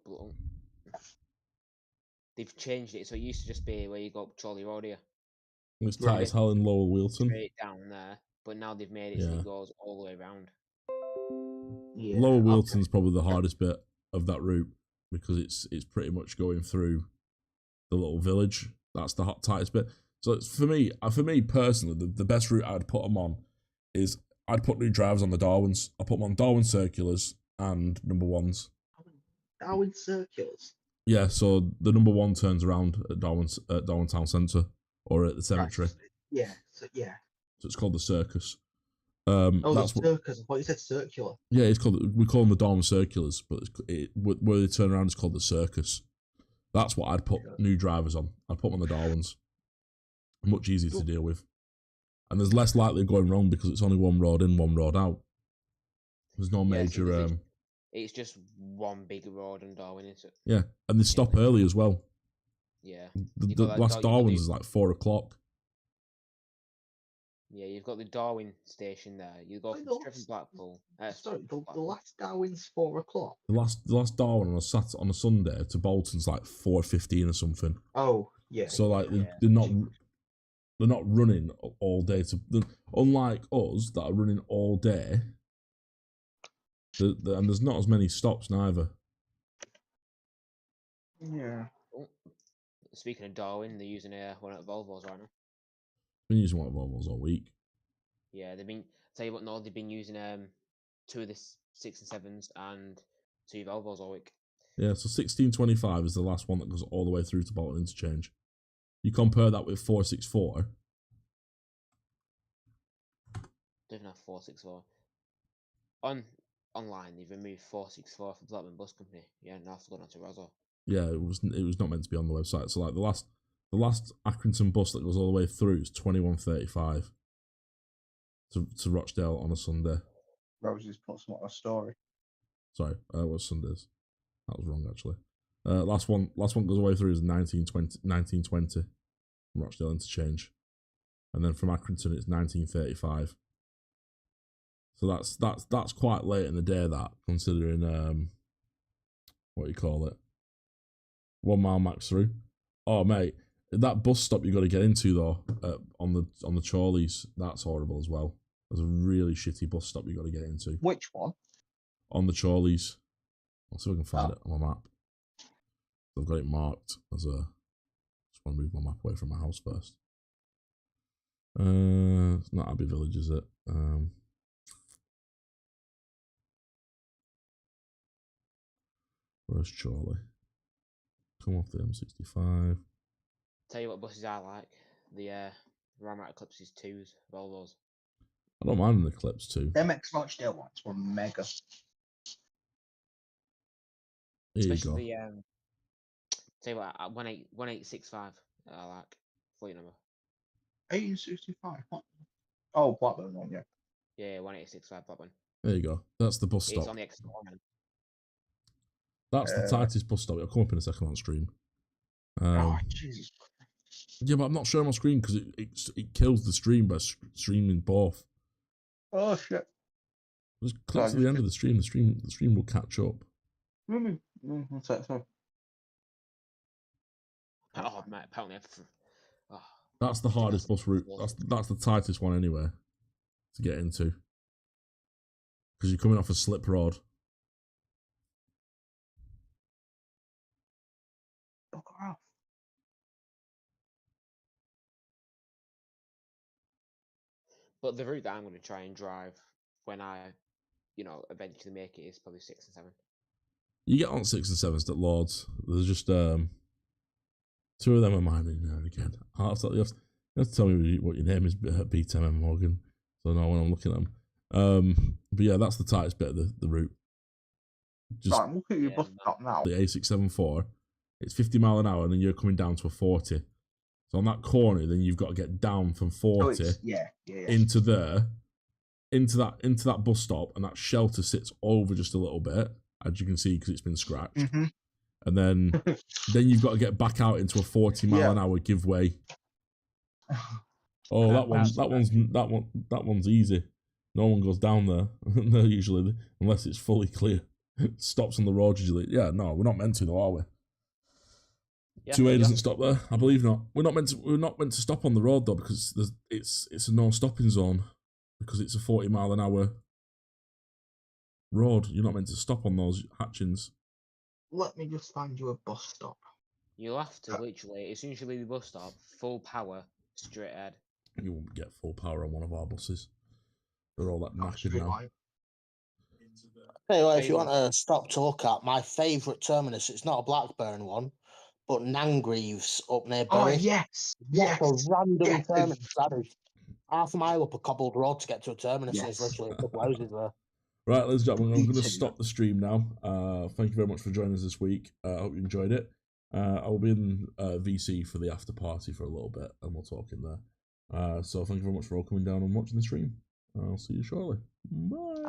They've changed it, so it used to just be where you got Charlie Road here. It's tight as hell in Lower Wilton. Straight down there, but now they've made it so it goes all the way around. Yeah, Lower Wilton's probably the hardest bit of that route because it's pretty much going through the little village. That's the tightest bit. So it's, for me personally, the best route I'd put them on is I'd put new drivers on the Darwins. I put them on Darwin circulars and number ones. Darwin circulars. Yeah, so the number 1 turns around at Darwin Town Centre or at the cemetery. Right. Yeah, so it's called the Circus. That's circus. I thought you said circular. Yeah, we call them the Darwin Circulars, but where they turn around, it's called the Circus. That's what I'd put new drivers on. I'd put them on the Darwins. Much easier to deal with, and there's less likely of going wrong because it's only one road in, one road out. There's no major. It's just one big road in Darwin, isn't it? Yeah, and they stop early as well. Yeah. The last Darwin's is like 4 o'clock. Yeah, you've got the Darwin station there. You go from Stratford Blackpool. Sorry, the last Darwin's 4 o'clock. The last Darwin on a Sunday to Bolton's like 4:15 or something. Oh yeah. So like they're not running all day. Unlike us that are running all day. And there's not as many stops neither. Yeah. Oh, speaking of Darwin, they're using one of the Volvos right now. Been using one of Volvos all week. Yeah, tell you what, no, they've been using 2 of the 6 and 7s and 2 Volvos all week. Yeah, so 1625 is the last one that goes all the way through to Bolton Interchange. You compare that with 464. Don't have 464. Online, they've removed 464 from Blackburn Bus Company. Yeah, now I've gone on to Roswell. Yeah, it was not meant to be on the website. So like the last Accrington bus that goes all the way through is 21:35 to Rochdale on a Sunday. Rosie's put some on a story. Sorry, it was Sundays. That was wrong actually. Last one goes all the way through is 1920 from Rochdale Interchange, and then from Accrington it's 19:35. So that's quite late in the day, that, considering what you call it, 1 mile max through. Oh mate, that bus stop you got to get into though on the Chorleys, that's horrible as well. There's a really shitty bus stop you got to get into. Which one? On the Chorleys. I'll see if I can find it on my map. I've got it marked as a. Just want to move my map away from my house first. It's not Abbey Village, is it? Where's Chorley? Come off the M65. Tell you what buses I like. The Ramrat Eclipses 2s, Volvos. I don't mind an Eclipse too. Them Rochdale ones were mega. Here Especially you go. Tell you what, 1865 I like. Fleet number. 1865. What? Oh, Blackburn one, yeah. Yeah, 1865 Blackburn. There you go. That's the bus It's stop. on the X1. That's the tightest bus stop. It'll come up in a second on stream. Oh, Jesus. Yeah, but I'm not showing my screen because it kills the stream by streaming both. Oh shit. Just click to the end of the stream. The stream will catch up. What's that? Sorry. Oh, mate, apparently That's the hardest bus route. That's the tightest one anyway to get into because you're coming off a slip road. But the route that I'm going to try and drive when I, eventually make it is probably 6 and 7. You get on 6 and 7s at Lords. There's just to 2 of them are mine in there again. You have to tell me what your name is, BTM Morgan, so I know when I'm looking at them. But yeah, that's the tightest bit of the route. Just Right, I'm looking at your bus stop now. the A674, it's 50 mile an hour, and then you're coming down to a 40. So on that corner, then you've got to get down from 40 into there, into that bus stop, and that shelter sits over just a little bit, as you can see, because it's been scratched. Mm-hmm. And then you've got to get back out into a 40 mile an hour give way. Oh, that one's easy. No one goes down there. They're usually, unless it's fully clear. Stops on the road usually. Yeah, no, we're not meant to though, are we? Yeah, 2A doesn't stop there. I believe not. We're not meant to stop on the road though, because it's a no stopping zone, because it's a 40 mile an hour road. You're not meant to stop on those hatchings. Let me just find you a bus stop. You'll have to literally, as soon as you leave the bus stop, full power straight ahead. You won't get full power on one of our buses. They're all that knackered now. Anyway, if you want a stop to look at, my favourite terminus, it's not a Blackburn one, but Nangreaves up near Bury. Oh, yes. What a random terminus that is. Half a mile up a cobbled road to get to a terminus, and there's literally a couple houses there. Right, ladies and gentlemen, I'm going to stop the stream now. Thank you very much for joining us this week. I hope you enjoyed it. I will be in VC for the after party for a little bit, and we'll talk in there. So thank you very much for all coming down and watching the stream. I'll see you shortly. Bye.